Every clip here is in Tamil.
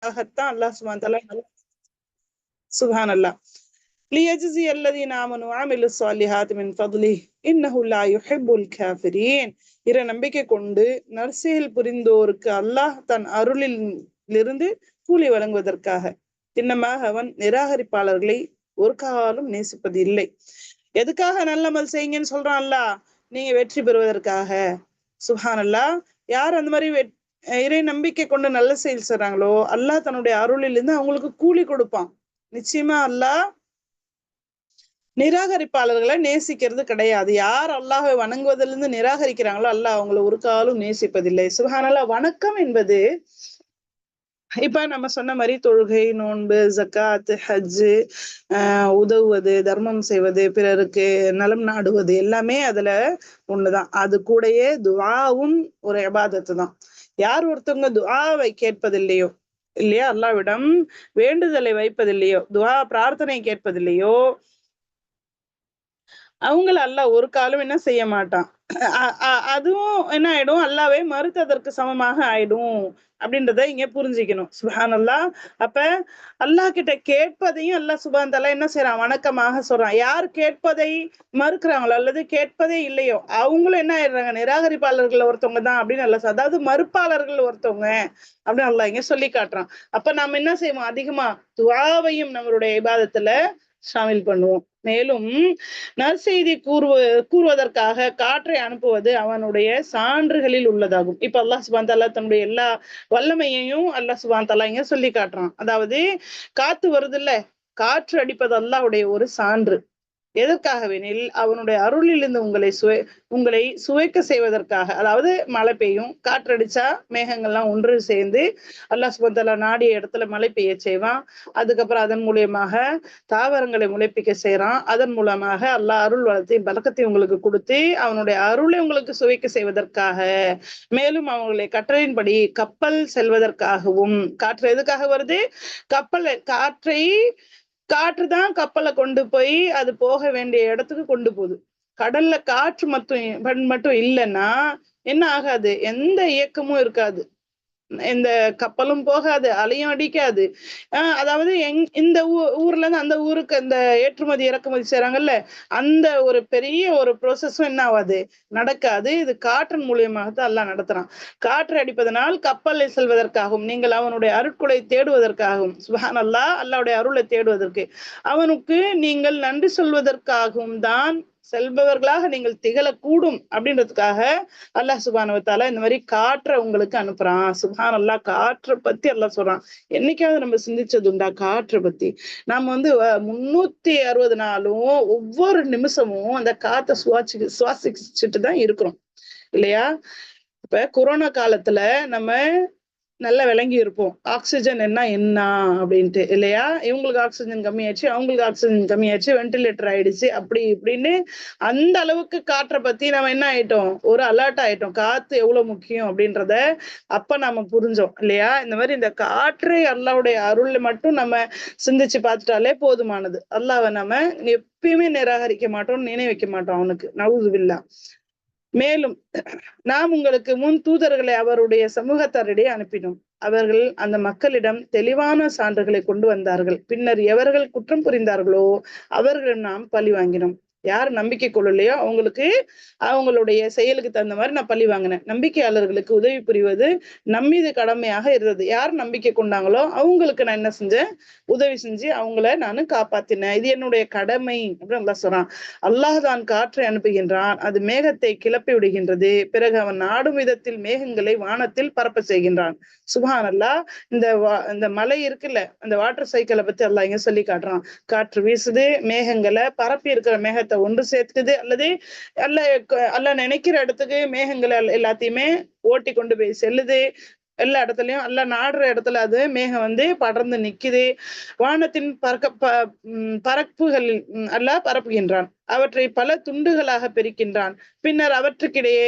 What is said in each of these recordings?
அல்லாஹ் சுப்ஹானஹு வ தஆலா சுப்ஹானல்லாஹ் லியஜ்ஸி அல்லதீன ஆமனு வ அமிலுஸ் ஸாலிஹாத்தி மின் ஃபத்லிஹி இன்னஹு லா யுஹிப்புல் காஃபிரீன். இறை நம்பிக்கை கொண்டு நற்செயல் புரிந்தோருக்கு அல்லாஹ் தன் அருளில் இருந்து கூலி வழங்குவதற்காக, திண்ணமாக அவன் நிராகரிப்பாளர்களை ஒரு காலம் நேசிப்பது இல்லை. எதுக்காக நல்லமல் செய்யுங்கன்னு சொல்றான் அல்லாஹ்? நீங்க வெற்றி பெறுவதற்காக. சுப்ஹானல்லாஹ். யார் அந்த மாதிரி இறை நம்பிக்கை கொண்டு நல்ல செயல் செய்றாங்களோ அல்லாஹ் தன்னுடைய அருளில் இருந்து அவங்களுக்கு கூலி கொடுப்பான். நிச்சயமா அல்லாஹ் நிராகரிப்பாளர்களை நேசிக்கிறது கிடையாது. யார் அல்லாஹை வணங்குவதிலிருந்து நிராகரிக்கிறாங்களோ அல்லாஹ் அவங்களை ஒரு காலம் நேசிப்பதில்லை. சுப்ஹானல்லாஹ். வணக்கம் என்பது இப்ப நம்ம சொன்ன மாதிரி தொழுகை, நோன்பு, ஜக்காத், ஹஜ்ஜு, உதவுவது, தர்மம் செய்வது, பிறருக்கு நலம் நாடுவது எல்லாமே அதுல ஒண்ணுதான். அது கூடயே துஆவும் ஒரு இபாதத்து தான். யார் ஒருத்தவங்க துஆவை கேட்பதில்லையோ இல்லையா, அல்லாஹ்விடம் வேண்டுதலை வைப்பதில்லையோ, துஆ பிரார்த்தனை கேட்பதில்லையோ, அவங்கள அல்லாஹ் ஒரு காலம் என்ன செய்ய மாட்டான். அதுவும் என்ன ஆயிடும், அல்லாவே மறுத்ததற்கு சமமாக ஆயிடும் அப்படின்றத இங்க புரிஞ்சுக்கணும். சுப்ஹானல்லாஹ். அப்ப அல்லாஹ் கிட்ட கேட்பதையும் அல்லாஹ் சுப்ஹானஹு தஆலா என்ன செய்யறான், வணக்கமாக சொல்றான். யார் கேட்பதை மறுக்கிறாங்களோ அல்லது கேட்பதே இல்லையோ அவங்களும் என்ன ஆயிடுறாங்க, நிராகரிப்பாளர்கள் ஒருத்தவங்க தான் அப்படின்னு அல்லாஹ், அதாவது மறுப்பாளர்கள் ஒருத்தவங்க அப்படின்னு அல்லாஹ் இங்க சொல்லி காட்டுறான். அப்ப நாம என்ன செய்வோம், அதிகமா துஆவையும் நம்மளுடைய இபாதத்துல ஷாமில் பண்ணுவோம். மேலும் நற்செய்தி கூறுவதற்காக காற்றை அனுப்புவது அவனுடைய சான்றுகளில் உள்ளதாகும். இப்ப அல்லாஹ் சுப்ஹானஹு தஆலா தன்னுடைய எல்லா வல்லமையையும் அல்லாஹ் சுப்ஹானஹு தஆலா இங்க சொல்லி காட்டுறான். அதாவது காத்து வருது இல்ல, காற்று அடிப்பது அல்லாஹ்வுடைய ஒரு சான்று. எதற்காகவெனில் அவனுடைய அருளிலிருந்து உங்களை சுவைக்க செய்வதற்காக. அதாவது மழை பெய்யும், காற்றடிச்சா மேகங்கள்லாம் ஒன்று சேர்ந்து அல்லாஹ் சுப்ஹானஹு தஆலா நாடிய இடத்துல மழை பெய்ய செய்வான். அதுக்கப்புறம் அதன் மூலியமாக தாவரங்களை முளைப்பிக்க செய்யறான். அதன் மூலமாக அல்லாஹ் அருள் வளத்தையும் பலக்கத்தையும் உங்களுக்கு கொடுத்து அவனுடைய அருளை உங்களுக்கு சுவைக்க செய்வதற்காக, மேலும் அவங்களுடைய கட்டளையின்படி கப்பல் செல்வதற்காகவும். காற்று எதுக்காக வருது, காற்று தான் கப்பலை கொண்டு போய் அது போக வேண்டிய இடத்துக்கு கொண்டு போகுது. கடல்ல காற்று மட்டும் இல்லைன்னா என்ன ஆகாது, எந்த இயக்கமும் இருக்காது, இந்த கப்பலும் போகாது, அலையும் அடிக்காது. அதாவது இந்த ஊர்ல இருந்து அந்த ஊருக்கு அந்த ஏற்றுமதி இறக்குமதி செய்யறாங்கல்ல, அந்த ஒரு பெரிய ஒரு ப்ரோசஸும் என்ன ஆகாது, நடக்காது. இது காற்றின் மூலியமாகத்தான் அல்லாஹ் நடத்துறான். காற்று அடிப்பதனால் கப்பலை செல்வதற்காகவும், நீங்கள் அவனுடைய அருட்கொடை தேடுவதற்காகவும், சுப்ஹானல்லாஹ், அல்லாஹ்வுடைய அருளை தேடுவதற்கு, அவனுக்கு நீங்கள் நன்றி சொல்வதற்காகவும் தான் செல்பவர்களாக நீங்கள் திகழக்கூடும் அப்படின்றதுக்காக அல்லாஹ் சுப்ஹானஹு வ தஆலா இந்த மாதிரி காற்றை உங்களுக்கு அனுப்புறான். சுப்ஹானல்லாஹ். காற்றை பத்தி அல்லாஹ் சொல்றான். என்னைக்காவது நம்ம சிந்திச்சது உண்டா காற்றை பத்தி? நாம 360 நாளும் ஒவ்வொரு நிமிஷமும் அந்த காத்தை சுவாசிச்சுட்டு தான் இருக்கிறோம் இல்லையா? இப்ப கொரோனா காலத்துல நம்ம நல்லா விளங்கி இருப்போம், ஆக்சிஜன் என்ன அப்படின்ட்டு இல்லையா? இவங்களுக்கு ஆக்சிஜன் கம்மியாச்சு, அவங்களுக்கு ஆக்சிஜன் கம்மியாச்சு, வென்டிலேட்டர் ஆயிடுச்சு, அப்படி இப்படின்னு அந்த அளவுக்கு காற்றை பத்தி நம்ம என்ன ஆயிட்டோம், ஒரு அலர்ட் ஆயிட்டோம். காத்து எவ்வளவு முக்கியம் அப்படின்றத அப்ப நாம புரிஞ்சோம் இல்லையா? இந்த மாதிரி இந்த காற்று அல்லாஹ்வுடைய அருள் மட்டும் நம்ம சிந்திச்சு பார்த்துட்டாலே போதுமானது. அல்லாஹ்வை நம்ம எப்பயுமே நிராகரிக்க மாட்டோம், நினைவைக்க மாட்டோம் அவனுக்கு. நவுது பில்லாஹ். மேலும் நாம் உங்களுக்கு முன் தூதர்களை அவருடைய சமூகத்தாரிடையே அனுப்பினோம். அவர்கள் அந்த மக்களிடம் தெளிவான சான்றுகளை கொண்டு வந்தார்கள். பின்னர் எவர்கள் குற்றம் புரிந்தார்களோ அவர்களிடம் நாம் பழி வாங்கினோம். யார் நம்பிக்கை கொள்ளலையோ அவங்களுக்கு அவங்களுடைய செயலுக்கு தகுந்த மாதிரி நான் பழி வாங்கினேன். நம்பிக்கையாளர்களுக்கு உதவி புரிவது நம்மீது கடமையாக இருந்தது. யார் நம்பிக்கை கொண்டாங்களோ அவங்களுக்கு நான் என்ன செஞ்சேன், உதவி செஞ்சு அவங்கள நான் காப்பாத்தினேன். இது என்னுடைய கடமை அப்படின்னு அல்லாஹ் சொல்றான். அல்லாஹ் தான் காற்றை அனுப்புகின்றான், அது மேகத்தை கிளப்பி விடுகின்றது. பிறகு அவன் நாடும் விதத்தில் மேகங்களை வானத்தில் பரப்ப செய்கின்றான். சுப்ஹானல்லாஹ். இந்த மலை இருக்குல்ல, அந்த வாட்டர் சைக்கிளை பத்தி அல்லாஹ் இங்க சொல்லி காட்டுறான். காற்று வீசுது, மேகங்களை பரப்பி இருக்கிற மேகத்தை ஒன்று சேர்த்துக்குது, அல்லது அல்லாஹ் நினைக்கிற இடத்துக்கு மேகங்களை எல்லாத்தையுமே ஓட்டி கொண்டு போய் செல்லுது. எல்லா இடத்துலயும் அல்லாஹ் நாடுற இடத்துல அது மேகம் படர்ந்து நிக்குது. வானத்தின் பரப்புகளில் அல்லாஹ் பரப்புகின்றான். அவற்றை பல துண்டுகளாக பிரிக்கின்றான். பின்னர் அவற்றுக்கிடையே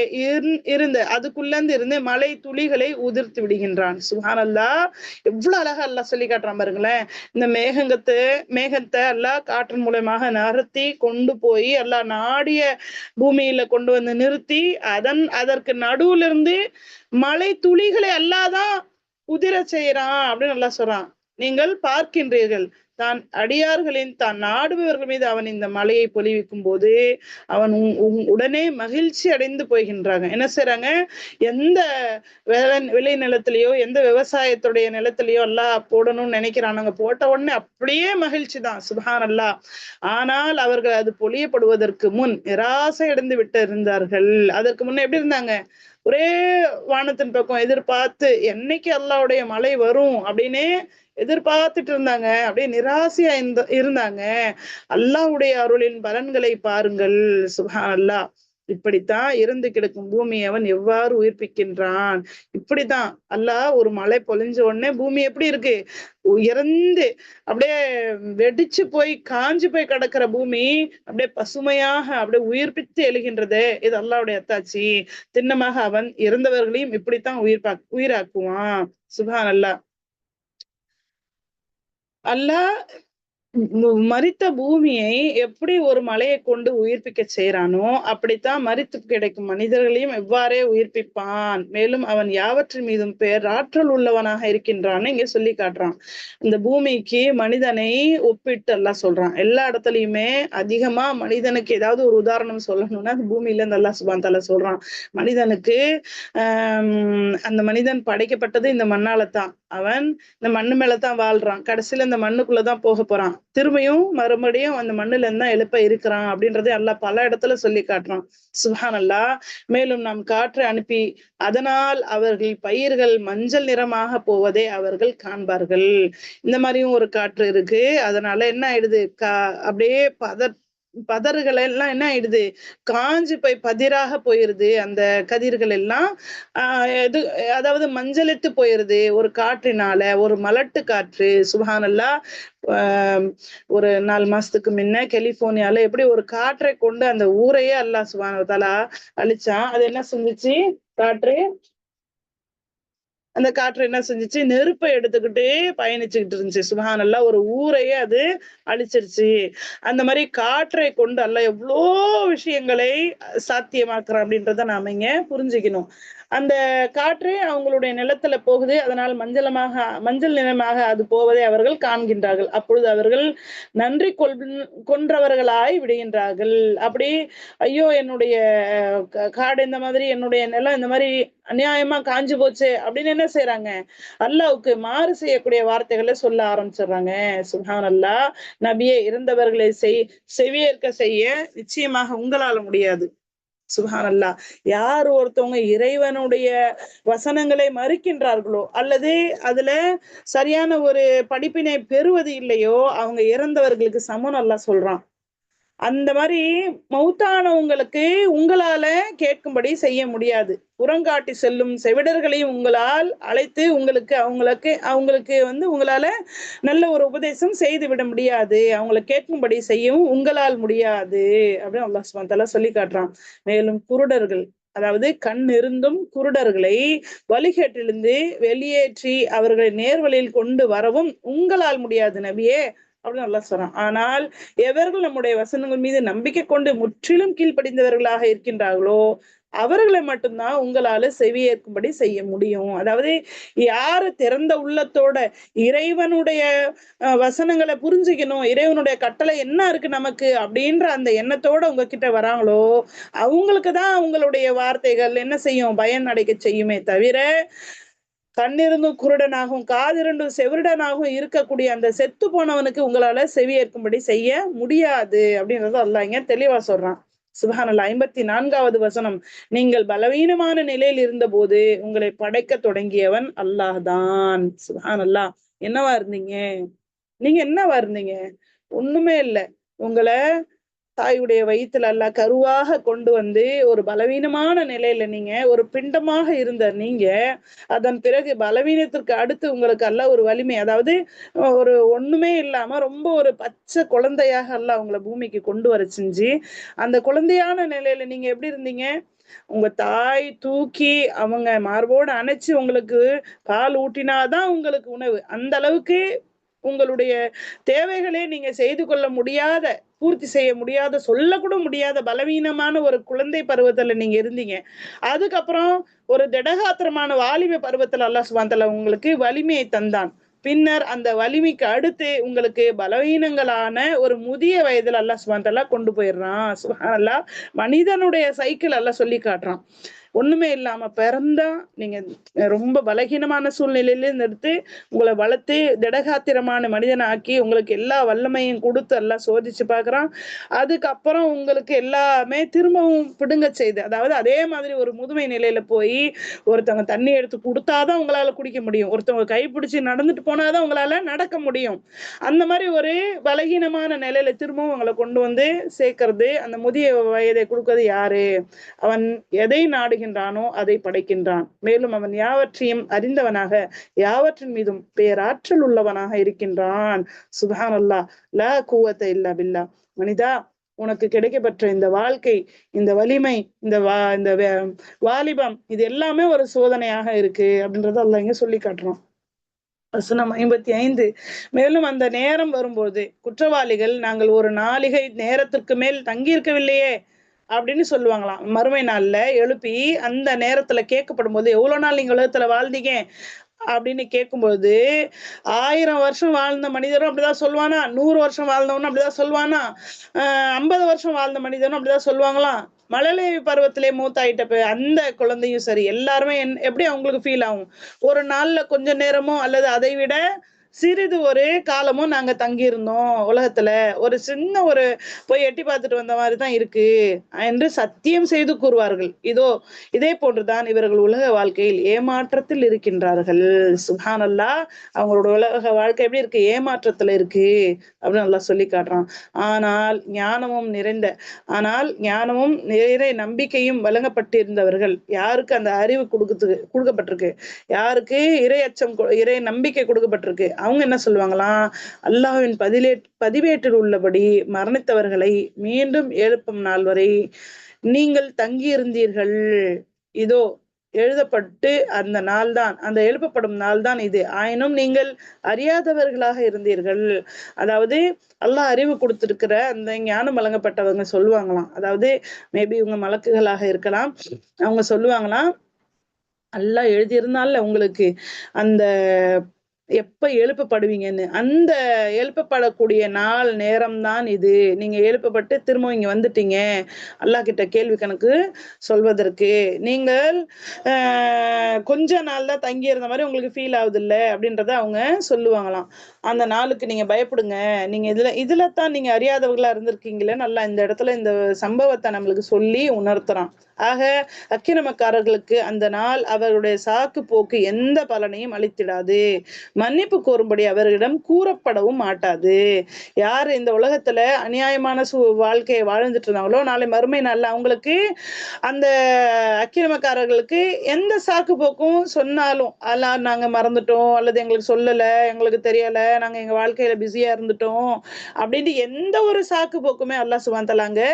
இருந்து மழை துளிகளை உதிர்த்து விடுகின்றான். சுப்ஹானல்லாஹ். எவ்வளவு அழகா அல்லாஹ் சொல்லி காட்டுறான் பாருங்களேன். இந்த மேகத்தை அல்லாஹ் காற்றின் மூலமாக நகர்த்தி கொண்டு போய் அல்லாஹ் நாடிய பூமியில கொண்டு வந்து நிறுத்தி அதற்கு நடுவுல இருந்து மழை துளிகளை அல்லாதான் உதிர செய்யறான் அப்படின்னு நல்லா சொல்றான். நீங்கள் பார்க்கின்றீர்கள், தான் அடியார்களின் தான் நாடுபவர்கள் மீது அவன் இந்த மலையை பொழிவிக்கும் போது அவன் உடனே மகிழ்ச்சி அடைந்து போகின்றாங்க. என்ன செய்யறாங்க, எந்த விளை நிலத்திலேயோ எந்த விவசாயத்துடைய நிலத்திலேயோ எல்லாம் போடணும்னு நினைக்கிறானுங்க, போட்ட உடனே அப்படியே மகிழ்ச்சி தான், சுப்ஹான் அல்லாஹ். ஆனால் அவர்கள் அது பொழியப்படுவதற்கு முன் நிராசை அடைந்து விட்டு இருந்தார்கள். அதற்கு முன்ன எப்படி இருந்தாங்க, ஒரே வானத்தின் பக்கம் எதிர்பார்த்து என்னைக்கு அல்லாஹ்வுடைய மழை வரும் அப்படின்னு எதிர்பார்த்துட்டு இருந்தாங்க. அப்படியே நிராசையா இருந்தாங்க. அல்லாஹ்வுடைய அருளின் பலன்களை பாருங்கள், சுப்ஹானல்லாஹ். இப்படித்தான் இறந்து கிடக்கும் பூமியை அவன் எவ்வாறு உயிர்ப்பிக்கின்றான். இப்படித்தான் அல்லாஹ் ஒரு மழை பொழிஞ்ச உடனே பூமி எப்படி இருக்கு, உயர்ந்து அப்படியே வெடிச்சு போய் காஞ்சு போய் கிடக்கிற பூமி அப்படியே பசுமையாக அப்படியே உயிர்ப்பித்து எழுகின்றது. இது அல்லாஹ்வுடைய அத்தாட்சி. திண்ணமாக அவன் இறந்தவர்களையும் இப்படித்தான் உயிராக்குவான். சுப்ஹானல்லாஹ். அல்லாஹ் மரித்த பூமியை எப்படி ஒரு மலையை கொண்டு உயிர்ப்பிக்க செய்யறானோ அப்படித்தான் மரித்து கிடைக்கும் மனிதர்களையும் எவ்வாறே உயிர்ப்பிப்பான். மேலும் அவன் யாவற்றின் மீதும் பேராற்றல் உள்ளவனாக இருக்கின்றான்னு இங்க சொல்லி காட்டுறான். இந்த பூமிக்கு மனிதனை ஒப்பிட்டு எல்லாம் சொல்றான். எல்லா இடத்துலயுமே அதிகமா மனிதனுக்கு ஏதாவது ஒரு உதாரணம் சொல்லணும்னா அந்த பூமியில இருந்து அல்லாஹ் சுப்ஹானஹு தஆலா சொல்றான். மனிதனுக்கு அந்த மனிதன் படைக்கப்பட்டது இந்த மண்ணாலதான். அவன் இந்த மண்ணு மேலதான் வாழ்றான். கடைசியில இந்த மண்ணுக்குள்ளதான் போக போறான். திரும்பியும் மறுபடியும் அந்த மண்ணுல இருந்தா எழுப்ப இருக்கிறான் அப்படின்றதை அல்லாஹ் பல இடத்துல சொல்லி காட்டுறான். சுப்ஹானல்லாஹ். மேலும் நாம் காற்றை அனுப்பி அதனால் அவர்கள் பயிர்கள் மஞ்சள் நிறமாக போவதை அவர்கள் காண்பார்கள். இந்த மாதிரியும் ஒரு காற்று இருக்கு. அதனால என்ன ஆயிடுது, அப்படியே பதறுகள் எல்லாம் என்ன ஆயிடுது, காஞ்சு போய் பதிராக போயிருது. அந்த கதிர்கள் எல்லாம் இது அதாவது மஞ்சளித்து போயிருது ஒரு காற்றினால, ஒரு மலட்டு காற்று. சுப்ஹானல்லாஹ். ஒரு 4 மாசத்துக்கு முன்ன கலிபோர்னியால எப்படி ஒரு காற்றை கொண்டு அந்த ஊரையே அல்லாஹ் சுப்ஹானஹு வ தஆலா அழிச்சான். அது என்ன செஞ்சுச்சு காற்று, அந்த காற்று என்ன செஞ்சுச்சு, நெருப்பை எடுத்துக்கிட்டே பயணிச்சுக்கிட்டு இருந்துச்சு. சுப்ஹானல்லாஹ். ஒரு ஊரையே அது அழிச்சிருச்சு. அந்த மாதிரி காற்றை கொண்டு அல்லாஹ் எவ்வளோ விஷயங்களை சாத்தியமாக்குறான் அப்படின்றத நாம இங்க புரிஞ்சுக்கணும். அந்த காற்று அவங்களுடைய நிலத்துல போகுது. அதனால் மஞ்சள் நிறமாக அது போவதை அவர்கள் காண்கின்றார்கள். அப்பொழுது அவர்கள் நன்றி கொன்றவர்களாய் விடுகின்றார்கள். அப்படி ஐயோ என்னுடைய காடு இந்த மாதிரி, என்னுடைய நிலம் இந்த மாதிரி அநியாயமா காஞ்சு போச்சு அப்படின்னு என்ன செய்யறாங்க, அல்லாஹ்வுக்கு மாறு செய்யக்கூடிய வார்த்தைகளை சொல்ல ஆரம்பிச்சிடுறாங்க. சுப்ஹானல்லாஹ். நபியே, இருந்தவர்களை செவியேற்க செய்ய நிச்சயமாக உங்களால முடியாது. சுப்ஹானல்லாஹ். யார் ஒருத்தவங்க இறைவனுடைய வசனங்களை மறுக்கின்றார்களோ அல்லது அதுல சரியான ஒரு படிப்பினை பெறுவது இல்லையோ அவங்க இறந்தவர்களுக்கு சமம் அல்லாஹ் சொல்றான். அந்த மாதிரி மௌத்தானவங்களுக்கு உங்களால கேட்கும்படி செய்ய முடியாது. புறங்காட்டி செல்லும் செவிடர்களையும் உங்களால் அழைத்து அவங்களுக்கு உங்களால நல்ல ஒரு உபதேசம் செய்து விட முடியாது. அவங்களை கேட்கும்படி செய்யவும் உங்களால் முடியாது அப்படின்னு அல்லாஹ் சுப்ஹானஹு வ தஆலா சொல்லி காட்டுறான். மேலும் குருடர்கள், அதாவது கண் இருந்தும் குருடர்களை வழிகேட்டிலிருந்து வெளியேற்றி அவர்களை நேர்வழியில் கொண்டு வரவும் உங்களால் முடியாது நபியே அப்படின்னு அல்லாஹ் சொல்றான். ஆனால் எவர்கள் நம்முடைய வசனங்கள் மீது நம்பிக்கை கொண்டு முற்றிலும் கீழ்ப்படிந்தவர்களாக இருக்கின்றார்களோ அவர்களை மட்டும்தான் உங்களால செவியேற்கும்படி செய்ய முடியும். அதாவது யாரு திறந்த உள்ளத்தோட இறைவனுடைய வசனங்களை புரிஞ்சுக்கணும், இறைவனுடைய கட்டளை என்ன இருக்கு நமக்கு அப்படின்ற அந்த எண்ணத்தோட உங்ககிட்ட வராங்களோ அவங்களுக்குதான் உங்களுடைய வார்த்தைகள் என்ன செய்யும், பயன் அடைக்க செய்யுமே தவிர கண்ணிருந்தும் குருடனாகவும் காதிருந்தும் செவிடனாகவும் இருக்கக்கூடிய அந்த செத்து போனவனுக்கு உங்களால செவியேற்கும்படி செய்ய முடியாது அப்படின்றத அல்லாஹ் இங்க தெளிவா சொல்றான். சுப்ஹானல்லாஹ். 54வது வசனம், நீங்கள் பலவீனமான நிலையில் இருந்த போது உங்களை படைக்க தொடங்கியவன் அல்லாஹ் தான். சுப்ஹானல்லாஹ். என்னவா இருந்தீங்க, நீங்க என்னவா இருந்தீங்க, ஒண்ணுமே இல்ல. உங்களை தாயுடைய வயிற்றுல அல்லாஹ் கருவாக கொண்டு வந்து ஒரு பலவீனமான நிலையில நீங்க ஒரு பிண்டமாக இருந்த நீங்க அதன் பிறகு பலவீனத்திற்கு அடுத்து உங்களுக்கு அல்லாஹ் ஒரு வலிமை, அதாவது ஒரு ஒண்ணுமே இல்லாம ரொம்ப ஒரு பச்சை குழந்தையாக அல்லாஹ் உங்களை பூமிக்கு கொண்டு வர செஞ்சு அந்த குழந்தையான நிலையில நீங்க எப்படி இருந்தீங்க, உங்க தாய் தூக்கி அவங்க மார்போடு அணைச்சு உங்களுக்கு பால் ஊட்டினாதான் உங்களுக்கு உணவு. அந்த அளவுக்கு உங்களுடைய தேவைகளே நீங்க செய்து கொள்ள முடியாத பூர்த்தி செய்ய முடியாத, சொல்லக்கூட முடியாத பலவீனமான ஒரு குழந்தை பருவத்துல நீங்க இருந்தீங்க. அதுக்கப்புறம் ஒரு திடகாத்திரமான வாலிப பருவத்துல அல்லாஹ் சுப்ஹானஹு வ தஆலா உங்களுக்கு வலிமையை தந்தான். பின்னர் அந்த வலிமைக்கு அடுத்து உங்களுக்கு பலவீனங்களான ஒரு முதிய வயதுல அல்லாஹ் சுப்ஹானஹு வ தஆலா கொண்டு போயிடுறான். சுப்ஹானல்லாஹ். மனிதனுடைய சைக்கிள் அல்லாஹ் சொல்லி காட்டுறான். ஒண்ணுமே இல்லாம பிறந்தா நீங்க ரொம்ப பலகீனமான சூழ்நிலையில இருந்து எடுத்து உங்களை வளர்த்து திடகாத்திரமான மனிதனாக்கி உங்களுக்கு எல்லா வல்லமையும் கொடுத்து எல்லாம் சோதிச்சு பார்க்கறான். அதுக்கப்புறம் உங்களுக்கு எல்லாமே திரும்பவும் பிடுங்க செய்து, அதாவது அதே மாதிரி ஒரு முதுமை நிலையில போய் ஒருத்தவங்க தண்ணி எடுத்து கொடுத்தாதான் உங்களால குடிக்க முடியும், ஒருத்தவங்க கைப்பிடிச்சு நடந்துட்டு போனாதான் உங்களால நடக்க முடியும். அந்த மாதிரி ஒரு பலகீனமான நிலையில திரும்பவும் உங்களை கொண்டு வந்து சேர்க்கறது, அந்த முதிய வயதை கொடுக்கறது யாரு? அவன் எதை நாடுகின்றானோ அதை படைக்கின்றான். மேலும் அவன் யாவற்றையும் அறிந்தவனாக யாவற்றின் மீதும் பேராற்றல் உள்ளவனாக இருக்கின்றான். சுப்ஹானல்லாஹ். லா குவத்த இல்லா பில்லா. மனிதா, உனக்கு கிடைக்கப்பெற்ற இந்த வாழ்க்கை, இந்த வலிமை, இந்த வாலிபம், இது எல்லாமே ஒரு சோதனையாக இருக்கு அப்படின்றத அல்லாஹ் இங்க சொல்லி காட்டுறான். வசனம் 55. மேலும் அந்த நேரம் வரும்போது குற்றவாளிகள், நாங்கள் ஒரு நாளிகை நேரத்திற்கு மேல் தங்கியிருக்கவில்லையே அப்படின்னு சொல்லுவாங்களாம். மறுமை நாள்ல எழுப்பி அந்த நேரத்துல கேட்கப்படும் போது, எவ்வளவு நாள் நீங்க உலகத்துல வாழ்ந்தீங்க அப்படின்னு கேட்கும்போது, 1000 வருஷம் வாழ்ந்த மனிதரும் அப்படிதான் சொல்லுவானா, 100 வருஷம் வாழ்ந்தவனும் அப்படிதான் சொல்லுவானா, 50 வருஷம் வாழ்ந்த மனிதனும் அப்படிதான் சொல்லுவாங்களாம். மழலை பருவத்திலே மூத்தாயிட்ட அந்த குழந்தையும் சரி, எல்லாருமே எப்படி அவங்களுக்கு ஃபீல் ஆகும்? ஒரு நாள்ல கொஞ்ச நேரமோ அல்லது அதை விட சிறிது ஒரு காலமும் நாங்க தங்கியிருந்தோம் உலகத்துல, ஒரு சின்ன ஒரு போய் எட்டி பார்த்துட்டு வந்த மாதிரிதான் இருக்கு என்று சத்தியம் செய்து கூறுவார்கள். இதே போன்றுதான் இவர்கள் உலக வாழ்க்கையில் ஏமாற்றத்தில் இருக்கின்றார்கள். சுப்ஹானல்லாஹ். அவங்களோட உலக வாழ்க்கை எப்படி இருக்கு? ஏமாற்றத்துல இருக்கு அப்படின்னு நல்லா சொல்லி காட்டுறான். ஆனால் ஞானமும் நிறை நம்பிக்கையும் வழங்கப்பட்டிருந்தவர்கள், யாருக்கு அந்த அறிவு கொடுக்கப்பட்டிருக்கு, யாருக்கு இறை அச்சம் இறை நம்பிக்கை கொடுக்கப்பட்டிருக்கு, அவங்க என்ன சொல்லுவாங்களாம்? அல்லாஹ்வின் பதிவேட்டில் உள்ளபடி மரணித்தவர்களை மீண்டும் எழுப்பும் நாள் வரை நீங்கள் தங்கியிருந்தீர்கள். இதோ எழுதப்பட்டு அந்த நாள்தான், அந்த எழுப்பப்படும் நாள்தான் இது. ஆயினும் நீங்கள் அறியாதவர்களாக இருந்தீர்கள். அதாவது அல்லாஹ் அறிவு கொடுத்திருக்கிற அந்த ஞானம் வழங்கப்பட்டவங்க சொல்லுவாங்களாம், அதாவது மேபி இவங்க மலக்குகளாக இருக்கலாம். அவங்க சொல்லுவாங்களாம், அல்லாஹ் எழுதியிருந்தால உங்களுக்கு அந்த எப்ப எழுப்பப்படுவீங்கன்னு, அந்த எழுப்பப்படக்கூடிய நாள் நேரம் தான் இது. நீங்க எழுப்பப்பட்டு திரும்ப இங்க வந்துட்டீங்க அல்லாஹ் கிட்ட கேள்வி கணக்கு சொல்வதற்கு. நீங்கள் கொஞ்ச நாள் தான் தங்கி இருந்த மாதிரி உங்களுக்கு ஃபீல் ஆகுது இல்ல அப்படின்றத அவங்க சொல்லுவாங்களாம். அந்த நாளுக்கு நீங்க பயப்படுங்க, நீங்க இதுல தான் நீங்க அறியாதவர்களா இருந்திருக்கீங்களே, நல்லா இந்த இடத்துல இந்த சம்பவத்தை நம்மளுக்கு சொல்லி உணர்த்துறான். ஆக அக்கிரமக்காரர்களுக்கு அந்த நாள் அவருடைய சாக்கு போக்கு எந்த பலனையும் அளித்திடாது, மன்னிப்பு கோரும்படி அவர்களிடம் கூறப்படவும் மாட்டாது. யார் இந்த உலகத்துல அநியாயமான வாழ்க்கையை வாழ்ந்துட்டு இருந்தாங்களோ, நாளை மறுமை நாள்ல அவங்களுக்கு அந்த அக்கிரமக்காரர்களுக்கு எந்த சாக்கு போக்கும் சொன்னாலும், அதெல்லாம் நாங்க மறந்துட்டோம், அல்லது எங்களுக்கு சொல்லல, எங்களுக்கு தெரியல, நாங்க எங்க வாழ்க்கையில பிஸியா இருந்துட்டோம் அப்படின்ட்டு எந்த ஒரு சாக்கு போக்குமே அல்லாஹ் சுப்ஹானஹு வ தஆலா அங்க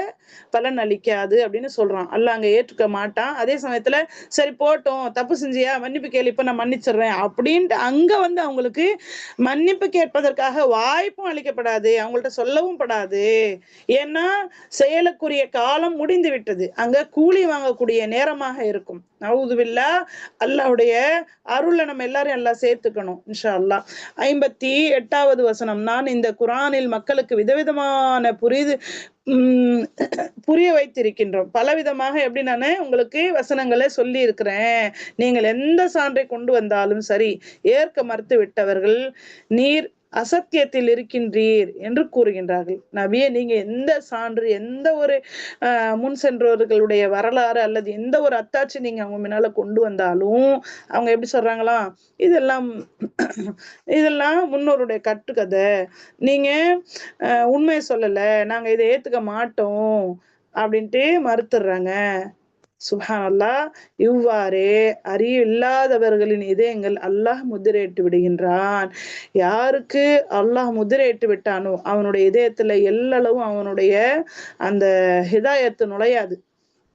பலன் அளிக்காது அப்படின்னு சொல்றான். அல்லாஹ் அங்க ஏற்றுக்க மாட்டான். அதே சமயத்துல சரி போட்டோம், தப்பு செஞ்சியா, மன்னிப்பு கேள்வி, இப்ப நான் மன்னிச்சிடுறேன் அப்படின்ட்டு அங்க வந்து அவங்களுக்கு மன்னிப்பு கேட்பதற்காக வாய்ப்பும் அளிக்கப்படாது, அவங்கள்ட்ட சொல்லவும் படாது. ஏன்னா செயலுக்குரிய காலம் முடிந்து விட்டது, அங்க கூலி வாங்கக்கூடிய நேரமாக இருக்கும். நவுது பில்லாஹ். அல்லாஹ்வுடைய அருளை நம்ம எல்லாரும் எல்லாம் சேர்த்துக்கணும் இன்ஷா அல்லாஹ். 58வது வசனம். நான் இந்த குர்ஆனில் மக்களுக்கு விதவிதமான புரிய வைத்திருக்கின்றோம். பலவிதமாக எப்படி நானு உங்களுக்கு வசனங்களை சொல்லி இருக்கிறேன். நீங்கள் எந்த சான்றை கொண்டு வந்தாலும் சரி, ஏற்க மறுத்து விட்டவர்கள் நீர் அசத்தியத்தில் இருக்கின்றீர் என்று கூறுகின்றார்கள். நபியே, நீங்க எந்த சான்று, எந்த ஒரு முன் சென்றவர்களுடைய வரலாறு அல்லது எந்த ஒரு அத்தாட்சி நீங்க அவங்க முன்னால கொண்டு வந்தாலும் அவங்க எப்படி சொல்றாங்களாம், இதெல்லாம் முன்னோருடைய கட்டுக்கதை, நீங்க உண்மையை சொல்லல, நாங்க இதை ஏத்துக்க மாட்டோம் அப்படின்ட்டு மறுத்துடுறாங்க. சுப்ஹானல்லாஹ். இவ்வாறே அறிவில்லாதவர்களின் இதயங்கள் அல்லாஹ் முதிரையிட்டு விடுகின்றான். யாருக்கு அல்லாஹ் முதிரையிட்டு விட்டானோ அவனுடைய இதயத்துல எல்லளவும் அவனுடைய அந்த ஹிதாயத்து நுழையாது.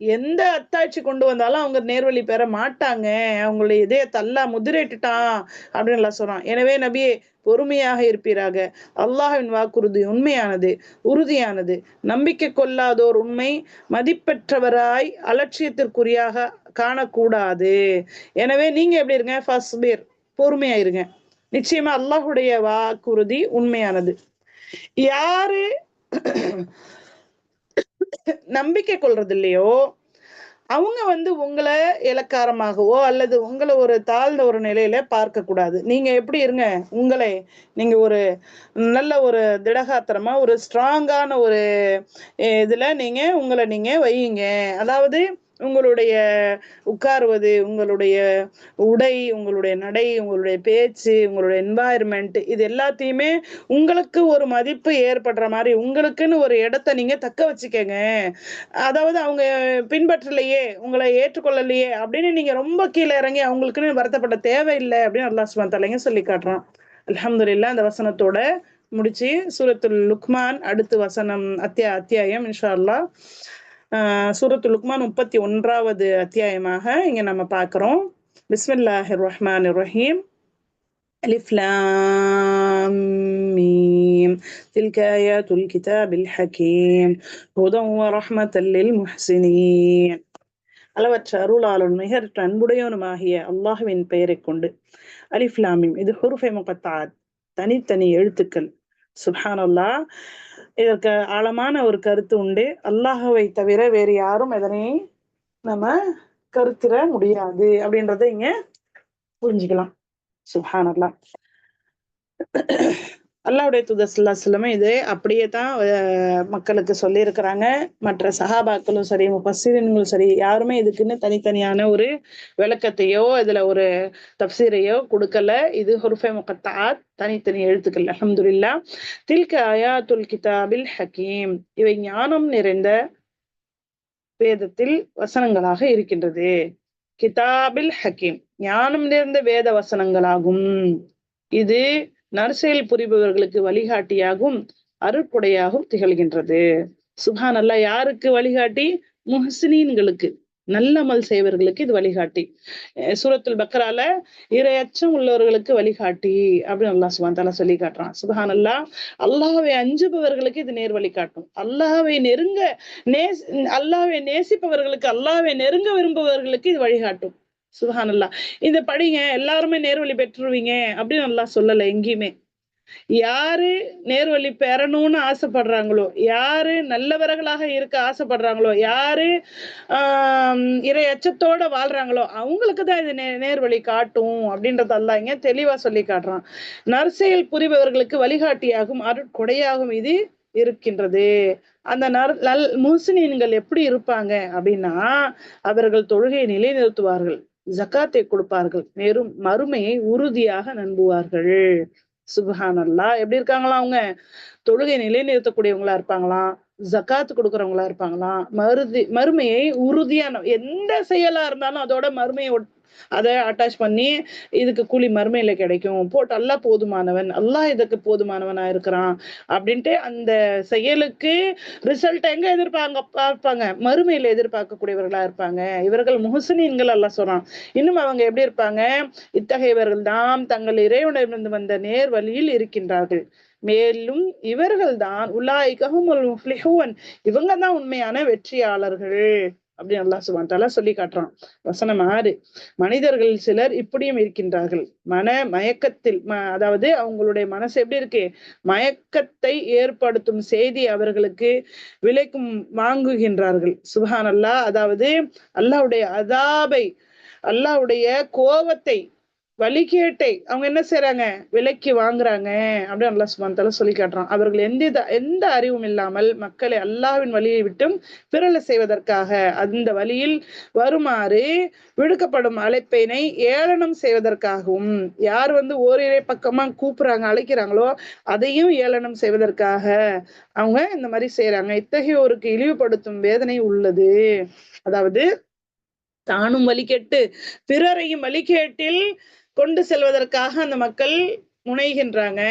எந்த அத்தாட்சி கொண்டு வந்தாலும் அவங்க நேர்வழி பெற மாட்டாங்க. அவங்களுடைய இதயத்தை அல்லாஹ் முதிரையிட்டுட்டான் அப்படின்னு எல்லாம் சொல்றான். எனவே நபியே பொறுமையாக இருப்பீராக. அல்லாஹ்வின் வாக்குறுதி உண்மையானது, உறுதியானது. நம்பிக்கை கொள்ளாதோர் உண்மை மதிப்பெற்றவராய் அலட்சியத்திற்குரியாக காணக்கூடாது. எனவே நீங்க எப்படி இருங்க? ஃபஸ்பீர், பொறுமையா இருங்க. நிச்சயமா அல்லாஹுடைய வாக்குறுதி உண்மையானது. யாரு நம்பிக்கை கொள்றது இல்லையோ அவங்க உங்களை இலக்காரமாகவோ அல்லது உங்களை ஒரு தாழ்ந்த ஒரு நிலையில பார்க்க கூடாது. நீங்க எப்படி இருங்க? உங்களை நீங்க ஒரு நல்ல ஒரு திடகாத்திரமா ஒரு ஸ்ட்ராங்கான ஒரு இதுல நீங்க உங்களை நீங்க வையுங்க. அதாவது உங்களுடைய உட்காருவது, உங்களுடைய உடை, உங்களுடைய நடை, உங்களுடைய பேச்சு, உங்களுடைய என்வாயர்மெண்ட், இது எல்லாத்தையுமே உங்களுக்கு ஒரு மதிப்பு ஏற்படுற மாதிரி உங்களுக்குன்னு ஒரு இடத்த நீங்க தக்க வச்சுக்கங்க. அதாவது அவங்க பின்பற்றலையே, உங்களை ஏற்றுக்கொள்ளலையே அப்படின்னு நீங்க ரொம்ப கீழே இறங்கி அவங்களுக்குன்னு வருத்தப்பட தேவையில்லை அப்படின்னு அல்லாஹ் சுப்ஹானஹு வ தஆலா சொல்லி காட்டுறான். அல்ஹம்துலில்லாஹ். அந்த வசனத்தோட முடிச்சு சூரத்துல் லுக்மான் அடுத்த வசனம் அத்தியாயம் இன்ஷா அல்லாஹ் சூரத்துல் லுக்மான் 31வது அத்தியாயமாக இங்க நம்ம பார்க்கிறோம். பிஸ்மில்லாஹிர் ரஹ்மானிர் ரஹீம். அலிஃப் லாம் மீம் தில்க ஆயாத்துல் கிதாபில் ஹகீம் ஹுதன் வ ரஹ்மத்தல் லில் முஹ்ஸினீன். அளவற்ற அருளாளன் மிகற்ற அன்புடையவனுமாகிய அல்லாஹ்வின் பெயரைக் கொண்டு. அலிஃப் லாம் மீம், இது ஹுருஃபை முகத்தாத், தனித்தனி எழுத்துக்கள். சுப்ஹானல்லாஹ். இதற்கு ஆழமான ஒரு கருத்து உண்டு. அல்லாஹ்வை தவிர வேறு யாரும் இதனை நம்ம கருத்திட முடியாது அப்படின்றத இங்க புரிஞ்சுக்கலாம். சுப்ஹானல்லாஹ். அல்லாஹ்வுடைய தூதர் ஸல்லல்லாஹு அலைஹி வஸல்லம் இது அப்படியே தான் மக்களுக்கு சொல்லி இருக்கிறாங்க. மற்ற சஹாபாக்களும் சரி, முஃபஸ்ஸிரீன்களும் சரி, யாருமே இதுக்குன்னு தனித்தனியான ஒரு விளக்கத்தையோ இதுல ஒரு தப்சீரையோ கொடுக்கல. இது ஹுருஃபை முகத்தாத், தனித்தனி எழுத்துக்கள். அல்ஹம்துலில்லாஹ். தில்க ஆயாத்துல் கிதாபில் ஹகீம், இவை ஞானம் நிறைந்த வேதத்தில் வசனங்களாக இருக்கின்றது. கிதாபில் ஹகீம், ஞானம் நிறைந்த வேத வசனங்களாகும். இது நற்செயல் புரிபவர்களுக்கு வழிகாட்டியாகவும் அருட்கொடையாகவும் திகழ்கின்றது. சுப்ஹானல்லாஹ். யாருக்கு வழிகாட்டி? முஹ்ஸினீன்களுக்கு, நல்லமல் செய்வர்களுக்கு இது வழிகாட்டி. சூரத்துல் பக்ரால இறையச்சம் உள்ளவர்களுக்கு வழிகாட்டி அப்படின்னு அல்லாஹ் சுப்ஹானஹு வ தஆலா சொல்லி காட்டுறான். சுப்ஹானல்லாஹ். அல்லாஹ்வை அஞ்சுபவர்களுக்கு இது நேர் வழி காட்டும். அல்லாஹ்வை நேசிப்பவர்களுக்கு, அல்லாஹ்வை நெருங்க விரும்புபவர்களுக்கு இது வழிகாட்டும். சுப்ஹானல்லாஹ். இத படிங்க, எல்லாருமே நேர்வழி பெற்றுருவீங்க அப்படின்னு அல்லாஹ் சொல்லல எங்கேயுமே. யாரு நேர்வழி பெறணும்னு ஆசைப்படுறாங்களோ, யாரு நல்லவர்களாக இருக்க ஆசைப்படுறாங்களோ, யாரு இறை அச்சத்தோட வாழ்றாங்களோ அவங்களுக்கு தான் இது நேர்வழி காட்டும் அப்படின்றத அல்லாஹ் இங்க தெளிவா சொல்லி காட்டுறான். நற்செயல் புரிபவர்களுக்கு வழிகாட்டியாகும் அருட்கொடையாகும் இது இருக்கின்றது. அந்த முஹ்ஸினீன்கள் எப்படி இருப்பாங்க அப்படின்னா, அவர்கள் தொழுகையை நிலைநிறுத்துவார்கள், ஜகாத்தை கொடுப்பார்கள், மேலும் மறுமையை உறுதியாக நம்புவார்கள். சுப்ஹானல்லாஹ். எப்படி இருக்காங்களா? அவங்க தொழுகை நிலைநிறுத்தக்கூடியவங்களா இருப்பாங்களாம், ஜகாத்து கொடுக்கறவங்களா இருப்பாங்களாம், மறுமையை உறுதியான எந்த செயலா இருந்தாலும் அதோட மறுமையை அதை அட்டாச் பண்ணி இதுக்கு கூலி மறுமையில கிடைக்கும், போட்டு அல்லாஹ் போதுமானவன், அல்லாஹ் இதுக்கு போதுமானவனா இருக்கிறான் அப்படின்ட்டு அந்த செயலுக்கு ரிசல்ட் எங்க பார்ப்பாங்க? மறுமையில எதிர்பார்க்கக்கூடியவர்களா இருப்பாங்க. இவர்கள் முஹ்ஸினீன்கள் அல்லாஹ் சொல்றான். இன்னும் அவங்க எப்படி இருப்பாங்க? இத்தகையவர்கள் தான் தங்கள் இறைவனிடமிருந்து வந்த நேர் வழியில் இருக்கின்றார்கள், மேலும் இவர்கள் தான் உலாயிக ஹுமுல் முஃப்லிஹூன், இவங்க தான் உண்மையான வெற்றியாளர்கள் அப்படின்னு அல்லாஹ் சுப்ஹானஹு வ தஆலா சொல்லி காட்டுறான். வசனம் 6. மனிதர்கள் சிலர் இப்படியும் இருக்கின்றார்கள், மன மயக்கத்தில், அதாவது அவங்களுடைய மனசு எப்படி இருக்கு? மயக்கத்தை ஏற்படுத்தும் செய்தி அவர்களுக்கு விலைக்கும் வாங்குகின்றார்கள். சுப்ஹானல்லாஹ். அதாவது அல்லாஹ்வுடைய அதாபை, அல்லாஹ்வுடைய கோபத்தை, வழிகேட்டை அவங்க என்ன செய்யறாங்க? விலைக்கு வாங்குறாங்க அப்படின்னு அல்லாஹ் சுப்ஹானஹு வ தஆலா சொல்லி காட்டுறான். அவர்கள் எந்த அறிவும் இல்லாமல் மக்களை அல்லாஹ்வின் வழியை விட்டும் பிறழ செய்வதற்காக அந்த வழியில் வருமாறு விடுக்கப்படும் அழைப்பினை ஏளனம் செய்வதற்காகவும், யார் ஓரிரை பக்கமா கூப்பிடுறாங்க, அழைக்கிறாங்களோ அதையும் ஏளனம் செய்வதற்காக அவங்க இந்த மாதிரி செய்யறாங்க. இத்தகையோருக்கு இழிவுபடுத்தும் வேதனை உள்ளது. அதாவது தானும் வழிகேட்டு பிறரையும் வழிகேட்டில் கொண்டு செல்வதற்காக அந்த மக்கள் முனைகின்றாங்க.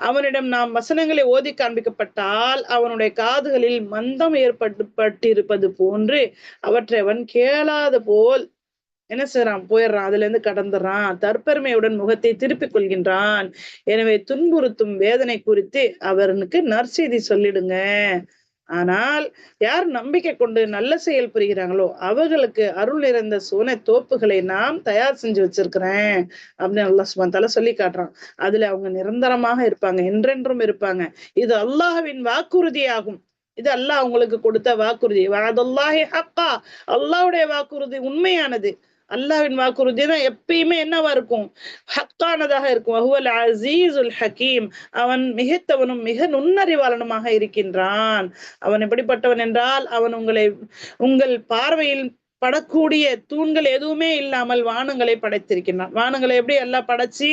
அவனிடம் நாம் வசனங்களை ஓதி காண்பிக்கப்பட்டால் அவனுடைய காதுகளில் மந்தம் ஏற்பட்டிருப்பது போன்று அவற்றை அவன் கேளாத போல் என்ன செய்யறான், போயிடுறான், அதுல இருந்து கடந்துடுறான், தற்பெருமையுடன் முகத்தை திருப்பிக் கொள்கின்றான். எனவே துன்புறுத்தும் வேதனை குறித்து அவனுக்கு நற்செய்தி சொல்லிடுங்க. ஆனால் யார் நம்பிக்கை கொண்டு நல்ல செயல் புரிகிறாங்களோ அவர்களுக்கு அருள் நிறைந்த சோன தோப்புகளை நாம் தயார் செஞ்சு வச்சிருக்கிறேன் அப்படின்னு அல்லாஹ் சுப்ஹானஹு வ தஆலா சொல்லி காட்டுறான். அதுல அவங்க நிரந்தரமாக இருப்பாங்க, என்றென்றும் இருப்பாங்க. இது அல்லாஹ்வின் வாக்குறுதியாகும். இது அல்லாஹ் அவங்களுக்கு கொடுத்த வாக்குறுதி. வஅதல்லாஹி ஹக்கா, அல்லாஹ்வுடைய வாக்குறுதி உண்மையானது. அல்லாஹ்வின் வாக்குறுதி தான் எப்பயுமே என்னவா இருக்கும், ஹக்கானதாக இருக்கும். வஹுவல் அஸீஸுல் ஹக்கீம், அவன் மிகைத்தவனும் மிக நுண்ணறிவாளனுமாக இருக்கின்றான். அவன் எப்படிப்பட்டவன் என்றால், அவன் உங்கள் பார்வையில் படக்கூடிய தூண்கள் எதுவுமே இல்லாமல் வானங்களை படைத்திருக்கின்றான். வானங்களை எப்படி எல்லாம் படைச்சு,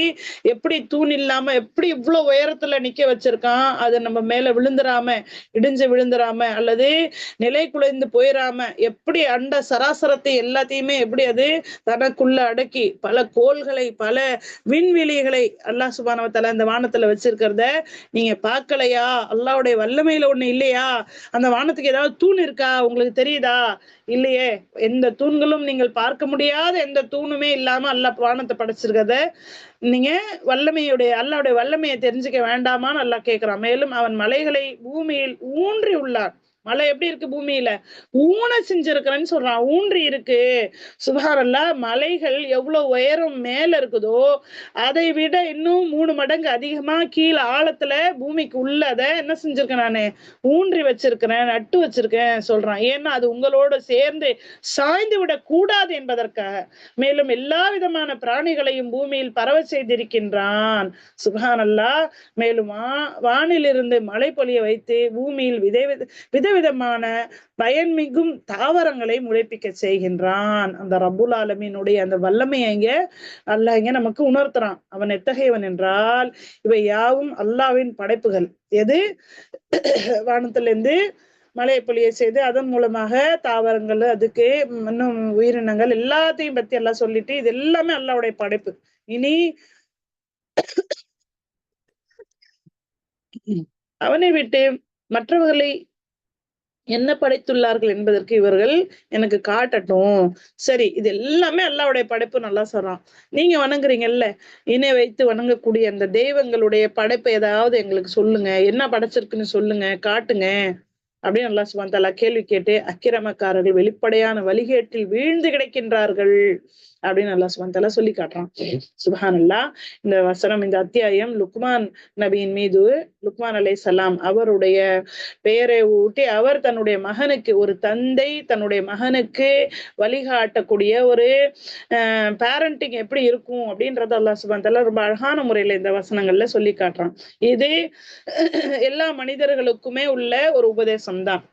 எப்படி தூண் இல்லாம எப்படி இவ்வளவு உயரத்துல நிக்க வச்சிருக்கான், அது நம்ம மேல விழுந்துராம, இடிஞ்சு விழுந்துராம அல்லது நிலை குலைந்து போயிடாம, எப்படி அண்ட சராசரத்தை எல்லாத்தையுமே எப்படி அது தனக்குள்ள அடக்கி பல கோள்களை பல விண்வெளிகளை அல்லாஹ் சுப்ஹானஹு வ தஆலா இந்த வானத்துல வச்சிருக்கிறத நீங்க பார்க்கலையா? அல்லாஹ்வுடைய வல்லமையில ஒண்ணு இல்லையா? அந்த வானத்துக்கு ஏதாவது தூண் இருக்கா, உங்களுக்கு தெரியுதா? இல்லையே. எந்த தூண்களும் நீங்கள் பார்க்க முடியாத எந்த தூணுமே இல்லாம அல்லாஹ் வானத்தை படைச்சிருக்கிறத நீங்க அல்லாஹ்வுடைய வல்லமையை தெரிஞ்சுக்க வேண்டாமான்னு அல்லாஹ் கேட்கிறான். மேலும் அவன் மலைகளை பூமியில் ஊன்றி உள்ளான். மலை எப்படி இருக்கு, பூமியில ஊன செஞ்சிருக்கிறேன்னு சொல்றான், ஊன்றி இருக்கு. சுப்ஹானல்லாஹ், மலைகள் எவ்வளவு உயரம் மேல இருக்குதோ அதை விட இன்னும் 3 மடங்கு அதிகமா கீழே ஆழத்துல பூமிக்கு உள்ளத என்ன செஞ்சிருக்கேன், நானு ஊன்றி வச்சிருக்கிறேன், நட்டு வச்சிருக்கேன் சொல்றான். ஏன்னா அது உங்களோட சேர்ந்து சாய்ந்து விடக் கூடாது என்பதற்காக. மேலும் எல்லா விதமான பிராணிகளையும் பூமியில் பரவ செய்திருக்கின்றான். சுப்ஹானல்லாஹ். மேலும் வானிலிருந்து மழை பொழிய வைத்து பூமியில் விதவிதமான பயன்மிகும் தாவரங்களை முளைப்பிக்க செய்கின்றான். அந்த ரப்புல் ஆலமீனுடைய அந்த வல்லமையை அல்லாஹ் இங்க நமக்கு உணர்த்துறான். அவன் எத்தகையவன் என்றால், இவை யாவும் அல்லாஹ்வின் படைப்புகள். எது? வானத்திலிருந்து மழை பொழிய செய்து அதன் மூலமாக தாவரங்கள், அதுக்கு இன்னும் உயிரினங்கள் எல்லாத்தையும் பத்தி எல்லாம் சொல்லிட்டு, இது எல்லாமே அல்லாஹ்வுடைய படைப்பு. இனி அவனை விட்டு மற்றவர்களை என்ன படைத்துள்ளார்கள் என்பதற்கு இவர்கள் எனக்கு காட்டட்டும். சரி, இது எல்லாமே அல்லாஹ்வுடைய படைப்பு நல்லா சொல்றான். நீங்க வணங்குறீங்கல்ல, இணை வைத்து வணங்கக்கூடிய அந்த தெய்வங்களுடைய படைப்பை ஏதாவது எங்களுக்கு சொல்லுங்க, என்ன படைச்சிருக்குன்னு சொல்லுங்க, காட்டுங்க அப்படின்னு அல்லாஹ் சுப்ஹானஹு வ தஆலா கேள்வி கேட்டு, அக்கிரமக்காரர்கள் வெளிப்படையான வழிகேட்டில் வீழ்ந்து கிடக்கின்றார்கள் அப்படின்னு அல்லாஹ் சுப்ஹானஹு வ தஆலா சொல்லி காட்டுறான். சுப்ஹானல்லாஹ். இந்த வசனம், இந்த அத்தியாயம் லுக்மான் நபியின் மீது லுக்மான் அலைஹிஸ்ஸலாம் அவருடைய பெயரை ஊட்டி அவர் தன்னுடைய மகனுக்கு, ஒரு தந்தை தன்னுடைய மகனுக்கு வழிகாட்டக்கூடிய ஒரு பேரண்டிங் எப்படி இருக்கும் அப்படின்றத அல்லாஹ் சுப்ஹானஹு வ தஆலா ரொம்ப அழகான முறையில இந்த வசனங்கள்ல சொல்லி காட்டுறான். இது எல்லா மனிதர்களுக்குமே உள்ள ஒரு உபதேசம் தான்.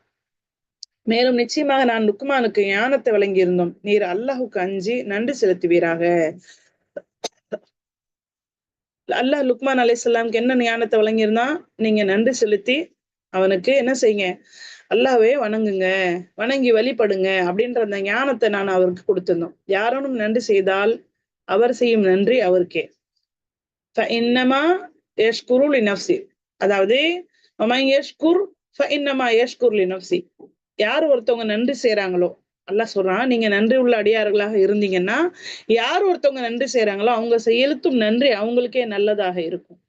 மேலும் நிச்சயமாக நான் லுக்மானுக்கு ஞானத்தை வழங்கியிருந்தோம். நீர் அல்லாஹுக்கு அஞ்சி நன்றி செலுத்துவீராக. அல்லாஹ் லுக்மான் அலைஹிஸ்ஸலாமுக்கு என்ன ஞானத்தை வழங்கியிருந்தான்? நீங்க நன்றி செலுத்தி அவனுக்கு என்ன செய்யுங்க, அல்லாஹ்வே வணங்குங்க, வணங்கி வழிபடுங்க அப்படின்ற அந்த ஞானத்தை நான் அவருக்கு கொடுத்திருந்தோம். யாரும் நன்றி செய்தால் அவர் செய்யும் நன்றி அவருக்கே. ஃபஇன்னமா யஷ்குரு லினஃப்ஸி, அதாவது வமன் யஷ்குர் ஃபஇன்னமா யஷ்குர் லினஃப்ஸி, யார் ஒருத்தவங்க நன்றி செய்றாங்களோ, அல்லாஹ் சொல்றான், நீங்க நன்றி உள்ள அடியார்களாக இருந்தீங்கன்னா யார் ஒருத்தவங்க நன்றி செய்றாங்களோ அவங்க செலுத்தும் நன்றி அவங்களுக்கே நல்லதாக இருக்கும்.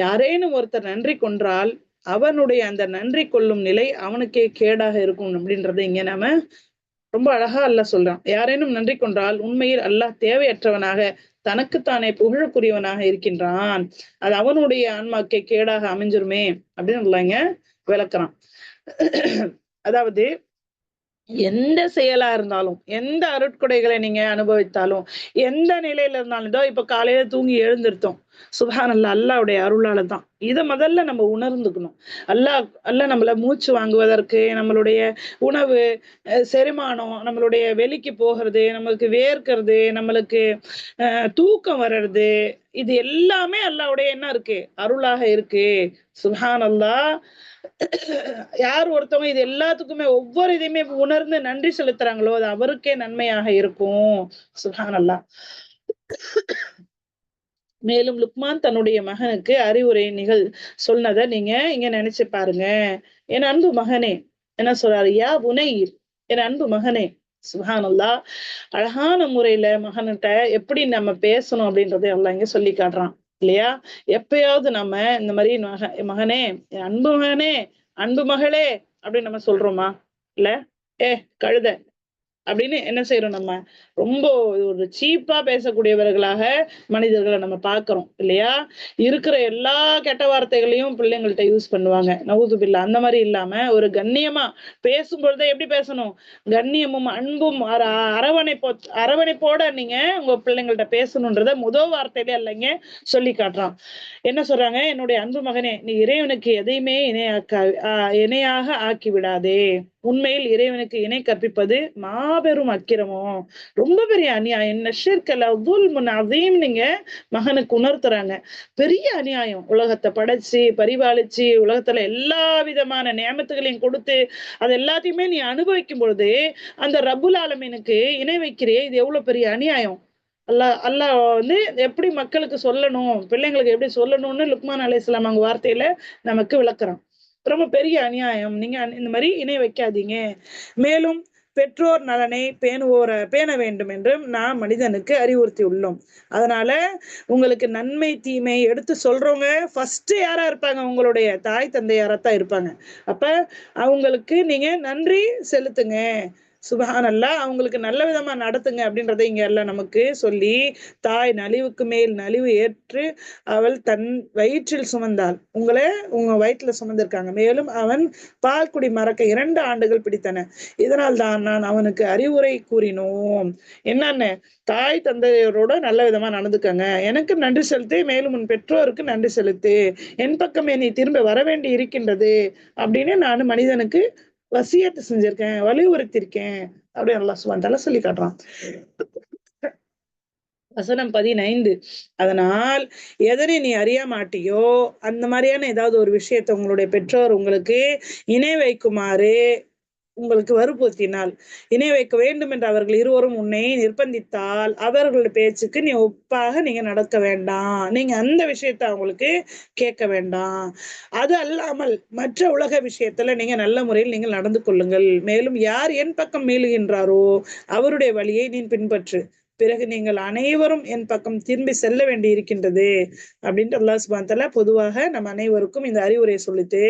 யாரேனும் ஒருத்தர் நன்றி கொன்றால் அவனுடைய அந்த நன்றி கொள்ளும் நிலை அவனுக்கே கேடாக இருக்கும் அப்படின்றத இங்க நாம ரொம்ப அழகா அல்லாஹ் சொல்றான். யாரேனும் நன்றி கொன்றால் உண்மையில் அல்லாஹ் தேவையற்றவனாக தனக்குத்தானே புகழுக்குரியவனாக இருக்கின்றான், அது அவனுடைய ஆன்மாக்கே கேடாக அமைஞ்சிருமே அப்படின்னு அல்லாஹ் இங்க விளக்குறான். அதாவது எந்த செயலா இருந்தாலும், எந்த அருட்கொடைகளை நீங்க அனுபவித்தாலும், எந்த நிலையில இருந்தாலும், இதோ இப்ப காலையில தூங்கி எழுந்திருத்தோம், சுப்ஹானல்லாஹ், அல்லாஹ்வுடைய அருளால தான். இத முதல்ல நம்ம உணர்ந்துக்கணும். அல்லாஹ் நம்மள மூச்சு வாங்குவதற்கு, நம்மளுடைய உணவு, செரிமானம், நம்மளுடைய வெளிக்கு போகிறது, நமக்கு வேர்க்கிறது, நம்மளுக்கு தூக்கம் வர்றது, இது எல்லாமே அல்லாஹ்வுடைய என்ன இருக்கு, அருளாக இருக்கு. சுப்ஹானல்லாஹ். யார் ஒருத்தவங்க இது எல்லாத்துக்குமே ஒவ்வொரு இதையுமே உணர்ந்து நன்றி செலுத்துறாங்களோ அது அவருக்கே நன்மையாக இருக்கும். சுப்ஹானல்லாஹ். மேலும் லுக்மான் தன்னுடைய மகனுக்கு அறிவுரை சொன்னதை நீங்க இங்க நினைச்சு பாருங்க. என் அன்பு மகனே, என்ன சொல்றாரு? யா புனைர், என் அன்பு மகனே. சுப்ஹானல்லாஹ், அழகான முறையில மகன்கிட்ட எப்படி நம்ம பேசணும் அப்படின்றதை எல்லாம் இங்க சொல்லி காட்டுறான் இல்லையா? எப்பயாவது நம்ம இந்த மாதிரி மகனே, என் அன்பு மகனே, அன்பு மகளே அப்படின்னு நம்ம சொல்றோமா? இல்ல, ஏ கழுத அப்படின்னு என்ன செய்யறோம்? நம்ம ரொம்ப ஒரு சீப்பா பேசக்கூடியவர்களாக மனிதர்களை நம்ம பார்க்கிறோம் இல்லையா? இருக்கிற எல்லா கெட்ட வார்த்தைகளையும் பிள்ளைங்கள்ட்ட யூஸ் பண்ணுவாங்க. நவுதுபில்லா. அந்த மாதிரி இல்லாம ஒரு கண்ணியமா பேசும்பொழுதே எப்படி பேசணும்? கண்ணியமும் அன்பும் அரவணைப்போட நீங்க உங்க பிள்ளைங்கள்ட்ட பேசணுன்றத முதல் வார்த்தையிலே இல்லைங்க சொல்லி காட்டுறான். என்ன சொல்றாங்க? என்னுடைய அன்பு மகனே, நீ இறைவனுக்கு எதையுமே இணையாக ஆக்கி விடாதே. உண்மையில் இறைவனுக்கு இணை கற்பிப்பது மாபெரும் அக்கிரமம், ரொம்ப பெரிய அநியாயம். நீங்க மகனுக்கு உணர்த்துறாங்க. பெரிய அநியாயம். உலகத்தை படைச்சு பரிபாலிச்சு உலகத்துல எல்லா விதமான நியமத்துகளையும் கொடுத்து அது எல்லாத்தையுமே நீ அனுபவிக்கும் பொழுது அந்த ரப்புல் ஆலமீனுக்கு இணை வைக்கிறே, இது எவ்வளவு பெரிய அநியாயம். அல்லாஹ் வந்து எப்படி மக்களுக்கு சொல்லணும், பிள்ளைங்களுக்கு எப்படி சொல்லணும்னு லுக்மான் அலைஹிஸ்ஸலாம் அவங்க வார்த்தையில நமக்கு விளக்குறான். ரொம்ப பெரிய அநியாயம், நீங்க இந்த மாதிரி இணை வைக்காதீங்க. மேலும் பெற்றோர் நலனை பேண வேண்டும் என்றும் நாம் மனிதனுக்கு அறிவுறுத்தி உள்ளோம். அதனால உங்களுக்கு நன்மை தீமை எடுத்து சொல்றவங்க ஃபர்ஸ்ட் யாரா இருப்பாங்க? உங்களுடைய தாய் தந்தையாரத்தான் இருப்பாங்க. அப்ப அவங்களுக்கு நீங்க நன்றி செலுத்துங்க. சுபஹானல்லாஹ், அவங்களுக்கு நல்ல விதமா நடத்துங்க அப்படின்றத இங்க எல்லாம் நமக்கு சொல்லி, தாய் நலிவுக்கு மேல் நலிவு ஏற்று அவள் தன் வயிற்றில் சுமந்தாள். உங்க வயிற்றுல சுமந்திருக்காங்க. மேலும் அவன் பால் குடி மறக்க 2 ஆண்டுகள் பிடித்தன. இதனால் தான் நான் அவனுக்கு அறிவுரை கூறினோம். என்னன்னு? தாய் தந்தையரோட நல்ல விதமா நடந்துக்கங்க, எனக்கு நன்றி செலுத்து, மேலும் உன் பெற்றோருக்கு நன்றி செலுத்து, என் பக்கமே நீ திரும்ப வர வேண்டி இருக்கின்றது அப்படின்னு நான் மனிதனுக்கு வசியத்தை செஞ்சிருக்கேன், வலியுறுத்திருக்கேன் அப்படின்னு அல்லாஹ் சுப்ஹானஹு வ தஆலா சொல்லி காட்டுறான். வசனம் 15. அதனால் எதனை நீ அறிய மாட்டியோ அந்த மாதிரியான ஏதாவது ஒரு விஷயத்தை உங்களுடைய பெற்றோர் உங்களுக்கு இணை வைக்குமாறு உங்களுக்கு வற்புறுத்தினால், இணை வைக்க வேண்டும் என்று அவர்கள் இருவரும் உன்னை நிர்பந்தித்தால் அவர்களுடைய பேச்சுக்கு நீ ஒப்பாக நீங்க நடக்க வேண்டாம். நீங்க அந்த விஷயத்தை அவங்களுக்கு கேட்க வேண்டாம். அது அல்லாமல் மற்ற உலக விஷயத்துல நீங்க நல்ல முறையில் நீங்கள் நடந்து கொள்ளுங்கள். மேலும் யார் என் பக்கம் மீளுகின்றாரோ அவருடைய வழியை நீ பின்பற்று. பிறகு நீங்கள் அனைவரும் என் பக்கம் திரும்பி செல்ல வேண்டி இருக்கின்றது அப்படின்ட்டு அல்லாஹ் சுப்ஹானஹு வ தஆலா பொதுவாக நம்ம அனைவருக்கும் இந்த அறிவுரையை சொல்லிட்டு,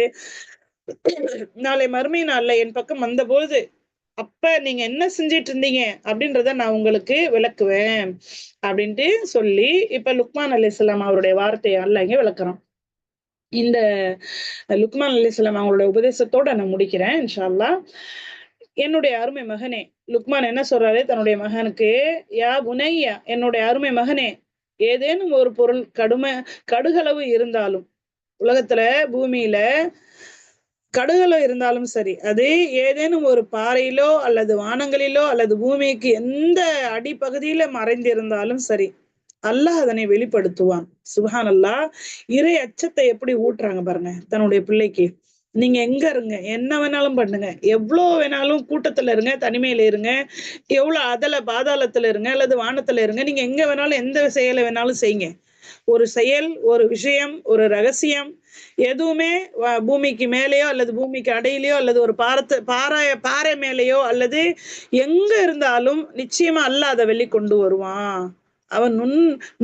நாளை மறுமை நாள்ல என் பக்கம் வந்தபோது அப்ப நீங்க என்ன செஞ்சிட்டு இருந்தீங்க அப்படின்றத நான் உங்களுக்கு விளக்குவேன் அப்படின்ட்டு சொல்லி, இப்ப லுக்மான் அலைஹிஸ்ஸலாம் அவருடைய வார்த்தையை அல்லாஹ் இங்க விளக்குறான். இந்த லுக்மான் அலைஹிஸ்ஸலாம் அவங்களுடைய உபதேசத்தோட நான் முடிக்கிறேன் இன்ஷா அல்லாஹ். என்னுடைய அருமை மகனே, லுக்மான் என்ன சொல்றாரு தன்னுடைய மகனுக்கு? யா புனையா, என்னுடைய அருமை மகனே, ஏதேனும் ஒரு பொருள் கடுகளவு இருந்தாலும், உலகத்துல பூமியில கடுகளவு இருந்தாலும் சரி, அது ஏதேனும் ஒரு பாறையிலோ அல்லது வானங்களிலோ அல்லது பூமிக்கு எந்த அடிப்பகுதியில மறைந்திருந்தாலும் சரி, அல்லாஹ் அதனை வெளிப்படுத்துவான். சுப்ஹானல்லாஹ், இறை அச்சத்தை எப்படி ஊட்டுறாங்க பாருங்க தன்னுடைய பிள்ளைக்கு. நீங்க எங்க இருங்க, என்ன வேணாலும் பண்ணுங்க, எவ்வளவு வேணாலும் கூட்டத்துல இருங்க, தனிமையில இருங்க, எவ்வளவு பாதாளத்துல இருங்க அல்லது வானத்துல இருங்க, நீங்க எங்க வேணாலும் எந்த செயலை வேணாலும் செய்யுங்க. ஒரு செயல், ஒரு விஷயம், ஒரு ரகசியம் எதுவுமே பூமிக்கு மேலேயோ அல்லது பூமிக்கு அடியிலையோ அல்லது ஒரு பாறை மேலேயோ அல்லது எங்க இருந்தாலும் நிச்சயமா அல்லாஹ் அதை வெளிக்கொண்டு வருவான். அவன்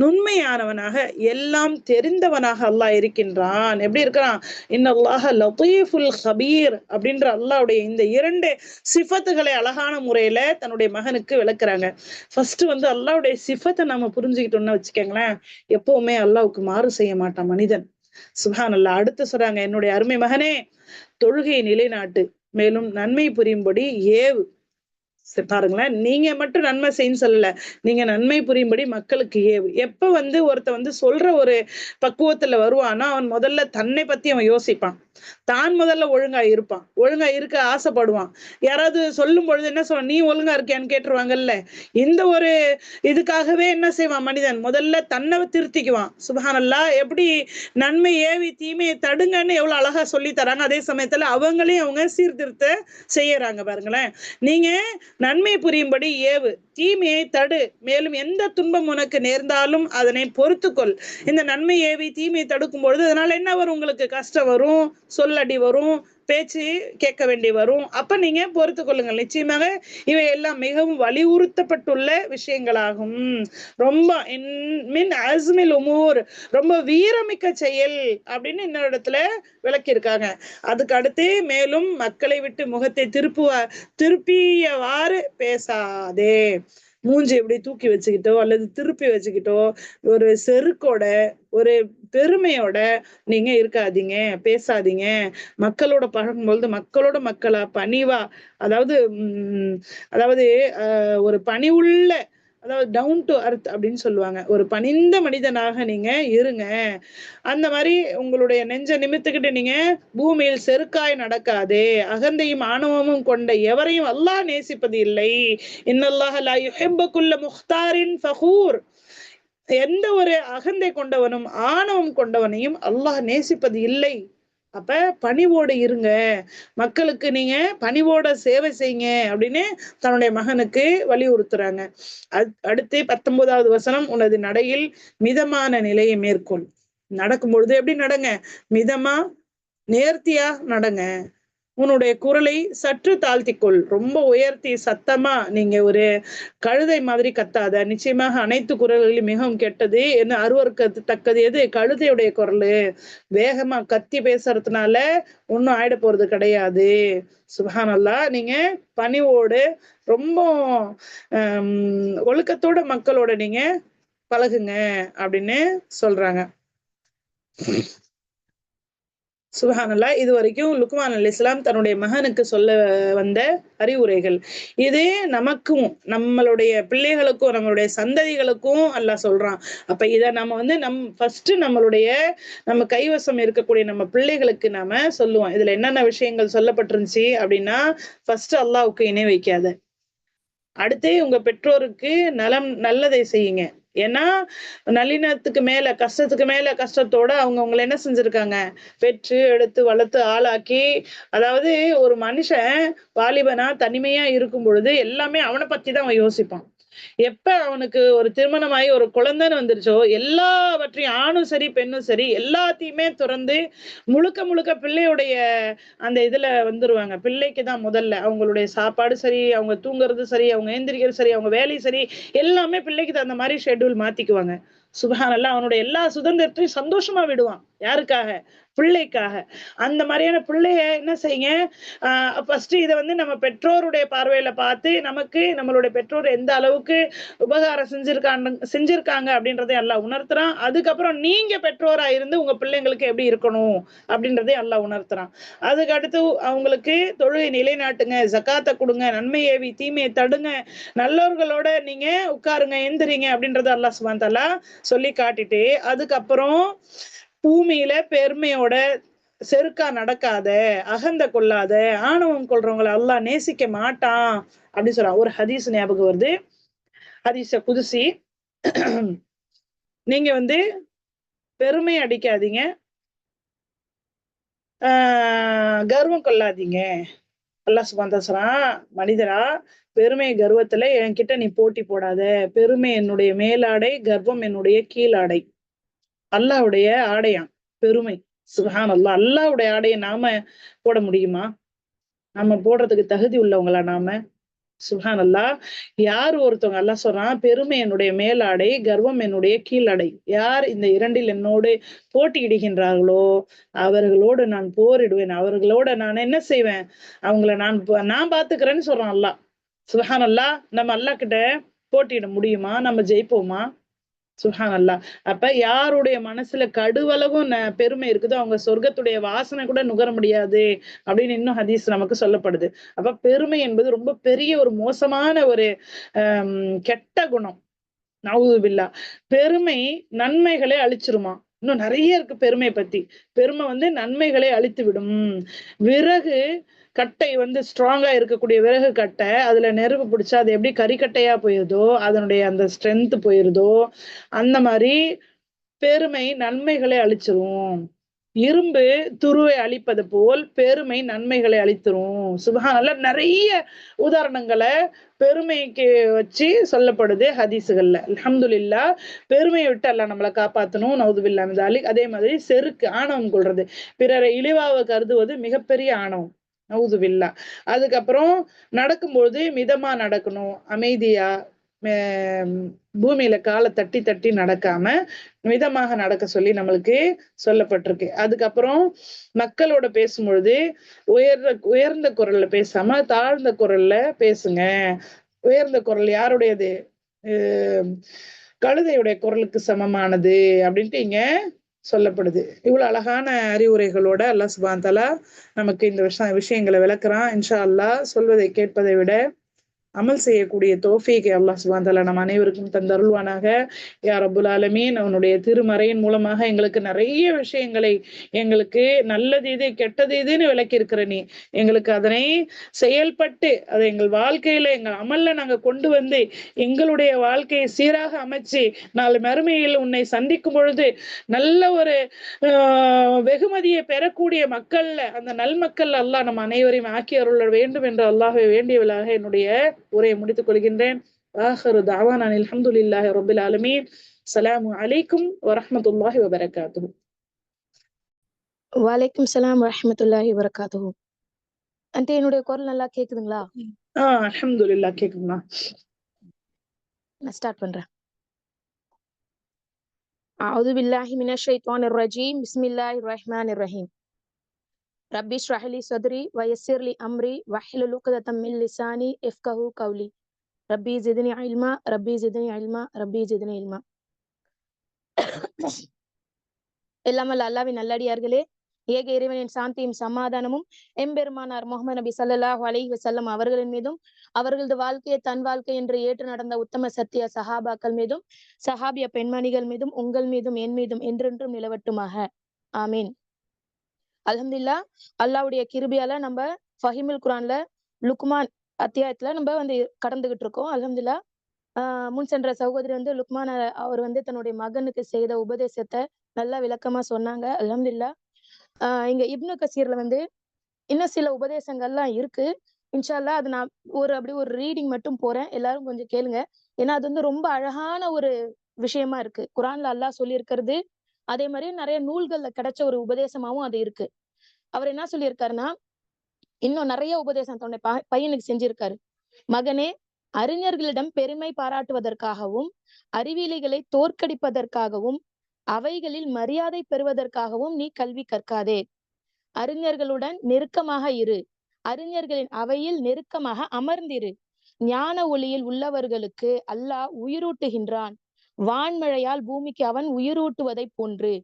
நுண்மையானவனாக எல்லாம் தெரிந்தவனாக அல்லாஹ் இருக்கின்றான். எப்படி இருக்கிறான்? இன்னல்லாஹ லதீஃபுல் ஹபீர் அப்படின்ற அல்லாஹ்வுடைய இந்த 2 சிஃபத்துகளை அழகான முறையில தன்னுடைய மகனுக்கு விளக்குறாங்க. ஃபர்ஸ்ட் வந்து அல்லாஹ்வுடைய சிஃபத்தை நம்ம புரிஞ்சுக்கிட்டோம்னு வச்சுக்கோங்களேன், எப்பவுமே அல்லாஹ்வுக்கு மாறு செய்ய மாட்டான் மனிதன். சுப்ஹானல்லாஹ். அடுத்து சொல்றாங்க, என்னுடைய அருமை மகனே, தொழுகையை நிலைநாட்டு, மேலும் நன்மை புரியும்படி ஏவு. பாருங்களேன், நீங்க மட்டும் நன்மை செய்யன்னு சொல்லல, நீங்க நன்மை புரியும்படி மக்களுக்கு ஏவு. எப்ப வந்து ஒருத்த சொல்ற ஒரு பக்குவத்துல வருவானா, அவன் முதல்ல தன்னை பத்தி அவன் யோசிப்பான், தான் முதல்ல ஒழுங்கா இருப்பான், ஒழுங்கா இருக்க ஆசைப்படுவான். யாராவது சொல்லும் பொழுது என்ன சொல்ல, நீ ஒழுங்கா இருக்கியான்னு கேட்டுருவாங்கல்ல. இந்த ஒரு இதுக்காகவே என்ன செய்வான் மனிதன்? முதல்ல தன்னை திருத்திக்குவான். சுப்ஹானல்லாஹ், எப்படி நன்மை ஏவி தீமையை தடுங்கன்னு எவ்வளவு அழகா சொல்லி தராங்க, அதே சமயத்துல அவங்களையும் அவங்க சீர்திருத்த செய்யறாங்க பாருங்களேன். நீங்க நன்மை புரியும்படி ஏவு, தீமையை தடு, மேலும் எந்த துன்பம் உனக்கு நேர்ந்தாலும் அதனை பொறுத்துக்கொள். இந்த நன்மை ஏவி தீமையை தடுக்கும் பொழுது அதனால என்ன வரும்? உங்களுக்கு கஷ்டம் வரும், சொல்லடி வரும், பேச்சு கேட்க வேண்டி வரும். அப்ப நீங்க பொறுத்து கொள்ளுங்கள். நிச்சயமாக இவை எல்லாம் மிகவும் வலியுறுத்தப்பட்டுள்ள விஷயங்களாகும். ரொம்ப மின் அஸ்மில் உமூர், ரொம்ப வீரமிக்க செயல் அப்படின்னு இன்னொரு இடத்துல விளக்கியிருக்காங்க. அதுக்கு அடுத்து மேலும் மக்களை விட்டு முகத்தை திருப்பியவாறு பேசாதே. மூஞ்சி எப்படி தூக்கி வச்சுக்கிட்டோ அல்லது திருப்பி வச்சுக்கிட்டோ ஒரு செருக்கோட ஒரு பெருமையோட நீங்க இருக்காதீங்க, பேசாதீங்க. மக்களோட பழகும்பொழுது மக்களோட மக்களா பணிவா, அதாவது அதாவது ஒரு பணிவுள்ள, அதாவது டவுன் டு அர்த் அப்படின்னு சொல்லுவாங்க, ஒரு பணிந்த மனிதனாக நீங்க இருங்க. அந்த மாதிரி உங்களுடைய நெஞ்ச நிமித்துக்கிட்டு நீங்க பூமியில் செருக்காய் நடக்காதே. அகந்தையும் ஆணவமும் கொண்ட எவரையும் அல்லாஹ் நேசிப்பது இல்லை. இன்னல்லாஹ லா யுஹிப்பு குல்ல முக்தாரின் ஃபகூர். எந்த ஒரு அகந்தை கொண்டவனும் ஆணவம் கொண்டவனையும் அல்லாஹ் நேசிப்பது இல்லை. அப்ப பணிவோடு இருங்க, மக்களுக்கு நீங்க பணிவோட சேவை செய்யுங்க அப்படின்னு தன்னுடைய மகனுக்கு வலியுறுத்துறாங்க. அடுத்து 19வது வசனம், உனது நடையில் மிதமான நிலையை மேற்கொள். நடக்கும் பொழுது எப்படி நடங்க? மிதமா நேர்த்தியா நடங்க. உன்னுடைய குரலை சற்று தாழ்த்திக்கொள். ரொம்ப உயர்த்தி சத்தமா நீங்க ஒரு கழுதை மாதிரி கத்தாத. நிச்சயமாக அனைத்து குரல்களிலும் மிகவும் கெட்டது என்ன அருவருக்கத்தக்கது எது? கழுதையுடைய குரல். வேகமா கத்தி பேசுறதுனால ஒன்னும் ஆயிட போறது கிடையாது. சுப்ஹானல்லாஹ். நீங்க பணிவோடு ரொம்ப ஒழுக்கத்தோட மக்களோட நீங்க பழகுங்க அப்படின்னு சொல்றாங்க. சுப்ஹானல்லாஹ். இது வரைக்கும் லுக்மான் அலைஹிஸ்ஸலாம் தன்னுடைய மகனுக்கு சொல்ல வந்த அறிவுரைகள். இது நமக்கும் நம்மளுடைய பிள்ளைகளுக்கும் நம்மளுடைய சந்ததிகளுக்கும் அல்லாஹ் சொல்றான். அப்ப இத நம்ம ஃபர்ஸ்ட் நம்மளுடைய நம்ம கைவசம் இருக்கக்கூடிய நம்ம பிள்ளைகளுக்கு நாம சொல்லுவோம். இதுல என்னென்ன விஷயங்கள் சொல்லப்பட்டிருந்துச்சு அப்படின்னா, ஃபர்ஸ்ட் அல்லாஹ்வுக்கு இணை வைக்காத. அடுத்து உங்க பெற்றோருக்கு நல்லதை செய்யுங்க. ஏன்னா நளினத்துக்கு மேல கஷ்டத்துக்கு மேல கஷ்டத்தோட அவங்க உங்களை என்ன செஞ்சிருக்காங்க? பெற்று எடுத்து வளர்த்து ஆளாக்கி, அதாவது ஒரு மனுஷன் வாலிபனா தனிமையா இருக்கும் பொழுது எல்லாமே அவனை பத்தி தான் அவன் யோசிப்பான். எப்ப அவனுக்கு ஒரு திருமணமாயி ஒரு குழந்தைன்னு வந்துருச்சோ, எல்லாவற்றையும் ஆணும் சரி பெண்ணும் சரி எல்லாத்தையுமே துறந்து முழுக்க முழுக்க பிள்ளையுடைய அந்த இதுல வந்துருவாங்க. பிள்ளைக்கு தான் முதல்ல அவங்களுடைய சாப்பாடு சரி, அவங்க தூங்குறது சரி, அவங்க எந்திரிக்கிறது சரி, அவங்க வேலை சரி, எல்லாமே பிள்ளைக்கு தகுந்த மாதிரி ஷெட்யூல் மாத்திக்குவாங்க. சுப்ஹானல்லாஹ். அவனுடைய எல்லா சுதந்திரத்தையும் சந்தோஷமா விடுவான். யாருக்காக? பிள்ளைக்காக. அந்த மாதிரியான பிள்ளைய என்ன செய்யுங்க, ஃபர்ஸ்ட் இதை நம்ம பெற்றோருடைய பார்வையில பார்த்து நமக்கு நம்மளுடைய பெற்றோர் எந்த அளவுக்கு உபகாரம் செஞ்சிருக்காங்க அப்படின்றதை எல்லாம் உணர்த்துறான். அதுக்கப்புறம் நீங்க பெற்றோரா இருந்து உங்க பிள்ளைங்களுக்கு எப்படி இருக்கணும் அப்படின்றதை எல்லாம் உணர்த்துறான். அதுக்கு அடுத்து அவங்களுக்கு தொழுகை நிலைநாட்டுங்க, ஜக்காத்தை கொடுங்க, நன்மை ஏவி தீமையை தடுங்க, நல்லவர்களோட நீங்க உட்காருங்க, எந்திரிங்க அப்படின்றத அல்லாஹ் சுப்ஹானஹு வ தஆலா சொல்லி காட்டிட்டு, அதுக்கப்புறம் பூமியில பெருமையோட செருக்கா நடக்காத, அகந்த கொள்ளாத, ஆணவம் கொள்றவங்களை அல்லாஹ் நேசிக்க மாட்டான் அப்படின்னு சொல்றான். ஒரு ஹதீஸ் ஞாபகம் வருது, ஹதீஸ குதுசி. நீங்க பெருமை அடிக்காதீங்க, கர்வம் கொள்ளாதீங்க. அல்லாஹ் சுப்ஹானஹு வ தஆலா மனிதரா, பெருமை கர்வத்துல என்கிட்ட நீ போட்டி போடாத. பெருமை என்னுடைய மேலாடை, கர்வம் என்னுடைய கீழாடை. அல்லாஹ்வுடைய ஆடையாம் பெருமை. சுப்ஹானல்லாஹ். அல்லாஹ்வுடைய ஆடையை நாம போட முடியுமா? நம்ம போடுறதுக்கு தகுதி உள்ளவங்களா நாம? சுப்ஹானல்லாஹ். யார் ஒருத்தவங்க அல்லாஹ் சொல்றான், பெருமை என்னுடைய மேலாடை, கர்வம் என்னுடைய கீழடை. யார் இந்த இரண்டில் என்னோடு போட்டியிடுகின்றார்களோ அவர்களோடு நான் போரிடுவேன், அவர்களோட நான் என்ன செய்வேன், அவங்கள நான் பாத்துக்கிறேன்னு சொல்றான் அல்லாஹ். சுப்ஹானல்லாஹ். நம்ம அல்லாஹ் கிட்ட போட்டியிட முடியுமா? நம்ம ஜெயிப்போமா? சுப்ஹானல்லாஹ். அப்ப யாருடைய மனசுல கடுவளவும் பெருமை இருக்குதோ அவங்க சொர்க்கத்துடைய வாசனை கூட நுகர முடியாது அப்படின்னு இன்னும் ஹதீஸ் நமக்கு சொல்லப்படுது. அப்ப பெருமை என்பது ரொம்ப பெரிய ஒரு மோசமான ஒரு கெட்ட குணம். நவுது பில்லா. பெருமை நன்மைகளை அழிச்சிருமா? இன்னும் நிறைய இருக்கு பெருமை பத்தி. பெருமை நன்மைகளை அழித்து விடும். விறகு கட்டை ஸ்ட்ராங்கா இருக்கக்கூடிய விறகு கட்டை, அதுல நெருப்பு பிடிச்சா அது எப்படி கரிக்கட்டையா போயிருதோ, அதனுடைய அந்த ஸ்ட்ரென்த் போயிருதோ, அந்த மாதிரி பெருமை நன்மைகளை அழிச்சிரும். இரும்பு துருவை அழிப்பது போல் பெருமை நன்மைகளை அளித்திரும். சுப்ஹானல்லாஹ். நிறைய உதாரணங்களை பெருமைக்கு வச்சு சொல்லப்படுது ஹதீசுகள்ல. அல்ஹம்துலில்லாஹ். பெருமையை விட்டு அல்லாஹ் நம்மளை காப்பாத்தணும். நவுதுபில்லாஹ் மின் ஸாலிக். அதே மாதிரி செருக்கு, ஆணவம் கொள்றது, பிறரை இழிவாக கருதுவது மிகப்பெரிய ஆணவம். நவுதுபில்லாஹ். அதுக்கப்புறம் நடக்கும்போது மிதமா நடக்கணும், அமைதியா, பூமியில காலை தட்டி தட்டி நடக்காம மிதமாக நடக்க சொல்லி நம்மளுக்கு சொல்லப்பட்டிருக்கு. அதுக்கப்புறம் மக்களோட பேசும்பொழுது உயர்ந்த குரல்ல பேசாம தாழ்ந்த குரல்ல பேசுங்க. உயர்ந்த குரல் யாருடையது? கழுதையுடைய குரலுக்கு சமமானது அப்படின்ட்டு இங்க சொல்லப்படுது. இவ்வளவு அழகான அறிவுரைகளோட அல்லாஹ் சுப்ஹானஹு தஆலா நமக்கு இந்த விஷயங்களை விளக்குறான். இன்ஷா அல்லாஹ் சொல்வதை கேட்பதை விட அமல் செய்யக்கூடிய தௌஃபீக்கை அல்லாஹ் சுப்ஹானஹு தஆலா நம் அனைவருக்கும் தந்தருள்வானாக. யா ரப்புல் ஆலமீன். அவனுடைய திருமறையின் மூலமாக எங்களுக்கு நிறைய விஷயங்களை, எங்களுக்கு நல்லது இது கெட்டது இதுன்னு விளக்கி இருக்கிற நீ, எங்களுக்கு அதனை செயல்பட்டு அதை எங்கள் வாழ்க்கையில எங்கள் அமல்ல நாங்க கொண்டு வந்து எங்களுடைய வாழ்க்கையை சீராக அமைச்சு நாலு மறுமையில் உன்னை சந்திக்கும் பொழுது நல்ல ஒரு வெகுமதியை பெறக்கூடிய மக்கள்ல, அந்த நல்மக்கள் அல்லாஹ் நம் அனைவரையும் ஆக்கி அருள வேண்டும் என்று அல்லாஹ்வை வேண்டியவளாக என்னுடைய உரையை முடித்துக் கொள்கின்றேன். ஆஹிரு தஅவானா அல்ஹம்துலில்லாஹி ரப்பில் ஆலமீன். அஸ்ஸலாமு அலைக்கும் வரஹ்மத்துல்லாஹி வபரகாத்துஹு. வலைக்கும் சலாம் வரஹ்மத்துல்லாஹி வபரகாத்துஹு. ஆண்டி, என்னுடைய குரல் நல்லா கேக்குதுங்களா? அல்ஹம்துலில்லாஹ் கேக்குதுமா. நான் ஸ்டார்ட் பண்றேன். அஊது பில்லாஹி மினஷ் ஷைத்தானிர் ரஜீம். பிஸ்மில்லாஹிர் ரஹ்மானிர் ரஹீம். ரப்பி இஷ்ரஹ் லி ஸத்ரி வ யஸ்ஸிர் லி அம்ரி வஹ்லுல் உக்ததம் மின் லிசானி யஃப்கஹு கௌலி. ரப்பி ஜித்னி இல்மா ரப்பி ஜித்னி இல்மா ரப்பி ஜித்னி இல்மா. எல்லாமல் அல்லாஹ்வின் நல்லடியார்களே, ஏக இறைவனின் சாந்தியும் சமாதானமும் எம்பெருமானார் முஹம்மது நபி ஸல்லல்லாஹு அலைஹி வஸல்லம் அவர்களின் மீதும், அவர்களது வாழ்க்கையை தன் வாழ்க்கை என்று ஏற்று நடந்த உத்தம சத்திய சஹாபாக்கள் மீதும், சஹாபிய பெண்மணிகள் மீதும், உங்கள் மீதும் என் மீதும் என்றென்றும் நிலவட்டுமாக. ஆமீன். அல்ஹம்துலில்லாஹ். அல்லாஹ்வுடைய கிருபையால நம்ம ஃபஹீமுல் குர்ஆன்ல லுக்மான் அத்தியாயத்துல நம்ம கடந்துகிட்டு இருக்கோம். அல்ஹம்துலில்லாஹ். முன் சென்ற சகோதரி லுக்மான் அவர் தன்னுடைய மகனுக்கு செய்த உபதேசத்தை நல்லா விளக்கமா சொன்னாங்க. அல்ஹம்துலில்லாஹ். இங்க இப்னு கசீர்ல இன்னும் சில உபதேசங்கள்லாம் இருக்கு. இன்ஷா அல்லாஹ் அது நான் அப்படி ஒரு ரீடிங் மட்டும் போறேன். எல்லாரும் கொஞ்சம் கேளுங்க. ஏன்னா அது ரொம்ப அழகான ஒரு விஷயமா இருக்கு. குர்ஆன்ல அல்லாஹ் சொல்லியிருக்கிறது, அதே மாதிரி நிறைய நூல்கள்ல கிடைச்ச ஒரு உபதேசமாவும் அது இருக்கு. அவர் என்ன சொல்லியிருக்காருன்னா, இன்னும் நிறைய உபதேசம் தன்னுடைய பையனுக்கு செஞ்சிருக்காரு. மகனே, அறிஞர்களிடம் பெருமை பாராட்டுவதற்காகவும், அறிவியலிகளை தோற்கடிப்பதற்காகவும், அவைகளில் மரியாதை பெறுவதற்காகவும் நீ கல்வி கற்காதே. அறிஞர்களுடன் நெருக்கமாக இரு. அறிஞர்களின் அவையில் நெருக்கமாக அமர்ந்திரு. ஞான ஒளியில் உள்ளவர்களுக்கு அல்லாஹ் உயிரூட்டுகின்றான். வான்மழையால் பூமிக்கு அவன் உயிரூட்டுவதை போன்று.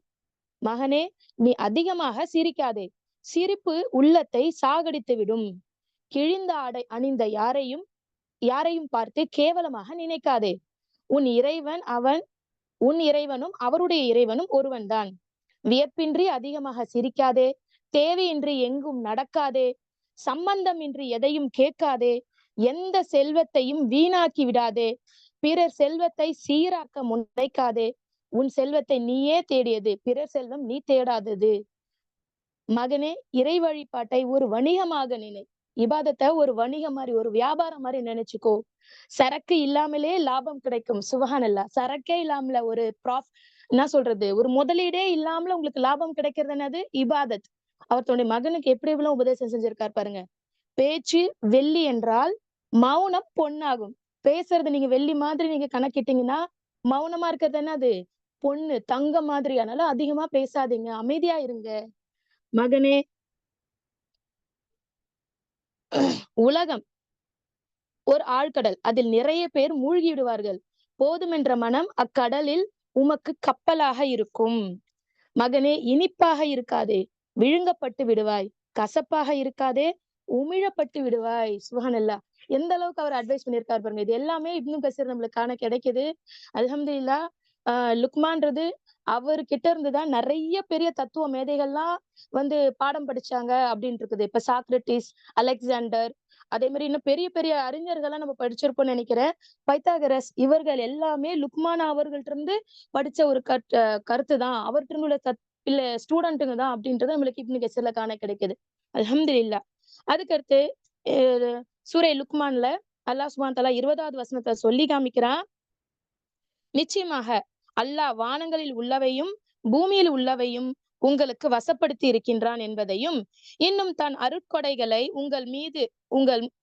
மகனே, நீ அதிகமாக சிரிக்காதே. சிரிப்பு உள்ளத்தை சாகடித்து விடும். கிழிந்த ஆடை அணிந்த யாரையும் பார்த்து கேவலமாக நினைக்காதே. உன் இறைவனும் அவருடைய இறைவனும் ஒருவன்தான். வியப்பின்றி அதிகமாக சிரிக்காதே. தேவையின்றி எங்கும் நடக்காதே. சம்பந்தமின்றி எதையும் கேட்காதே. எந்த செல்வத்தையும் வீணாக்கி விடாதே. பிறர் செல்வத்தை சீராக்க முனைக்காதே. உன் செல்வத்தை நீயே தேடியது, பிறர் செல்வம் நீ தேடாதது. மகனே, இறை வழிபாட்டை ஒரு வணிகமாக நினை. இபாதத்தை ஒரு வணிகம் மாதிரி, ஒரு வியாபாரம் மாதிரி நினைச்சுக்கோ. சரக்கு இல்லாமலே லாபம் கிடைக்கும். சுப்ஹானல்லாஹ். சரக்கே இல்லாமல என்ன சொல்றது, ஒரு முதலீடே இல்லாமல உங்களுக்கு லாபம் கிடைக்கிறது என்னது? இபாதத். அவர் தன்னுடைய மகனுக்கு எப்படி எவ்வளவு உபதேசம் செஞ்சிருக்காரு பாருங்க. பேச்சு வெள்ளி என்றால் மௌனம் பொன்னாகும். பேசுறது நீங்க வெள்ளி மாதிரி நீங்க கணக்கிட்டீங்கன்னா, மௌனமா இருக்கிறது என்னது? பொண்ணு, தங்க மாதிரி. அதனால அதிகமா பேசாதீங்க, அமைதியா இருங்க. மகனே, உலகம் ஒரு ஆழ்கடல், அதில் நிறைய பேர் மூழ்கி விடுவார்கள். போதுமென்ற மனம் அக்கடலில் உமக்கு கப்பலாக இருக்கும். மகனே, இனிப்பாக இருக்காதே, விழுங்கப்பட்டு விடுவாய். கசப்பாக இருக்காதே, உமிழப்பட்டு விடுவாய். சுப்ஹானல்லாஹ். எந்த அளவுக்கு அவர் அட்வைஸ் பண்ணியிருக்காரு பாருங்க. இது எல்லாமே இப்னு கசீர் நம்மளுக்கு காண கிடைக்குது. அல்ஹம்துலில்லாஹ். லுக்மான்றது அவர்கிட்ட இருந்துதான் நிறைய பெரிய தத்துவ மேதைகள்லாம் பாடம் படிச்சாங்க அப்படின்னு இருக்குது. இப்ப சாக்ரட்டிஸ், அலெக்சாண்டர், அதே மாதிரி இன்னும் பெரிய பெரிய அறிஞர்கள்லாம் நம்ம படிச்சிருப்போம்னு நினைக்கிறேன். பைத்தாகரஸ், இவர்கள் எல்லாமே லுக்மான் அவர்கள்ட்ட இருந்து படிச்ச ஒரு கருத்து தான். அவர்கிட்ட உள்ள இல்ல ஸ்டூடெண்ட்டுங்க தான் அப்படின்றது நம்மளுக்கு இப்னு கசீர்ல காண கிடைக்குது. அல்ஹம்துலில்லாஹ். அதுக்கடுத்து சூரை லுக்மான்ல அல்லாஹ் சுப்ஹானஹு வ தஆலா 20வது வசனத்துல சொல்லி காமிக்கிறான். நிச்சயமாக அல்லாஹ் வானங்களில் உள்ளவையும் பூமியில் உள்ளவையும் உங்களுக்கு வசப்படுத்தி இருக்கின்றான் என்பதையும், இன்னும் தன் அருட்கொடைகளை உங்கள்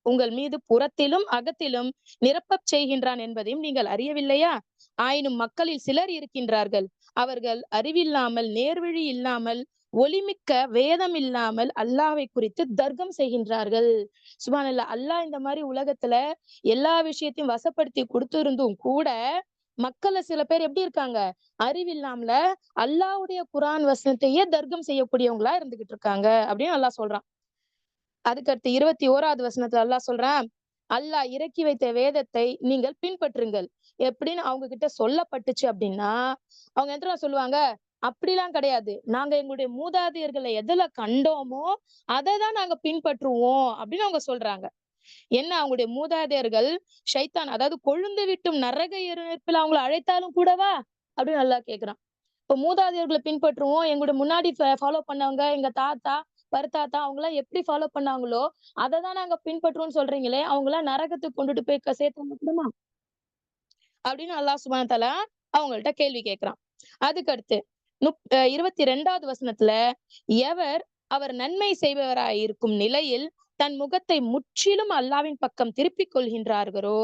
உங்கள் மீது புறத்திலும் அகத்திலும் நிரப்பச் செய்கின்றான் என்பதையும் நீங்கள் அறியவில்லையா? ஆயினும் மக்களில் சிலர் இருக்கின்றார்கள், அவர்கள் அறிவில்லாமல், நேர்வழி இல்லாமல், ஒளிமிக்க வேதம் இல்லாமல் அல்லாஹ்வை குறித்து தர்க்கம் செய்கின்றார்கள். சுப்ஹானல்லாஹ். அல்லாஹ் இந்த மாதிரி உலகத்துல எல்லா விஷயத்தையும் வசப்படுத்தி கொடுத்திருந்தும் கூட மக்கள்ல சில பேர் எப்படி இருக்காங்க? அறிவில்லாமல அல்லாஹ்வுடைய குர்ஆன் வசனத்தையே தர்க்கம் செய்யக்கூடியவங்களா இருந்துகிட்டு இருக்காங்க அப்படின்னு அல்லாஹ் சொல்றான். அதுக்கடுத்து 21வது வசனத்துல அல்லாஹ் சொல்றான், அல்லாஹ் இறக்கி வைத்த வேதத்தை நீங்கள் பின்பற்றுங்கள் எப்படின்னு அவங்க கிட்ட சொல்லப்பட்டுச்சு அப்படின்னா, அவங்க என்ன தெரியுமா சொல்லுவாங்க? அப்படிலாம் கிடையாது. நாங்க எங்களுடைய மூதாதையர்களை எதுல கண்டோமோ அததான் நாங்க பின்பற்றுவோம் அப்படின்னு அவங்க சொல்றாங்க. என்ன அவங்களுடைய மூதாதையர்கள் ஷைத்தான், அதாவது கொழுந்து விட்டும் நரக நெருப்பில அவங்கள அழைத்தாலும் கூடவா அப்படின்னு அல்லாஹ் கேக்குறான். இப்ப மூதாதையர்களை பின்பற்றுவோம், எங்களுடைய முன்னாடி ஃபாலோ பண்ணவங்க, எங்க தாத்தா பருத்தாத்தா அவங்க எல்லாம் எப்படி ஃபாலோ பண்ணாங்களோ அததான் நாங்க பின்பற்றுவோம்னு சொல்றீங்களே, அவங்க எல்லாம் நரகத்துக்கு கொண்டுட்டு போய் சேர்த்து முடியுமா அப்படின்னு அல்லாஹ் சுப்ஹானஹு வ தஆலா அவங்கள்ட்ட கேள்வி கேட்கிறான். அதுக்கடுத்து 22வது வசனத்துல, எவர் அவர் நன்மை செய்பவராய் இருக்கும் நிலையில் தன் முகத்தை முற்றிலும் அல்லாவின் பக்கம் திருப்பிக் கொள்கின்றார்களோ,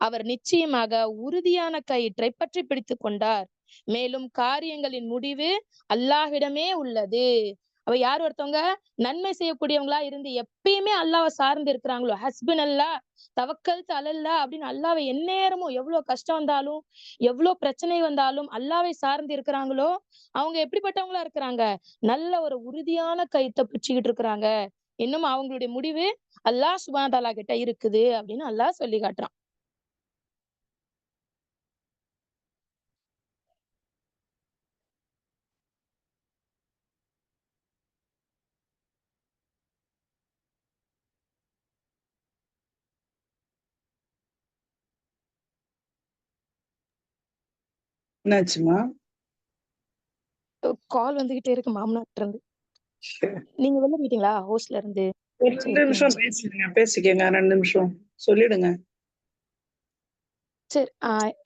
அவர் நிச்சயமாக உறுதியான கயிற்றை பற்றி பிடித்துக் கொண்டார். மேலும் காரியங்களின் முடிவு அல்லாஹ்விடமே உள்ளது. அவ யார் ஒருத்தவங்க நன்மை செய்யக்கூடியவங்களா இருந்து எப்பயுமே அல்லாஹ்வை சார்ந்து இருக்கிறாங்களோ, ஹஸ்புனல்லாஹ் தவக்கல்து அலல்லாஹ் அப்படின்னு அல்லாஹ்வை எந்நேரமும் எவ்வளவு கஷ்டம் வந்தாலும், எவ்வளவு பிரச்சனை வந்தாலும் அல்லாஹ்வை சார்ந்து இருக்கிறாங்களோ, அவங்க எப்படிப்பட்டவங்களா இருக்கிறாங்க? நல்ல ஒரு உறுதியான கயித்தை பிடிச்சுக்கிட்டு இருக்கிறாங்க. இன்னும் அவங்களுடைய முடிவு அல்லாஹ் சுப்ஹானஹு வ தஆலா கிட்ட இருக்குது அப்படின்னு அல்லாஹ் சொல்லி காட்டுறான். என்னாச்சுமா? கால் வந்துகிட்டே இருக்கு மாமனார்ட்ட இருந்து. சரி. நீங்க வெளில போயிட்டீங்களா ஹோஸ்ட்ல இருந்து? ஒரு சரி 2 ஓகே. நிமிஷம் பேசிக்கங்க 2 நிமிஷம் சொல்லிடுங்க. சரி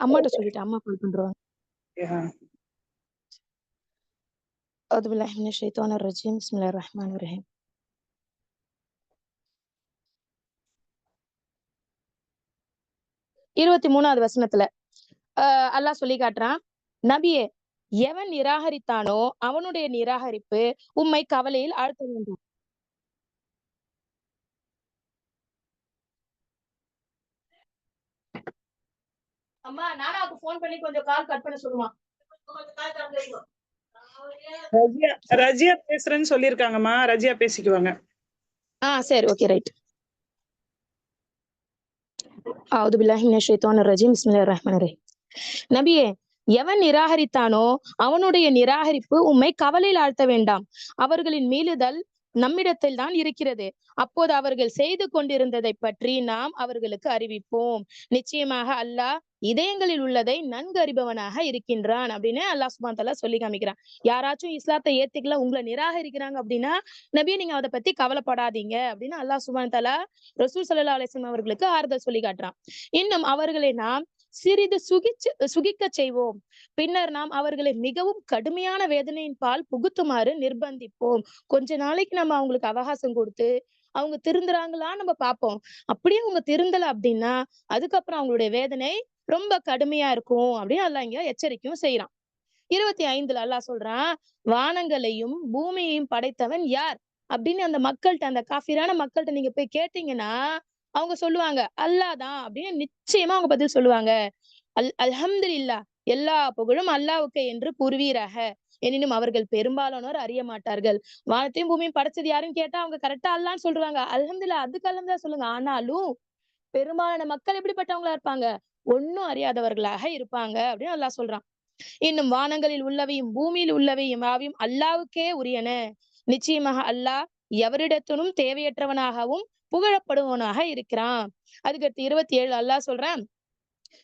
அம்மாட்ட சொல்லிட்டேன். அம்மா கால் பண்றாங்க. யா. அவுது பில்லாஹி மினஷ் ஷைத்தானிர் ரஜீம். பிஸ்மில்லாஹிர் ரஹ்மானிர் ரஹீம். 23வது வசனத்துல அல்லாஹ் சொல்லி காட்டுறான், நபியே எவன் நிராகரித்தானோ அவனுடைய நிராகரிப்பு உம்மை கவலையில் ஆழ்த்த வேண்டும். அம்மா நானாவுக்கு போன் பண்ணி கொஞ்சம் கால் கட் பண்ண சொல்லுவான். ரஜியா ரஜியா பேசுறேன்னு சொல்லியிருக்காங்கம்மா. ரஜியா பேசிக்குவாங்க. சரி ஓகே ரைட். அவுது பில்லாஹி மினஷ் ஷைத்தானிர் ரஜீம். பிஸ்மில்லாஹிர் ரஹ்மானிர் ரஹீம். நபியே எவன் நிராகரித்தானோ அவனுடைய நிராகரிப்பு உம்மை கவலையில் ஆழ்த்த வேண்டாம். அவர்களின் மீளுதல் நம்மிடத்தில் தான் இருக்கிறது. அப்போது அவர்கள் செய்து கொண்டிருந்ததை பற்றி நாம் அவர்களுக்கு அறிவிப்போம். நிச்சயமாக அல்லாஹ் இதயங்களில் உள்ளதை நன்கு அறிபவனாக இருக்கின்றான் அப்படின்னு அல்லாஹ் சுப்ஹானஹு வ தஆலா சொல்லி காமிக்கிறான். யாராச்சும் இஸ்லாத்தை ஏத்துக்கல, உங்களை நிராகரிக்கிறாங்க அப்படின்னா நபியே நீங்க அதை பத்தி கவலைப்படாதீங்க அப்படின்னு அல்லாஹ் சுப்ஹானஹு வ தஆலா ரசூல் ஸல்லல்லாஹு அலைஹி வஸல்லம் அவர்களுக்கு ஆறுதல் சொல்லி காட்டுறான். இன்னும் அவர்களை நாம் சிறிது சுகிக்க செய்வோம். பின்னர் நாம் அவர்களை மிகவும் கடுமையான வேதனையின் பால் புகுத்துமாறு நிர்பந்திப்போம். கொஞ்ச நாளைக்கு நம்ம அவங்களுக்கு அவகாசம் கொடுத்து அவங்க திருந்துறாங்களா நம்ம பார்ப்போம். அப்படியே அவங்க திருந்தல அப்படின்னா அதுக்கப்புறம் அவங்களுடைய வேதனை ரொம்ப கடுமையா இருக்கும் அப்படின்னு அல்லாஹ் இங்க எச்சரிக்கையும் செய்யறான். 25ல அல்லாஹ் சொல்றான், வானங்களையும் பூமியையும் படைத்தவன் யார் அப்படின்னு அந்த மக்கள்கிட்ட, அந்த காஃபிரான மக்கள்கிட்ட நீங்க போய் கேட்டீங்கன்னா அவங்க சொல்லுவாங்க அல்லாஹ் தான் அப்படின்னு நிச்சயமா அவங்க பதில் சொல்லுவாங்க. அல்ஹம்துலில்லாஹ் எல்லா புகழும் அல்லாஹ்வுக்கே என்று கூறுவீராக. எனினும் அவர்கள் பெரும்பாலானோர் அறிய மாட்டார்கள். வானத்தையும் பூமியும் படைச்சது யாருன்னு கேட்டா அவங்க கரெக்டா அல்லாஹ்ன்னு சொல்றாங்க. அல்ஹம்துலில்லாஹ் அதுக்கு அல்ஹம்துலில்லாஹ் சொல்லுங்க. ஆனாலும் பெரும்பாலான மக்கள் எப்படிப்பட்டவங்களா இருப்பாங்க? ஒண்ணும் அறியாதவர்களாக இருப்பாங்க அப்படின்னு அல்லாஹ் சொல்றான். இன்னும் வானங்களில் உள்ளவையும் பூமியில் உள்ளவையும் யாவையும் அல்லாஹ்வுக்கே உரியன. நிச்சயமாக அல்லாஹ் எவரிடத்திலும் தேவையற்றவனாகவும் புகழப்படுவனாக இருக்கிறான். அதுக்கடுத்து 27 அல்லாஹ் சொல்றான்,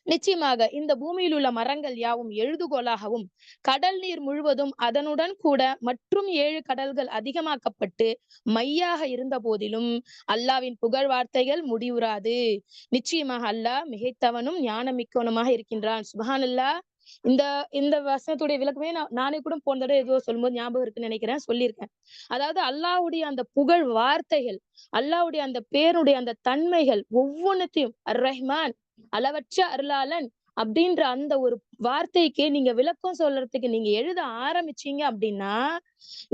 நிச்சயமாக இந்த பூமியில் உள்ள மரங்கள் யாவும் எழுதுகோலாகவும் கடல் நீர் முழுவதும் அதனுடன் கூட மற்றும் 7 கடல்கள் அதிகமாக்கப்பட்டு மையாக இருந்த போதிலும் அல்லாவின் புகழ் வார்த்தைகள் முடிவுறாது. நிச்சயமாக அல்லாஹ் மிகைத்தவனும் ஞானமிக்கவனுமாக இருக்கின்றான். சுப்ஹானல்லாஹ். இந்த இந்த வசனத்துடைய விளக்கமே நானே கூட போன தடவை ஏதோ சொல்லும்போது ஞாபகம் இருக்குன்னு நினைக்கிறேன், சொல்லியிருக்கேன். அதாவது அல்லாஹ்வுடைய அந்த புகழ் வார்த்தைகள், அல்லாஹ்வுடைய அந்த பேருடைய அந்த தன்மைகள் ஒவ்வொன்னத்தையும் அர் ரஹ்மான், அளவற்ற அருளாளன் அப்படின்ற அந்த ஒரு வார்த்தைக்கு நீங்க விளக்கம் சொல்றதுக்கு நீங்க எழுத ஆரம்பிச்சீங்க அப்படின்னா,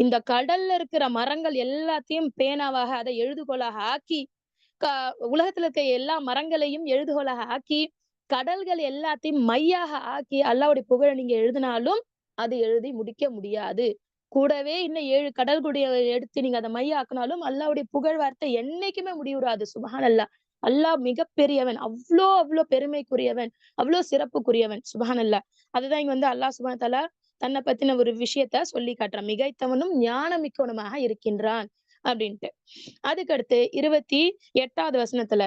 இந்த கடல்ல இருக்கிற மரங்கள் எல்லாத்தையும் பேனாவாக அதை எழுதுகோலாக ஆக்கி, க உலகத்துல இருக்க எல்லா மரங்களையும் எழுதுகோலாக ஆக்கி, கடல்கள் எல்லாத்தையும் மையாக ஆக்கி அல்லாஹ்வுடைய புகழ நீங்க எழுதினாலும் அது எழுதி முடிக்க முடியாது. கூடவே இன்னும் 7 கடல்களுடைய எடுத்து நீங்க அத மைய ஆக்குனாலும் அல்லாஹ்வுடைய புகழ் வார்த்தை என்னைக்குமே முடிவுறாது. சுப்ஹானல்லாஹ். அல்லாஹ் மிகப்பெரியவன். அவ்ளோ பெருமைக்குரியவன். அவ்ளோ சிறப்புக்குரியவன். சுப்ஹானல்லாஹ். அதுதான் இங்க வந்து அல்லாஹ் சுப்ஹானஹு வ தஆலா தன்னை பத்தின ஒரு விஷயத்த சொல்லி காட்டுறான். மிகைத்தவனும் ஞானமிக்கவனுமாக இருக்கின்றான் அப்படின்ட்டு. அதுக்கடுத்து 28வது வசனத்துல,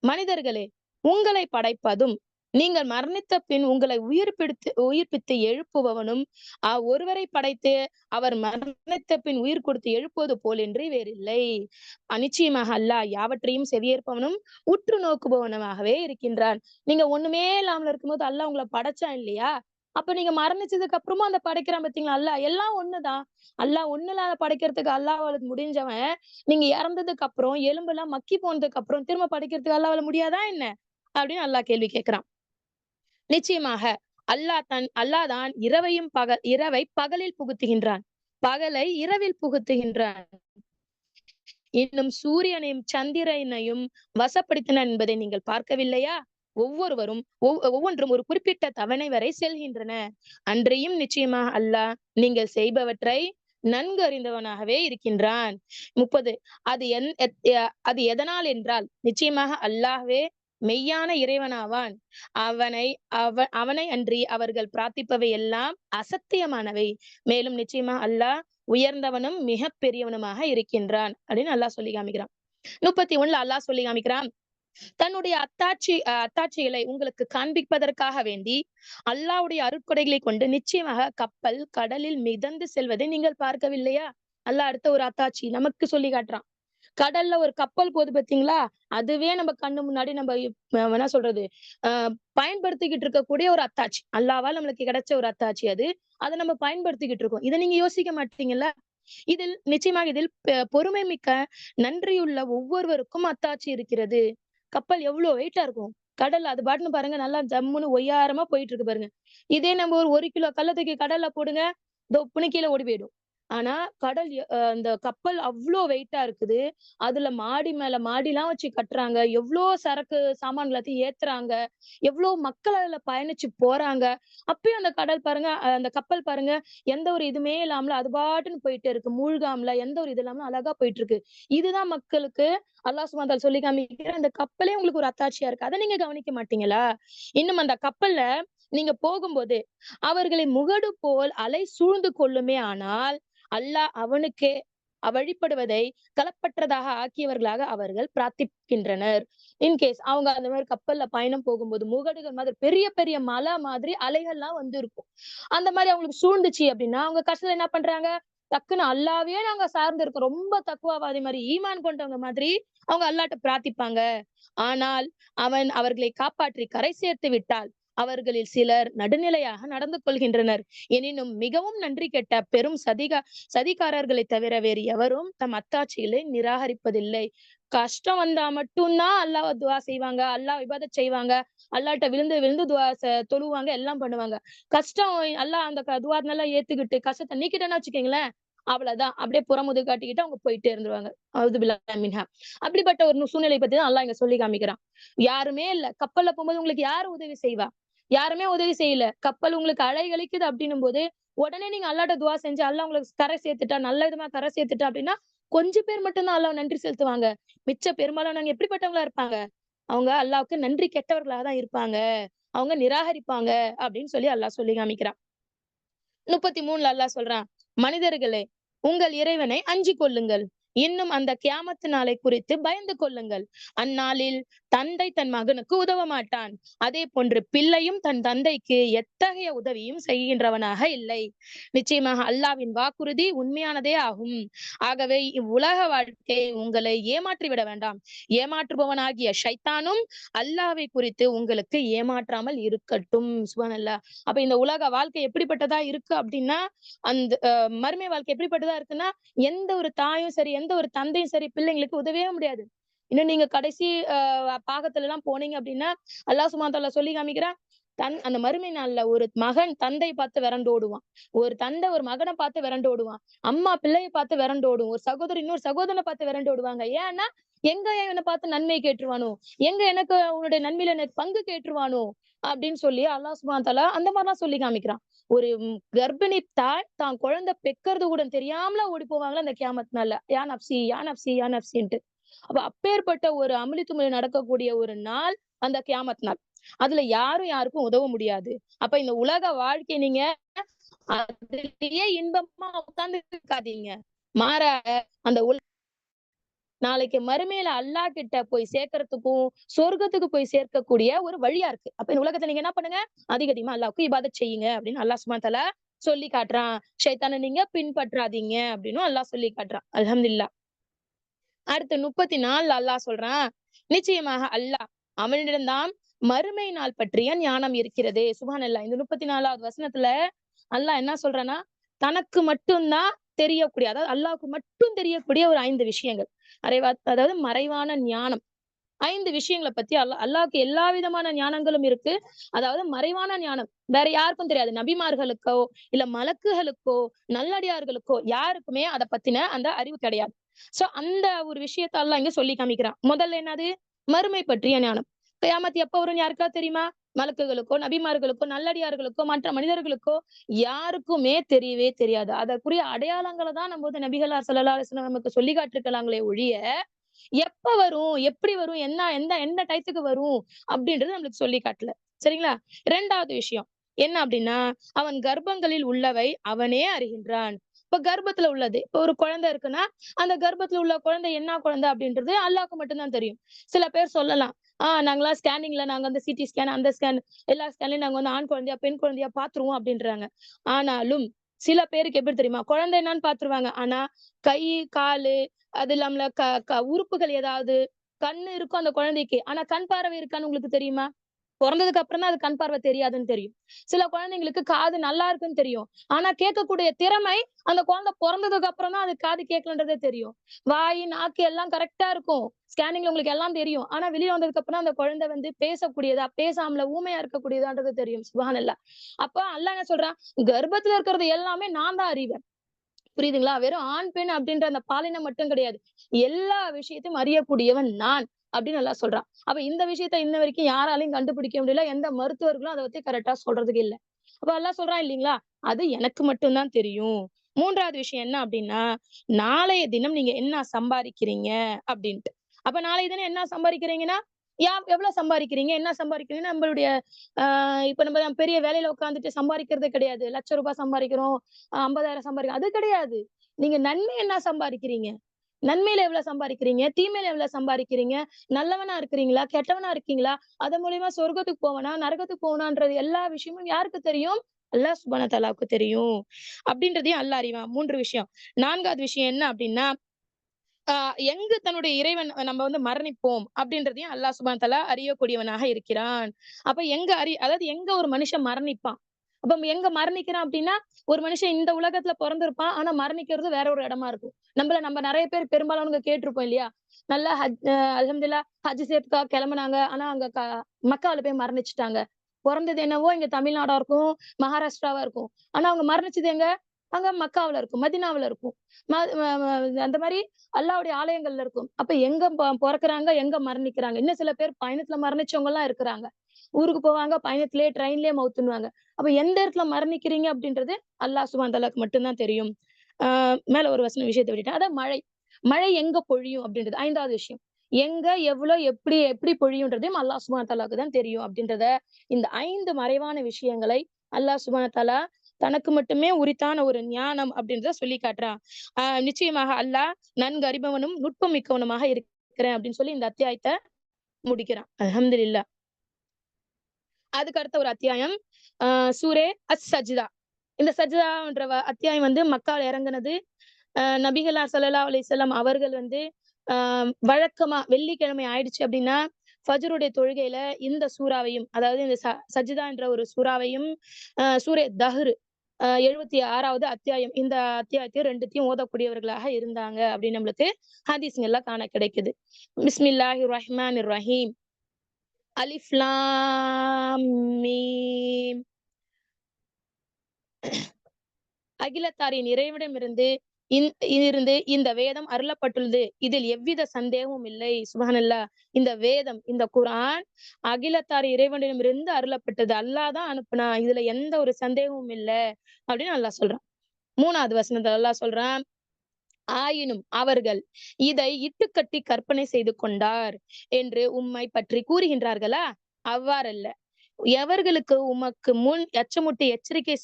மனிதர்களே, உங்களை படைப்பதும் நீங்கள் மரணித்த பின் உங்களை உயிர்ப்பித்து எழுப்புபவனும் ஒருவரை படைத்து அவர் மரணித்த பின் உயிர் கொடுத்து எழுப்புவது போலின்றி வேறில்லை. நிச்சயமாக அல்லாஹ் யாவற்றையும் செவியேற்பவனும் உற்று நோக்குபவனுமாகவே இருக்கின்றான். நீங்க ஒண்ணுமே இல்லாமல இருக்கும்போது அல்லாஹ் உங்களை படைச்சான் இல்லையா? அப்ப நீங்க மரணிச்சதுக்கு அப்புறமா அந்த படைக்கிறான் பாத்தீங்களா அல்லாஹ், எல்லாம் ஒண்ணுதான். அல்லாஹ் ஒண்ணு இல்லாத படைக்கிறதுக்கு அல்லாஹ்வால முடிஞ்சவன், நீங்க இறந்ததுக்கு அப்புறம் எலும்பெல்லாம் மக்கி போனதுக்கு அப்புறம் திரும்ப படைக்கிறதுக்கு அல்லாஹ்வால முடியாதா என்ன? அப்படின்னு அல்லாஹ் கேள்வி கேட்கிறான். நிச்சயமாக அல்லாஹ் தான் இரவை பகலில் புகுத்துகின்றான், பகலை இரவில் புகுத்துகின்றான். இன்னும் சூரியனையும் சந்திரனையும் வசப்படுத்தினான் என்பதை நீங்கள் பார்க்கவில்லையா? ஒவ்வொன்றும் ஒரு குறிப்பிட்ட தவணை வரை செல்கின்றன. அன்றையும் நிச்சயமாக அல்லாஹ் நீங்கள் செய்பவற்றை நன்கு அறிந்தவனாகவே இருக்கின்றான். 30 அது எதனால் என்றால் நிச்சயமாக அல்லாஹ்வே மெய்யான இறைவனாவான். அவனை அன்றி அவர்கள் பிரார்த்திப்பவை எல்லாம் அசத்தியமானவை. மேலும் நிச்சயமா அல்லாஹ் உயர்ந்தவனும் மிக பெரியவனுமாக இருக்கின்றான் அப்படின்னு அல்லாஹ் சொல்லி காமிக்கிறான். 31ல அல்லாஹ் சொல்லி காமிக்கிறான், தன்னுடைய அத்தாட்சிகளை உங்களுக்கு காண்பிப்பதற்காக வேண்டி அல்லாஹ்வுடைய அருட்கொடைகளை கொண்டு நிச்சயமாக கப்பல் கடலில் மிதந்து செல்வதை நீங்கள் பார்க்கவில்லையா? அல்லாஹ் அடுத்த ஒரு அத்தாட்சி நமக்கு சொல்லி காட்டுறான். கடல்ல ஒரு கப்பல் போகுது பாத்தீங்களா? அதுவே நம்ம கண்ணு முன்னாடி நம்ம என்ன சொல்றது, பயன்படுத்திக்கிட்டு இருக்கக்கூடிய ஒரு அத்தாட்சி. அல்லாஹ்வால நம்மளுக்கு கிடைச்ச ஒரு அத்தாட்சி அது. அத நம்ம பயன்படுத்திக்கிட்டு இருக்கோம். இத நீங்க யோசிக்க மாட்டீங்கல்ல? இதில் பொறுமை மிக்க நன்றியுள்ள ஒவ்வொருவருக்கும் அத்தாட்சி இருக்கிறது. கப்பல் எவ்வளவு வெயிட்டா இருக்கும். கடல் அது பாட்டுன்னு பாருங்க, நல்லா ஜம்முன்னு ஒய்யாரமா போயிட்டு இருக்கு பாருங்க. இதே நம்ம ஒரு 1 கிலோ கல்ல தூக்கி கடல்ல போடுங்க, தொப்புன்னு கீழ ஓடி போயிடும். ஆனா கடல் அந்த கப்பல் அவ்ளோ வெயிட்டா இருக்குது. அதுல மாடி மேல மாடிலாம் வச்சு கட்டுறாங்க. எவ்ளோ சரக்கு சாமான் எல்லாத்தையும் ஏத்துறாங்க. எவ்ளோ மக்கள் அதுல பயணிச்சு போறாங்க. அப்பயும் அந்த கடல் பாருங்க, அந்த கப்பல் பாருங்க, எந்த ஒரு இதுவுமே இல்லாமல அது பாட்டுன்னு போயிட்டே இருக்கு. மூழ்காமல எந்த ஒரு இது இல்லாம அழகா போயிட்டு இருக்கு. இதுதான் மக்களுக்கு அல்லாஹ் சுப்ஹானஹு வ தஆலா சொல்லி காமிக்கிற அந்த கப்பலே உங்களுக்கு ஒரு அத்தாட்சியா இருக்கு. அத நீங்க கவனிக்க மாட்டீங்களா? இன்னும் அந்த கப்பல்ல நீங்க போகும்போது அவர்களின் முகடு போல் அலை சூழ்ந்து கொள்ளுமே ஆனால் அல்லாஹ் அவனுக்கே வழிபடுவதை களப்பற்றதாக ஆக்கியவர்களாக அவர்கள் பிரார்த்திக்கின்றனர். இன்கேஸ் அவங்க அந்த மாதிரி கப்பல்ல பயணம் போகும்போது முகடுகள் மாதிரி பெரிய பெரிய மலை மாதிரி அலைகள்லாம் வந்து இருக்கும். அந்த மாதிரி அவங்களுக்கு சூழ்ந்துச்சு அப்படின்னா அவங்க கஷ்டத்துல என்ன பண்றாங்க, டக்குன்னு அல்லாஹ்வையே நாங்க சார்ந்து இருக்கோம், ரொம்ப தக்குவாவாதி மாதிரி ஈமான் கொண்டவங்க மாதிரி அவங்க அல்லாஹ்ட்ட பிரார்த்திப்பாங்க. ஆனால் அவன் அவர்களை காப்பாற்றி கரை சேர்த்து விட்டால் அவர்களில் சிலர் நடுநிலையாக நடந்து கொள்கின்றனர். எனினும் மிகவும் நன்றி கெட்ட பெரும் சதிகாரர்களை தவிர வேறு எவரும் தம் அத்தாட்சிகளை நிராகரிப்பதில்லை. கஷ்டம் வந்தா மட்டும்தான் அல்லாஹ்வ துஆ செய்வாங்க, அல்லாஹ் இபாதத் செய்வாங்க, அல்லாஹ்ட்ட விழுந்து விழுந்து தொழுவாங்க, எல்லாம் பண்ணுவாங்க. கஷ்டம் அல்லாஹ் அந்த துஆ ஏத்துக்கிட்டு கஷ்டத்தை நீக்கிட்டேன்னு வச்சுக்கீங்களேன், அவ்வளவுதான். அப்படியே புறமுதுகு காட்டிக்கிட்டு அவங்க போயிட்டே இருந்துருவாங்க. அவுது பில்லாஹி மின்ஹா. அப்படிப்பட்ட ஒரு சூழ்நிலை பத்தி தான் அல்லாஹ் இங்க சொல்லி காமிக்கிறான். யாருமே இல்ல. கப்பல்ல போகும்போது உங்களுக்கு யாரு உதவி செய்வா? யாருமே உதவி செய்யல. கப்பல் உங்களுக்கு அலைகழிக்குது அப்படின்னும் போது, உடனே நீங்க அல்லாஹ்ட்ட துஆ செஞ்சு அல்லாஹ் உங்களுக்கு கரை சேர்த்துட்டா, நல்ல விதமா கரை சேர்த்துட்டா அப்படின்னா, கொஞ்சம் பேர் மட்டும் தான் அல்லாஹ்வ நன்றி செலுத்துவாங்க. மிச்ச பெரும்பாலானவங்க எப்படிப்பட்டவங்களா இருப்பாங்க? அவங்க அல்லாஹ்வுக்கு நன்றி கெட்டவர்களா தான் இருப்பாங்க. அவங்க நிராகரிப்பாங்க அப்படின்னு சொல்லி அல்லாஹ் சொல்லி காமிக்கிறான். 33ல அல்லாஹ் சொல்றான், மனிதர்களே, உங்கள் இறைவனை அஞ்சிக் கொள்ளுங்கள். இன்னும் அந்த கியாமத்து நாளை குறித்து பயந்து கொள்ளுங்கள். அந்நாளில் தந்தை தன் மகனுக்கு உதவ மாட்டான். அதே போன்று பிள்ளையும் தன் தந்தைக்கு எத்தகைய உதவியும் செய்கின்றவனாக இல்லை. நிச்சயமாக அல்லாஹ்வின் வாக்குறுதி உண்மையானதே ஆகும். ஆகவே இவ்வுலக வாழ்க்கை உங்களை ஏமாற்றி விட வேண்டாம். ஏமாற்றுபவனாகிய ஷைத்தானும் அல்லாஹ்வை குறித்து உங்களுக்கு ஏமாற்றாமல் இருக்கட்டும். சுப்ஹானல்லாஹ். அப்ப இந்த உலக வாழ்க்கை எப்படிப்பட்டதா இருக்கு அப்படின்னா, அந்த மறுமை வாழ்க்கை எப்படிப்பட்டதா இருக்குன்னா, எந்த ஒரு தாயும் சரி, எந்த ஒரு தந்தையும் சரி பிள்ளைங்களுக்கு உதவவே முடியாது. இன்னும் நீங்க கடைசி பாகத்துல எல்லாம் போனீங்க அப்படின்னா, அல்லாஹ் சுப்ஹானஹு வ தஆலா சொல்லி காமிக்கிறான். அந்த மறுமை நாள்ல ஒரு மகன் தந்தையை பார்த்து விரண்டு ஓடுவான். ஒரு தந்தை ஒரு மகனை பார்த்து விரண்டு ஓடுவான். அம்மா பிள்ளையை பார்த்து விரண்டு ஓடும். ஒரு சகோதரி இன்னொரு சகோதரனை பார்த்து விரண்டு ஓடுவாங்க. ஏன்னா, எங்க இவனை பார்த்து நன்மை கேட்டுருவானோ, எங்க எனக்கு உன்னுடைய நன்மையில எனக்கு பங்கு கேட்டுருவானோ அப்படின்னு சொல்லி அல்லாஹ் சுப்ஹானஹு வ தஆலா அந்த மாதிரிலாம் சொல்லி காமிக்கிறான். ஒரு கர்ப்பிணி தாய் தான் குழந்தை பெக்கறது கூட தெரியாமல ஓடி போவாங்களா அந்த கியாமத் நாள்ல. யா நப்சி, யா நப்சி, யா நப்சின்ட்டு. அப்ப அப்பேற்பட்ட ஒரு அமளி துமளி நடக்கக்கூடிய ஒரு நாள் அந்த கியாமத் நாள். அதுல யாரும் யாருக்கும் உதவ முடியாது. அப்ப இந்த உலக வாழ்க்கை நீங்க அதிலேயே இன்பமா உட்கார்ந்து இருக்காதீங்க. மாறாக அந்த நாளைக்கு மறுமையில அல்லாஹ் கிட்ட போய் சேர்க்கறதுக்கும், சொர்க்கத்துக்கு போய் சேர்க்கக்கூடிய ஒரு வழியா இருக்கு. அப்ப இந்த உலகத்துல நீங்க என்ன பண்ணுங்க? அதிக அதிகமா அல்லாஹ்வுக்கு இபாதத் செய்யுங்க அப்படின்னு அல்லாஹ் சுப்ஹானஹு வ தஆலா சொல்லி காட்டுறான். ஷைத்தான நீங்க பின்பற்றாதீங்க அப்படின்னும் அல்லாஹ் சொல்லி காட்டுறான். அல்ஹம்துலில்லாஹ். அடுத்து 34 அல்லாஹ் சொல்றான். நிச்சயமாக அல்லாஹ் அவனிடம்தான் மறுமை நாள் பற்றிய ஞானம் இருக்கிறது. சுப்ஹானல்லாஹ். இந்த 34வது வசனத்துல அல்லாஹ் என்ன சொல்றான்னா, தனக்கு மட்டும் தான் தெரியக்கூடிய, அதாவது அல்லாஹ்வுக்கு மட்டும் தெரியக்கூடிய ஒரு 5 விஷயங்கள். அதாவது மறைவான ஞானம். 5 விஷயங்கள பத்தி அல்லாஹ்வுக்கு எல்லா விதமான ஞானங்களும் இருக்கு. அதாவது மறைவான ஞானம். வேற யாருக்கும் தெரியாது. நபிமார்களுக்கோ, இல்ல மலக்குகளுக்கோ, நல்லடியார்களுக்கோ யாருக்குமே அத பத்தின அந்த அறிவு கிடையாது. சோ அந்த ஒரு விஷயத்த அல்லாஹ் இங்க சொல்லி காமிக்கிறான். முதல்ல என்னது? மறுமை பற்றிய ஞானம். கியாமத் எப்ப வரும்னு யாருக்காவது தெரியுமா? மலக்குகளுக்கோ, நபிமார்களுக்கோ, நல்லடியார்களுக்கோ, மற்ற மனிதர்களுக்கோ யாருக்குமே தெரியவே தெரியாது. அதற்குரிய அடையாளங்கள தான் நம்ம வந்து நபிகளார் ஸல்லல்லாஹு அலைஹி வஸல்லம் நமக்கு சொல்லி காட்டியிருக்காங்களே ஒழிய, எப்ப வரும்? எப்படி வரும்? என்ன எந்த எந்த டயத்துக்கு வரும்? அப்படின்றது நம்மளுக்கு சொல்லி காட்டல. சரிங்களா? 2வது விஷயம் என்ன அப்படின்னா, அவன் கர்ப்பங்களில் உள்ளவை அவனே அறிகின்றான். இப்ப கர்ப்பத்துல உள்ளது. இப்ப ஒரு குழந்தை இருக்குன்னா, அந்த கர்ப்பத்துல உள்ள குழந்தை என்ன குழந்தை அப்படின்றது அல்லாஹ்வுக்கு மட்டும் தான் தெரியும். சில பேர் சொல்லலாம். நாங்கலாம் ஸ்கேனிங்ல நாங்க வந்து சிடி ஸ்கேன், அந்த ஸ்கேன் எல்லா ஸ்கேன்லயும் நாங்க வந்து ஆண் குழந்தையா, பெண் குழந்தையா பார்த்துருவோம் அப்படின்றாங்க. ஆனாலும் சில பேருக்கு எப்படி தெரியுமா? குழந்தை என்னன்னு பார்த்துருவாங்க. ஆனா கை, காலு அது இல்லாமல க க உறுப்புகள் ஏதாவது, கண்ணு இருக்கும் அந்த குழந்தைக்கு. ஆனா கண் பார்வை இருக்கான்னு உங்களுக்கு தெரியுமா? பொறந்ததுக்கு அப்புறம் தான் அது கண் பார்வை தெரியாதுன்னு தெரியும். சில குழந்தைங்களுக்கு காது நல்லா இருக்குன்னு தெரியும். ஆனா கேட்கக்கூடிய திறமை அந்த குழந்தை பொறந்ததுக்கு அப்புறம் தான் அது காது கேட்கலன்றதே தெரியும். வாய், நாக்கு எல்லாம் கரெக்ட்டா இருக்கும். ஸ்கேனிங்ல உங்களுக்கு எல்லாம் தெரியும். ஆனா வெளிய வந்ததுக்கு அப்புறம் அந்த குழந்தை வந்து பேசக்கூடியதா, பேசாமல ஊமையா இருக்கக்கூடியதான்றது தெரியும். சுப்ஹானல்லாஹ். அப்ப அல்லாஹ் என்ன சொல்றான்? கர்ப்பத்துல இருக்கிறது எல்லாமே நான் தான் அறிவேன். புரியுதுங்களா? வெறும் ஆண், பெண் அப்படின்ற அந்த பாலினம் மட்டும் கிடையாது. எல்லா விஷயத்தையும் அறியக்கூடியவன் நான் அப்படின்னு அல்லாஹ் சொல்றான். அப்ப இந்த விஷயத்த இன்ன வரைக்கும் யாராலயும் கண்டுபிடிக்க முடியல. எந்த மருத்துவர்களும் அத பத்தி கரெக்ட்டா சொல்றதுக்கு இல்ல. அப்ப அல்லாஹ் சொல்றான் இல்லீங்களா? அது எனக்கு மட்டும் தான் தெரியும். 3வது விஷயம் என்ன அப்படின்னா, நாளைய தினம் நீங்க என்ன சம்பாரிக்கிறீங்க அப்படின்ட்டு. அப்ப நாளைய தினம் என்ன சம்பாரிக்கிறீங்கன்னா, எவ்வளவு சம்பாரிக்கிறீங்க? என்ன சம்பாரிக்கிறீங்கன்னு நம்மளுடைய அ இப்ப நம்ம பெரிய வேலையில உட்கார்ந்துட்டு சம்பாரிக்கிறதே கிடையாது. ₹1,00,000 சம்பாரிக்கிறோம், 50,000 சம்பாரிக்கிறோம். அது கிடையாது. நீங்க நன்மை என்ன சம்பாரிக்கிறீங்க? நன்மையில எவ்வளவு சம்பாரிக்கிறீங்க? தீமையில எவ்வளவு சம்பாரிக்கிறீங்க? நல்லவனா இருக்கிறீங்களா? கெட்டவனா இருக்கீங்களா? அதன் மூலியமா சொர்க்கத்துக்கு போவனா? நரகத்துக்கு போவனான்றது எல்லா விஷயமும் யாருக்கு தெரியும்? அல்லாஹ் சுப்ஹானஹு வ தஆலாவுக்கு தெரியும். அப்படின்றதையும் அல்லாஹ் அறிவான். 3 விஷயம். 4வது விஷயம் என்ன அப்படின்னா, ஆ எங்கு தன்னுடைய இறைவன் நம்ம வந்து மரணிப்போம் அப்படின்றதையும் அல்லாஹ் சுப்ஹானஹு வ தஆலா அறியக்கூடியவனாக இருக்கிறான். அப்ப அதாவது எங்க ஒரு மனுஷன் மரணிப்பான். அப்ப எங்க மரணிக்கிறான் அப்படின்னா, ஒரு மனுஷன் இந்த உலகத்துல பொறந்திருப்பான். ஆனா மரணிக்கிறது வேற ஒரு இடமா இருக்கும். நம்ம நெறைய பேர் பெரும்பாலானவங்க கேட்டிருப்போம் இல்லையா? நல்லா அல்ஹம்துலில்லாஹ் ஹஜ் செய்யறதுக்காக கிளம்புனாங்க. ஆனா அங்க மக்காவுல போய் மரணிச்சுட்டாங்க. பொறந்தது என்னவோ இங்க தமிழ்நாடா இருக்கும், மகாராஷ்டிராவா இருக்கும். ஆனா அவங்க மரணிச்சது எங்க? அங்க மக்காவுல இருக்கும், மதீனாவுல இருக்கும். ம ம ம அந்த மாரி அல்லாஹ்வுடைய ஆலயங்கள்ல இருக்கும். அப்ப எங்க பொறக்குறாங்க, எங்க மரணிக்கிறாங்க. இன்னும் சில பேர் பயணத்துல மரணிச்சவங்கலாம் இருக்கிறாங்க. ஊருக்கு போவாங்க, பயணத்திலேயே ட்ரெயின்லயே மவுத்துன்னுவாங்க. அப்ப எந்த இடத்துல மரணிக்கிறீங்க அப்படின்றது அல்லாஹ் சுப்ஹானஹு வ தஆலாக்கு மட்டும் தான் தெரியும். ஆ மேல ஒரு விஷயத்த விட்டுட்டேன். அதான் மழை. மழை எங்க பொழியும் அப்படின்றது 5வது விஷயம். எங்க, எவ்வளோ, எப்படி எப்படி பொழியும்ன்றதையும் அல்லாஹ் சுப்ஹானஹு வ தஆலாக்கு தான் தெரியும் அப்படின்றத, இந்த 5 மறைவான விஷயங்களை அல்லாஹ் சுப்ஹானஹு வ தஆலா தனக்கு மட்டுமே உரித்தான ஒரு ஞானம் அப்படின்றத சொல்லி காட்டுறான். நிச்சயமாக அல்லாஹ் நன்கு அறிபவனும் நுட்பம் மிக்கவனுமாக இருக்கிறேன் அப்படின்னு சொல்லி இந்த அத்தியாயத்தை முடிக்கிறான். அல்ஹம்துலில்லாஹ். அதுக்கு அடுத்த ஒரு அத்தியாயம் சூரே அஸ்-சஜ்தா. இந்த சஜ்தான்ற அத்தியாயம் வந்து மக்கால இறங்குனது. நபிகளார் ஸல்லல்லாஹு அலைஹி வஸல்லம் அவர்கள் வந்து வழக்கமா வெள்ளிக்கிழமை ஆயிடுச்சு அப்படின்னா ஃபஜ்ருடைய தொழுகையில இந்த சூறாவையும், அதாவது இந்த சஜ்தா என்ற ஒரு சூறாவையும், சூரே தஹ்ர் 76வது அத்தியாயம், இந்த அத்தியாயத்தையும் 2த்தையும் ஓதக்கூடியவர்களாக இருந்தாங்க அப்படின்னு நம்மளுக்கு ஹதீஸ்கள்ல காண கிடைக்குது. பிஸ்மில்லாஹிர் ரஹ்மானிர் ரஹீம். அலிஃப் லாம் மீம். அகிலத்தாரின் இறைவனிடமிருந்து இருந்து இந்த வேதம் அருளப்பட்டுள்ளது. இதில் எவ்வித சந்தேகமும் இல்லை. சுப்ஹானல்லாஹ். இந்த வேதம், இந்த குர்ஆன் அகிலத்தார் இறைவனிடமிருந்து அருளப்பட்டது. அல்லாஹ் தான் அனுப்புனான். இதுல எந்த ஒரு சந்தேகமும் இல்ல அப்படின்னு அல்லாஹ் சொல்றான். 3வது வசனத்துல அல்லாஹ் சொல்றான், ஆயினும் அவர்கள் இதை இட்டுக்கட்டி கற்பனை செய்து கொண்டார் என்று உம்மை பற்றி கூறுகின்றார்களா? அவ்வாறல்ல. எவர்களுக்கு உமக்கு முன் எச்சமுட்டி எச்சரிக்கை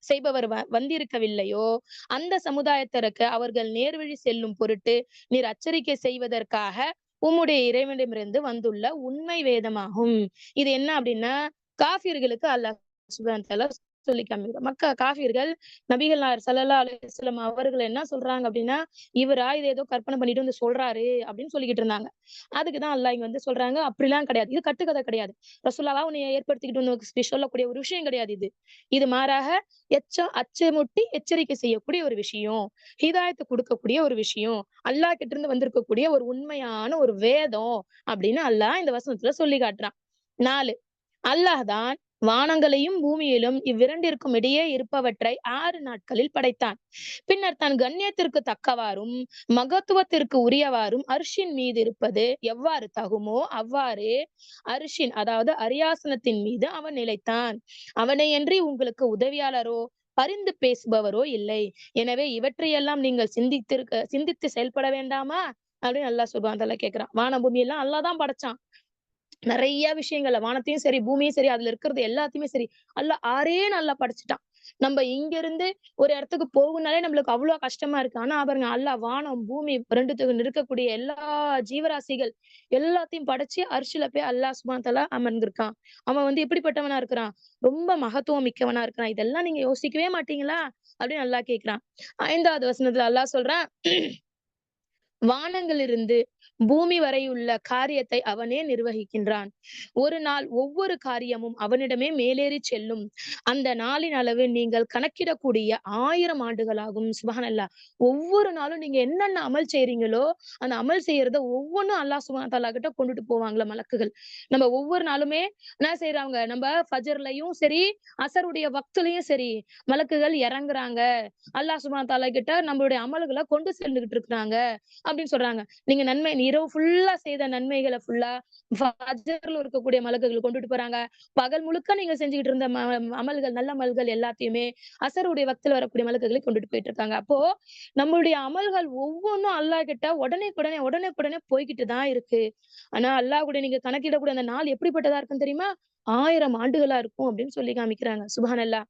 செய்பவர் வந்திருக்கவில்லையோ அந்த சமுதாயத்திற்கு அவர்கள் நேர்வழி செல்லும் பொருட்டு நீர் எச்சரிக்கை செய்வதற்காக உம்முடைய இறைவனிடமிருந்து வந்துள்ள உண்மை வேதமாகும். இது என்ன அப்படின்னா, காஃபிர்களுக்கு அல்லாஹ் சுப்ஹானஹு வ தஆலா சொல்லி காமிக்கிறார். காஃபிர்கள் நபிகளார் ஸல்லல்லாஹு அலைஹி வஸல்லம் அவர்கள் என்ன சொல்றாங்க அப்படின்னா, இவரா இதை ஏதோ கற்பனை பண்ணிட்டு வந்து சொல்றாரு அப்படின்னு சொல்லிக்கிட்டு இருந்தாங்க. அதுக்குதான் அல்லாஹ் இங்க வந்து சொல்றாங்க, அப்படிலாம் கிடையாது. இது கட்டுக்கதை கிடையாது. ரசூலுல்லாஹ் உன்னை ஏற்படுத்திக்கிட்டு வந்து சொல்லக்கூடிய ஒரு விஷயம் கிடையாது இது. இது மாறாக அச்சமுட்டி எச்சரிக்கை செய்யக்கூடிய ஒரு விஷயம். ஹிதாயத்தை கொடுக்கக்கூடிய ஒரு விஷயம். அல்லாஹ் கிட்ட இருந்து வந்திருக்கக்கூடிய ஒரு உண்மையான ஒரு வேதம் அப்படின்னு அல்லாஹ் இந்த வசனத்துல சொல்லி காட்டுறான். 4. அல்லாஹ் தான் வானங்களையும் பூமியிலும் இவ்விரண்டிற்கும் இடையே இருப்பவற்றை 6 நாட்களில் படைத்தான். பின்னர் தன் கண்ணியத்திற்கு தக்கவாறும் மகத்துவத்திற்கு உரியவாறும் அர்ஷின் மீது இருப்பது எவ்வாறு தகுமோ அவ்வாறு அரிஷின், அதாவது அரியாசனத்தின் மீது அவன் நிலைத்தான். அவனையன்றி உங்களுக்கு உதவியாளரோ பரிந்து பேசுபவரோ இல்லை. எனவே இவற்றையெல்லாம் நீங்கள் சிந்தித்து செயல்பட வேண்டாமா அப்படின்னு அல்லாஹ் சுப்ஹானஹு வ தஆலா கேட்கிறான். வான பூமி எல்லாம் அல்லாஹ் தான் படைச்சான். நிறைய விஷயங்கள்ல வானத்தையும் சரி, பூமியும் சரி, அதுல இருக்கிறது எல்லாத்தையுமே சரி, அல்லாஹ் 6 நாள்ல படைச்சுட்டான். நம்ம இங்க இருந்து ஒரு இடத்துக்கு போகணும்னாலே நம்மளுக்கு அவ்வளவு கஷ்டமா இருக்கு. ஆனா பாருங்க, அல்லாஹ் வானம், பூமி 2த்துக்கும் இருக்கக்கூடிய எல்லா ஜீவராசிகள் எல்லாத்தையும் படைச்சு அரிசில போய் அல்லாஹ் சுப்ஹானஹு வ தஆலா அமர்ந்திருக்கான். அவன் வந்து எப்படிப்பட்டவனா இருக்கிறான்? ரொம்ப மகத்துவம் மிக்கவனா இருக்கிறான். இதெல்லாம் நீங்க யோசிக்கவே மாட்டீங்களா அப்படின்னு அல்லாஹ் கேட்கிறான். 5வது வசனத்துல அல்லாஹ் சொல்றான், வானங்களிலிருந்து பூமி வரை உள்ள காரியத்தை அவனே நிர்வகிக்கின்றான். ஒரு நாள் ஒவ்வொரு காரியமும் அவனிடமே மேலேறி செல்லும். அந்த நாளின் அளவு நீங்கள் கணக்கிடக்கூடிய 1000 ஆண்டுகளாகும். சுப்ஹானல்லாஹ். ஒவ்வொரு நாளும் நீங்க என்னென்ன அமல் செய்றீங்களோ அந்த அமல் செய்யறத ஒவ்வொன்னும் அல்லாஹ் சுப்ஹானஹு வ தஆலா கிட்ட கொண்டுட்டு போவாங்களாம் மலக்குகள். நம்ம ஒவ்வொரு நாளுமே என்ன செய்றாங்க, நம்ம ஃபஜ்ர்லயும் சரி, அசருடைய வக்துலயும் சரி, மலக்குகள் இறங்குறாங்க. அல்லாஹ் சுப்ஹானஹு வ தஆலா கிட்ட நம்மளுடைய அமல்களை கொண்டு சென்றுகிட்டு இருக்கிறாங்க அப்படின்னு சொல்றாங்க. நீங்க இரவு ஃபுல்லா செய்த நன்மைகளை ஃபுல்லா ஃபஜ்ர்ல இருக்கக்கூடிய மலக்குகள் கொண்டுட்டு போறாங்க. பகல் முழுக்க நீங்க செஞ்சுகிட்டு இருந்த அமல்கள், நல்ல அமல்கள் எல்லாத்தையுமே அசருடைய வக்துல வரக்கூடிய மலக்குகளை கொண்டுட்டு போயிட்டு இருக்காங்க. அப்போ நம்மளுடைய அமல்கள் ஒவ்வொன்னும் அல்லாஹ் கிட்ட உடனே போய்கிட்டு தான் இருக்கு. ஆனா அல்லாஹ் கூட நீங்க கணக்கிடக்கூடிய அந்த நாள் எப்படிப்பட்டதா இருக்கும் தெரியுமா? 1000 ஆண்டுகளா இருக்கும் அப்படின்னு சொல்லி காமிக்கிறாங்க. சுப்ஹானல்லாஹ்.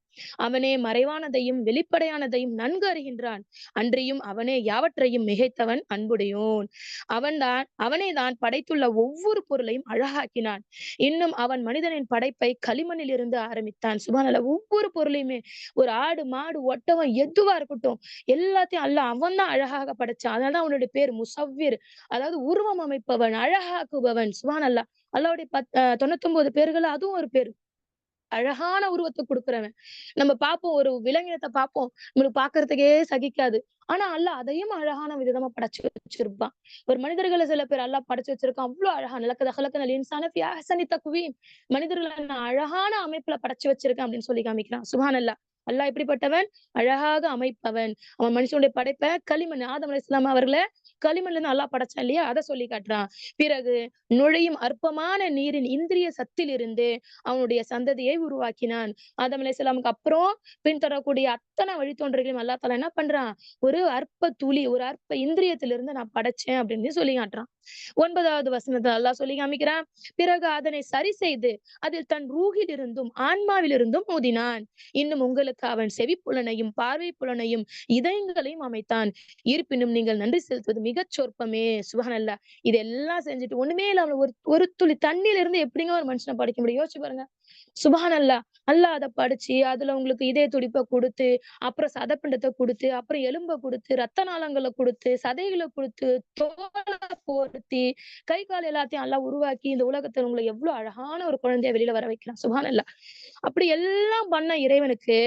அவனே மறைவானதையும் வெளிப்படையானதையும் நன்கு அறிகின்றான். அன்றியும் அவனே யாவற்றையும் மிகைத்தவன், அன்புடையோன். அவனே தான் படைத்துள்ள ஒவ்வொரு பொருளையும் அழகாக்கினான். இன்னும் அவன் மனிதனின் படைப்பை களிமண்ணில் இருந்து ஆரம்பித்தான். சுப்ஹானல்லாஹ். ஒவ்வொரு பொருளையுமே, ஒரு ஆடு, மாடு, ஒட்டகம் எதுவா இருக்கட்டும், எல்லாத்தையும் அல்லாஹ் அவன் தான் அழகாக படைச்சான். அதனாலதான் அவனுடைய பேர் முஸவ்விர், அதாவது உருவம் அமைப்பவன், அழகாக்குபவன். சுப்ஹானல்லாஹ். அல்லாஹ்வுடைய 99 பேர்கள்ல அதுவும் ஒரு பேரு. அழகான உருவத்தை கொடுக்கிறவன். நம்ம பார்ப்போம், ஒரு விலங்கினத்தை பார்ப்போம். நம்மளுக்கு பார்க்கறதுக்கே சகிக்காது. ஆனா அல்லாஹ் அதையும் அழகான விதமா படைச்சு வச்சிருப்பான். ஒரு மனிதர்கள சில பேர் அல்லாஹ் படைச்சு வச்சிருக்கான். அவ்வளவு அழகா, லக்கத ஹலக்கனல் இன்சான ஃபீ அஹ்ஸனி தக்வீம். மனிதர்களை நான் அழகான அமைப்புல படைச்சு வச்சிருக்கேன் அப்படின்னு சொல்லி காமிக்கிறான். சுப்ஹானல்லாஹ். அல்லாஹ் எப்படிப்பட்டவன்? அழகாக அமைப்பவன். அவன் மனுஷனுடைய படைப்பை களிமண், ஆதம் அலைஹிஸ்ஸலாம் அவர்களை களிமண்ல இருந்து அல்லாஹ் படைச்சான் இல்லையா? அதை சொல்லி காட்டுறான். பிறகு நுழையும் அற்பமான நீரின் இந்திரிய சத்திலிருந்து அவனுடைய சந்ததியை உருவாக்கினான். ஆதம் அலைஹிஸ்ஸலாமுக்கு அப்புறம் பின்தொடரக்கூடிய அத்தனை வழித்தோன்றல்களையும் அல்லாஹ் தஆலா என்ன பண்றான்? ஒரு அற்ப துளி, ஒரு அற்ப இந்திரியத்திலிருந்து நான் படைச்சேன் அப்படின்னு சொல்லி காட்டுறான். 9வது வசனத்துல அல்லாஹ் சொல்லி காமிக்கிறான். பிறகு அதனை சரி செய்து அதில் தன் ரூஹிலிருந்தும் ஆன்மாவிலிருந்தும் ஊதினான். இன்னும் உங்களுக்கு அவன் செவிப்புலனையும் பார்வை புலனையும் இதயங்களையும் அமைத்தான். இருப்பினும் நீங்கள் நன்றி செலுத்துவது மிகச் சொற்பமே. சுப்ஹானல்லாஹ். இதெல்லாம் செஞ்சுட்டு ஒண்ணுமே இல்லாம ஒரு ஒரு துளி தண்ணீல இருந்து எப்படிங்க ஒரு மனுஷனை படைக்க முடியும்? யோசிச்சு பாருங்க. சுப்ஹானல்லாஹ். அல்லாஹ் அத படிச்சு, அதுல உங்களுக்கு இதய துடிப்ப குடுத்து, அப்புறம் சதப்பிண்டத்த குடுத்து, அப்புறம் எலும்ப குடுத்து, ரத்த நாளங்கள குடுத்து, சதைகள குடுத்து, தோல பொருத்தி, கை, கால் எல்லாத்தையும் அல்லாஹ் உருவாக்கி, இந்த உலகத்துல உங்கள எவ்ளோ அழகான ஒரு குழந்தையா வெளில வர வைக்கிறான். சுப்ஹானல்லாஹ். அப்படி எல்லாம் பண்ண இறைவனுக்கு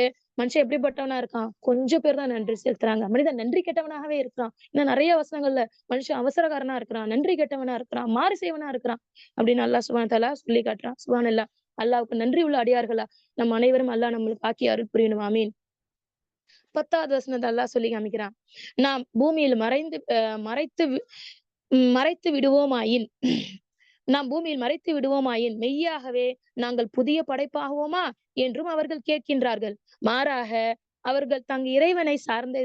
மனுஷன் எப்படிப்பட்டவனா இருக்கான்? கொஞ்சம் பேர் தான் நன்றி செலுத்துறாங்க. மனிதன் நன்றி கெட்டவனாகவே இருக்கிறான். இன்னும் நெறைய வசனங்கள்ல மனுஷன் அவசரக்காரனா இருக்கிறான், நன்றி கெட்டவனா இருக்கிறான், மாறு செய்வனா இருக்கிறான் அப்படின்னு அல்லாஹ் சுப்ஹானஹு வ தஆலா சொல்லி காட்டுறான். சுப்ஹானல்லாஹ். அல்லாஹ்வுக்கு நன்றி உள்ள அடியார்களா நம் அனைவரும் அல்லாஹ் நம்மளுக்கு ஆக்கி அருள் புரியணும். ஆமீன். 10வது வசனத்த அல்லாஹ் சொல்லி காமிக்கிறான். நாம் பூமியில் மறைத்து விடுவோமாயின் நாம் பூமியில் மறைத்து விடுவோமாயின் மெய்யாகவே நாங்கள் புதிய படைப்பாகுவோமா என்றும் அவர்கள் கேட்கின்றார்கள். மாறாக அவர்கள் தங் இறைவனை சார்ந்து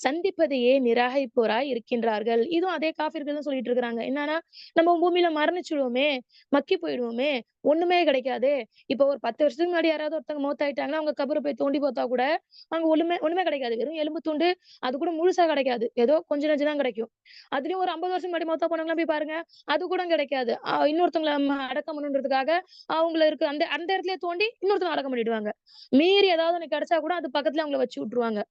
சந்திப்பதையே நிராகரிப்போராய் இருக்கின்றார்கள். இதுவும் அதே காஃபிர்கள் தான் சொல்லிட்டு இருக்காங்க. என்னன்னா, நம்ம பூமியில மரணிச்சுடுவோமே, மக்கி போயிடுவோமே, ஒண்ணுமே கிடைக்காதே. இப்போ ஒரு 10 வருஷத்துக்கு முன்னாடி யாராவது ஒருத்தவங்க மௌத்தாயிட்டாங்கன்னா, அவங்க கபர போய் தோண்டி பார்த்தா கூட அங்க ஒண்ணுமே ஒண்ணுமே கிடைக்காது. வெறும் எலும்பு துண்டு, அது கூட முழுசா கிடைக்காது. ஏதோ கொஞ்சம் நெஞ்சம் தான் கிடைக்கும். அதுலயும் ஒரு 50 வருஷம் முன்னாடி மௌத்தா போனவங்கலாம் போய் பாருங்க. அது கூட கிடைக்காது. இன்னொருத்தவங்கள அடக்கம் பண்ணணுன்றதுக்காக அவங்கள இருக்கு அந்த அந்த இடத்துலயே தோண்டி இன்னொருத்தவங்க அடக்கம் பண்ணிடுவாங்க. மீறி ஏதாவது ஒண்ணு கிடைச்சா கூட அது பக்கத்துல அவங்கள வச்சு விட்டுருவாங்க.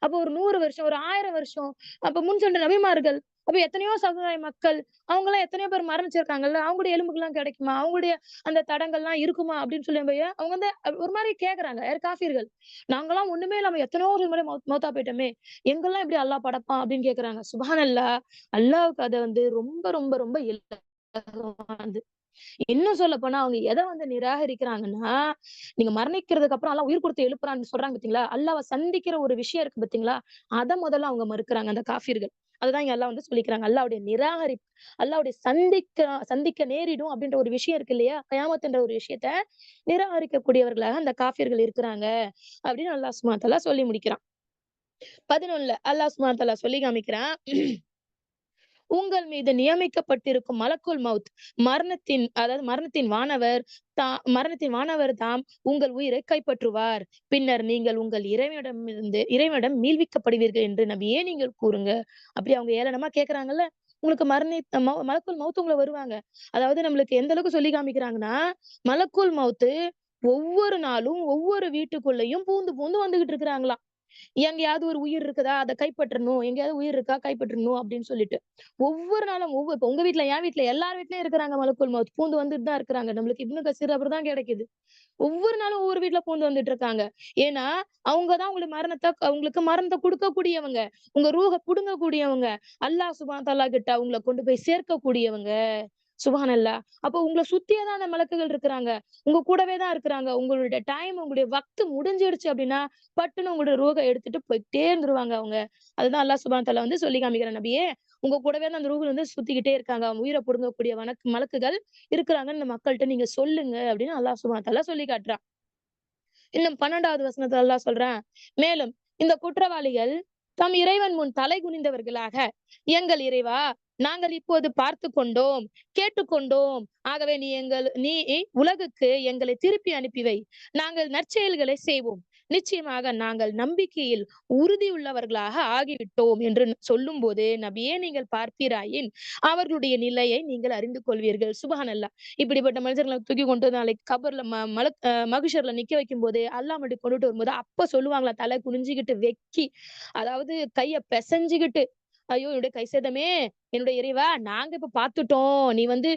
அப்போ ஒரு 100 வருஷம், ஒரு 1000 வருஷம், அப்ப முன் சென்ற நபிமார்கள், அப்ப எத்தனையோ சமுதாய மக்கள், அவங்கலாம் எத்தனையோ பேர் மரணிச்சிருக்காங்கல்ல, அவங்களுடைய எலும்புகள்லாம் கிடைக்குமா? அவங்களுடைய அந்த தடங்கள்லாம் இருக்குமா? அப்படின்னு சொல்லி போய் அவங்க வந்து ஒரு மாரி கேட்கறாங்க. யாரு காஃபிர்கள். நாங்கலாம் ஒண்ணுமே இல்லாம எத்தனையோ வருஷம் முன்னாடி மௌத்தா போயிட்டோமே, எங்கெல்லாம் எப்படி அல்லாஹ் படைப்பான்? அப்படின்னு கேட்கறாங்க. சுப்ஹானல்லாஹ். அல்லாஹ்வுக்கு அது வந்து ரொம்ப ரொம்ப ரொம்ப இலகுவானது. இன்னும் சொல்லப்போனா அவங்க எத வந்து நிராகரிக்கிறாங்கன்னா, நீங்க மரணிக்கிறதுக்கு அப்புறம் அல்லாஹ் உயிர் குடுத்து எழுப்புறான்னு சொல்றாங்க பார்த்தீங்களா? அல்லாஹ்வ சந்திக்கிற ஒரு விஷயம் இருக்கு பார்த்தீங்களா? அத முதல்ல அவங்க மறுக்கிறாங்க அந்த காஃபிர்கள். அதுதான் இங்க அல்லாஹ் வந்து சொல்லிக்கிறாங்க. அல்லாஹ்வுடைய சந்திக்க நேரிடும் அப்படின்ற ஒரு விஷயம் இருக்கு இல்லையா? கயாமத்ன்ற ஒரு விஷயத்த நிராகரிக்கக்கூடியவர்களாக அந்த காஃபிர்கள் இருக்கிறாங்க. அப்படின்னு அல்லாஹ் சுப்ஹானஹு வ தஆலா சொல்லி முடிக்கிறான். 11ல அல்லாஹ் சுப்ஹானஹு வ தஆலா சொல்லி காமிக்கிறான். உங்கள் மீது நியமிக்கப்பட்டிருக்கும் மலக்குல் மவுத் மரணத்தின் வானவர் தாம் உங்கள் உயிரை கைப்பற்றுவார். பின்னர் நீங்கள் உங்கள் இறைவனிடம் மீள்விக்கப்படுவீர்கள் என்று நபியே நீங்கள் கூறுங்க. அப்படி அவங்க ஏளனமா கேட்கறாங்கல்ல. உங்களுக்கு மலக்குல் மவுத் உங்கள வருவாங்க. அதாவது நம்மளுக்கு எந்த அளவுக்கு சொல்லி காமிக்கிறாங்கன்னா, மலக்குல் மவுத்து ஒவ்வொரு நாளும் ஒவ்வொரு வீட்டுக்குள்ளயும் பூந்து பூந்து வந்துகிட்டு இருக்கிறாங்களாம். எங்கேயாவது ஒரு உயிர் இருக்குதா? அத கைப்பற்றணும். எங்கேயாவது உயிர் இருக்கா? கைப்பற்றணும் அப்படின்னு சொல்லிட்டு. ஒவ்வொரு நாளும் இப்ப உங்க வீட்ல, என் வீட்ல எல்லார் வீட்லயும் இருக்கிறாங்க மலக்குல் மவுத். பூந்து வந்துட்டு தான் இருக்கிறாங்க. நம்மளுக்கு இப்னு கசீர் அப்படிதான் கிடைக்குது. ஒவ்வொரு நாளும் ஒவ்வொரு வீட்ல பூந்து வந்துட்டு இருக்காங்க. ஏன்னா, அவங்க தான் உங்களுக்கு மரணத்த குடுக்கக்கூடியவங்க. உங்க ரூஹ புடுங்கக்கூடியவங்க. அல்லாஹ் சுப்ஹானஹு வ தஆலா கிட்ட உங்கள கொண்டு போய் சேர்க்கக்கூடியவங்க. சுப்ஹானல்லாஹ். அப்போ உங்கள சுத்தியே தான் அந்த மலக்குகள் இருக்கிறாங்க. உங்க கூடவே தான் இருக்கிறாங்க. உங்களுடைய உங்களுடைய வக்த் முடிஞ்சிடுச்சு அப்படின்னா, பட்டுன்னு உங்களுடைய ரூஹ எடுத்துட்டு போயிட்டே இருந்துருவாங்க அவங்க. அதுதான் அல்லாஹ் சுப்ஹானஹு வ தஆலா வந்து சொல்லி காமிக்கிறான் நபியே. உங்க கூடவே தான் அந்த ரூஹ் வந்து சுத்திக்கிட்டே இருக்காங்க. அவங்க உயிர புடுங்கக்கூடிய மலக்குகள் இருக்கிறாங்கன்னு இந்த மக்கள்ட்ட நீங்க சொல்லுங்க அப்படின்னு அல்லாஹ் சுப்ஹானஹு வ தஆலா சொல்லி காட்டுறான். இன்னும் 12வது வசனத்துல அல்லாஹ் சொல்றான். மேலும் இந்த குற்றவாளிகள் தம் இறைவன் முன் தலை குனிந்தவர்களாக, எங்கள் இறைவா, நாங்கள் இப்போது பார்த்துக் கொண்டோம், கேட்டுக்கொண்டோம். ஆகவே நீ உலகுக்கு எங்களை திருப்பி அனுப்பி வை. நாங்கள் நற்செயல்களை செய்வோம். நிச்சயமாக நாங்கள் நம்பிக்கையில் உறுதியுள்ளவர்களாக ஆகிவிட்டோம் என்று சொல்லும்போது, நபியே நீங்கள் பார்ப்பீராயின் அவர்களுடைய நிலையை நீங்கள் அறிந்து கொள்வீர்கள். சுப்ஹானல்லாஹ். இப்படிப்பட்ட மனிதர்களை தூக்கி கொண்டு வந்து நாளைக்கு கபர்ல மஹ்ஷர்ல நிக்க வைக்கும்போது, அல்லாஹ் மட்டும் கொண்டுட்டு வரும்போது, அப்ப சொல்லுவாங்களாம் தலை குனிஞ்சுகிட்டு வெக்கி, அதாவது கைய பெசஞ்சுகிட்டு, ஐயோ! என்னுடைய கை சேதமே, என்னுடைய இறைவா, நாங்க இப்ப பார்த்துட்டோம். நீ வந்து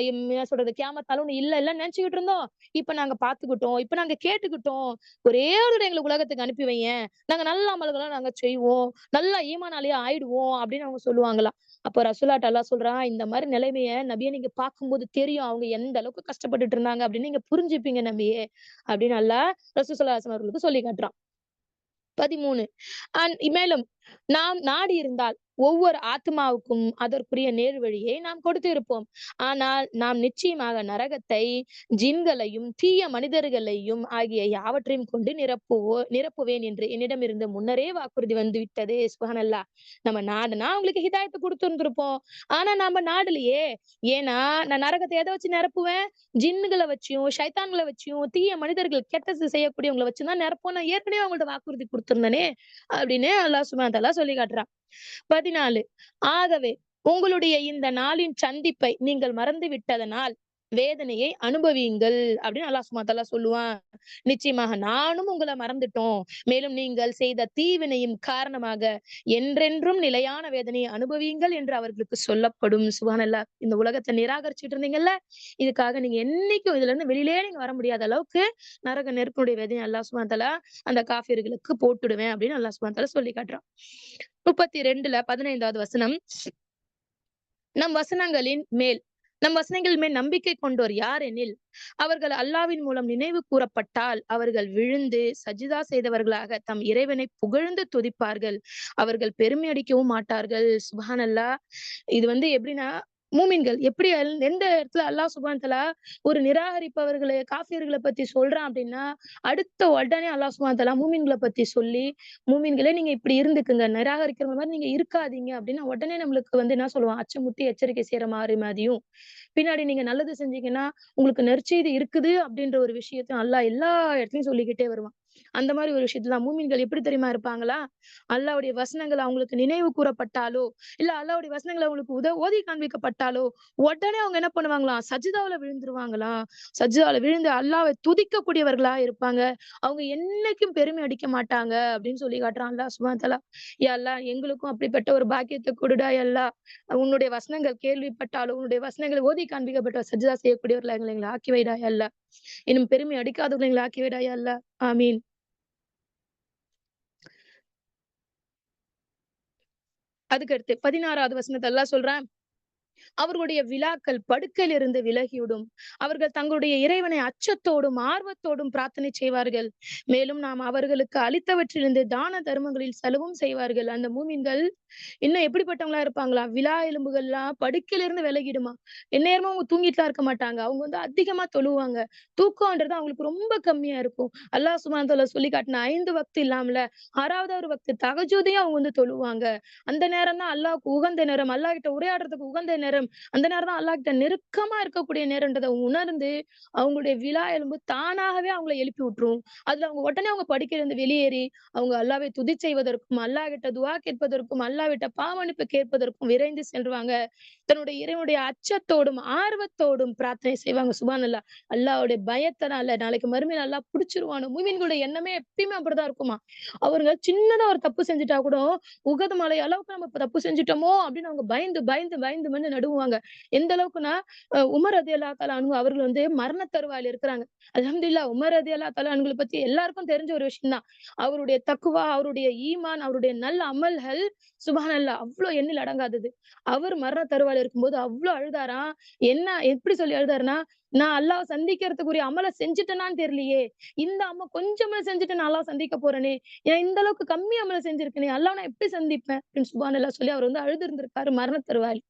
என்ன சொல்றது, கியாமத் நாள் ஒண்ணு இல்லன்னு நெனச்சுக்கிட்டு இருந்தோம். இப்ப நாங்க பார்த்துக்கிட்டோம். இப்ப நாங்க கேட்டுக்கிட்டோம். ஒரே ஒரு தடவ எங்கள உலகத்துக்கு அனுப்பி வையேன். நாங்க நல்ல அமல்களா நாங்க செய்வோம். நல்லா ஈமானாலியா ஆயிடுவோம் அப்படின்னு அவங்க சொல்லுவாங்களாம். அப்ப ரசூலாட்ட அல்லாஹ் சொல்றான், இந்த மாரி நிலைமைய நபியே நீங்க பார்க்கும்போது தெரியும். அவங்க எந்த அளவுக்கு கஷ்டப்பட்டுட்டு இருந்தாங்க அப்படின்னு நீங்க புரிஞ்சுப்பீங்க நபியே அப்படின்னு அல்லாஹ் ரசூல் ஸல்லல்லாஹு அலைஹி வஸல்லம் அவர்களுக்கு சொல்லி காட்டுறான். 13 மேலும் நாம் நாடி இருந்தால் ஒவ்வொரு ஆத்மாவுக்கும் அதற்குரிய நேர்வழியை நாம் கொடுத்து இருப்போம். ஆனால் நாம் நிச்சயமாக நரகத்தை ஜின்களையும் தீய மனிதர்களையும் ஆகிய யாவற்றையும் கொண்டு நிரப்புவேன் என்று என்னிடமிருந்து முன்னரே வாக்குறுதி வந்து விட்டது. சுப்ஹானல்லாஹ். நம்ம நாடுனா அவங்களுக்கு ஹிதாயத்து கொடுத்திருந்திருப்போம். ஆனா நாம நாடலையே. ஏன்னா நான் நரகத்தை எதை வச்சு நிரப்புவேன்? ஜின்னுகளை வச்சியும் ஷைத்தான்களை வச்சியும் தீய மனிதர்கள் கெட்டது செய்யக்கூடியவங்களை வச்சுதான் நிரப்போம். நான் ஏற்கனவே அவங்கள்ட்ட வாக்குறுதி கொடுத்திருந்தேனே அப்படின்னு அல்லாஹ் சுப்ஹானஹு வ தஆலா சொல்லி காட்டுறான். 14. ஆகவே உங்களுடைய இந்த நாளின் சந்திப்பை நீங்கள் மறந்து விட்டதனால் வேதனையை அனுபவியுங்கள் அப்படின்னு அல்லாஹ் சுப்ஹானஹு வ தஆலா சொல்லுவான். நிச்சயமாக நானும் உங்களை மறந்துட்டோம். மேலும் நீங்கள் செய்த தீவினையும் காரணமாக என்றென்றும் நிலையான வேதனையை அனுபவியுங்கள் என்று அவர்களுக்கு சொல்லப்படும். சுப்ஹானல்லாஹ். இந்த உலகத்தை நிராகரிச்சுட்டு இருந்தீங்கல்ல, இதுக்காக நீங்க என்னைக்கும் இதுல இருந்து வெளியிலே நீங்க வர முடியாத அளவுக்கு நரக நெருப்புடைய வேதனை அல்லாஹ் சுப்ஹானஹு வ தஆலா அந்த காஃபிர்களுக்கு போட்டுடுவேன் அப்படின்னு அல்லாஹ் சுப்ஹானஹு வ தஆலா சொல்லி காட்டுறான். 32ல 15வது வசனம். நம் வசனங்களின் மேல் நம் வசனங்கள் மேல் நம்பிக்கை கொண்டோர் யார் எனில் அவர்கள் அல்லாவின் மூலம் நினைவு கூறப்பட்டால் அவர்கள் விழுந்து சஜிதா செய்தவர்களாக தம் இறைவனை புகழ்ந்து துதிப்பார்கள். அவர்கள் பெருமை அடிக்கவும் மாட்டார்கள். சுப்ஹானல்லாஹ். இது எப்படின்னா, மூமின்கள் எப்படி எந்த இடத்துல அல்லாஹ் சுப்ஹானஹு வ தஆலா ஒரு நிராகரிப்பவர்களை காஃபியர்களை பத்தி சொல்றான் அப்படின்னா, அடுத்த உடனே அல்லாஹ் சுப்ஹானஹு வ தஆலா மூமின்களை பத்தி சொல்லி, மூமின்களே நீங்க இப்படி இருந்துக்குங்க, நிராகரிக்கிற மாதிரி நீங்க இருக்காதீங்க அப்படின்னு உடனே நம்மளுக்கு என்ன சொல்லுவான், அச்சமுத்தி எச்சரிக்கை செய்யற மாதிரியும், பின்னாடி நீங்க நல்லது செஞ்சீங்கன்னா உங்களுக்கு நற்செய்தி இருக்குது அப்படின்ற ஒரு விஷயத்தையும் அல்லாஹ் எல்லா இடத்துலயும் சொல்லிக்கிட்டே வருவான். அந்த மாதிரி ஒரு விஷயத்துல மூமின்கள் எப்படி தெரியுமா இருப்பாங்களா? அல்லாஹ்வுடைய வசனங்கள் அவங்களுக்கு நினைவு கூறப்பட்டாலோ, இல்ல அல்லாஹ்வுடைய வசனங்கள் அவங்களுக்கு ஓதி காண்பிக்கப்பட்டாலோ, உடனே அவங்க என்ன பண்ணுவாங்களாம்? சஜிதாவுல விழுந்துருவாங்களாம். சஜிதாவுல விழுந்து அல்லாஹ்வை துதிக்கக்கூடியவர்களா இருப்பாங்க. அவங்க என்னைக்கும் பெருமை அடிக்க மாட்டாங்க அப்படின்னு சொல்லி காட்டுறான் அல்லாஹ் சுப்ஹானஹு வ தஆலா. யா அல்லாஹ் எங்களுக்கும் அப்படிப்பட்ட ஒரு பாக்கியத்தை கொடுடா யா அல்லாஹ். உன்னுடைய வசனங்கள் கேள்விப்பட்டாலும், உன்னுடைய வசனங்கள் ஓதி காண்பிக்கப்பட்ட சஜிதா செய்யக்கூடியவர்களா எங்களை ஆக்கி வைடா யா அல்லாஹ். இன்னும் பெருமை அடிக்காதவர்களை எங்களை ஆக்கி வைடா யா அல்லாஹ். ஆமீன். அதுக்கடுத்து 16வது வசனத்தை அல்லாஹ் சொல்றான். அவர்களுடைய விழாக்கள் படுக்கையிலிருந்து விலகிவிடும். அவர்கள் தங்களுடைய இறைவனை அச்சத்தோடும் ஆர்வத்தோடும் பிரார்த்தனை செய்வார்கள். மேலும் நாம் அவர்களுக்கு அளித்தவற்றிலிருந்து தான தர்மங்களில் செலவும் செய்வார்கள். அந்த மூமின்கள் இன்னும் எப்படிப்பட்டவங்களா இருப்பாங்களா? விலா எலும்புகள்லாம் படுக்கையிலிருந்து விலகிடுமா. எந்நேரமும் அவங்க தூங்கிட்டுலாம் இருக்க மாட்டாங்க. அவங்க அதிகமா தொழுவாங்க. தூக்கம்ன்றது அவங்களுக்கு ரொம்ப கம்மியா இருக்கும். அல்லாஹ் சுப்ஹானஹு வ தஆலா சொல்லி காட்டின 5 வக்த் இல்லாமல 6வது ஒரு வக்த் தஹஜ்ஜுதையும் அவங்க தொழுவாங்க. அந்த நேரம் தான் அல்லாஹ்வுக்கு உகந்த நேரம். அல்லாஹ் கிட்ட உரையாடுறதுக்கு உகந்த நேரம். அந்த நேரம் தான் அல்லாஹ் கிட்ட நெருக்கமா இருக்கக்கூடிய நேரம்ன்றத உணர்ந்து அவங்களுடைய விலா எலும்பு தானாகவே அவங்கள எழுப்பி விட்டுரும். அதுல அவங்க உடனே அவங்க படுக்கையிலிருந்து வெளியேறி அவங்க அல்லாஹ்வை துதி செய்வதற்கும், அல்லாஹ் கிட்ட துஆ கேட்பதற்கும், அல்லாஹ் விட்ட பாவமன்னிப்பு கேட்பதற்கும் விரைந்து செல்வாங்க. தன்னுடைய இறைவனுடைய அச்சத்தோடும் ஆர்வத்தோடும் பிரார்த்தனை செய்வாங்க. சுப்ஹானல்லாஹ். அல்லாஹ்வுடைய பயத்தினால நாளைக்கு மறுமையில அல்லாஹ் புடிச்சிருவானோ. மூமின்களுடைய எண்ணமே எப்பயுமே அப்படிதான் இருக்குமா. அவங்க சின்னதா ஒரு தப்பு செஞ்சுட்டா கூட உகது மலை அளவுக்கு நம்ம தப்பு செஞ்சுட்டோமோ அப்படின்னு அவங்க பயந்து பயந்து பயந்து பயந்து நடுங்குவாங்க. எந்த அளவுக்குன்னா உமர் ரலியல்லாஹு தஆலா அன்ஹு அவர்கள் மரண தருவாயில இருக்கிறாங்க. அல்ஹம்துலில்லாஹ் உமர் ரலியல்லாஹு தஆலா அன்ஹுவ பத்தி எல்லாருக்கும் தெரிஞ்ச ஒரு விஷயம் தான். அவருடைய தக்வா, அவருடைய ஈமான், அவருடைய நல்ல அமல்கள் சுப்ஹானல்லாஹ் அவ்ளோ எண்ணில் அடங்காதது. அவர் மரண தருவாயில இருக்கும்போது அவ்ளோ அழுதாராம். என்ன எப்படி சொல்லி அழுதாருன்னா, நான் அல்லாஹ்வ சந்திக்கிறதுக்குரிய அமல செஞ்சுட்டேனான்னு தெரியலையே. இந்த அம கொஞ்சமா செஞ்சுட்டு நான் அல்லாஹ்வ சந்திக்க போறேனே. ஏன் இந்த அளவுக்கு கம்மி அமல செஞ்சிருக்கேனே. அல்லாஹ்வ நான் எப்படி சந்திப்பேன்? அப்படின்னு சுப்ஹானல்லாஹ் சொல்லி அவர் அழுது இருந்திருக்காரு மரண தருவாயில்.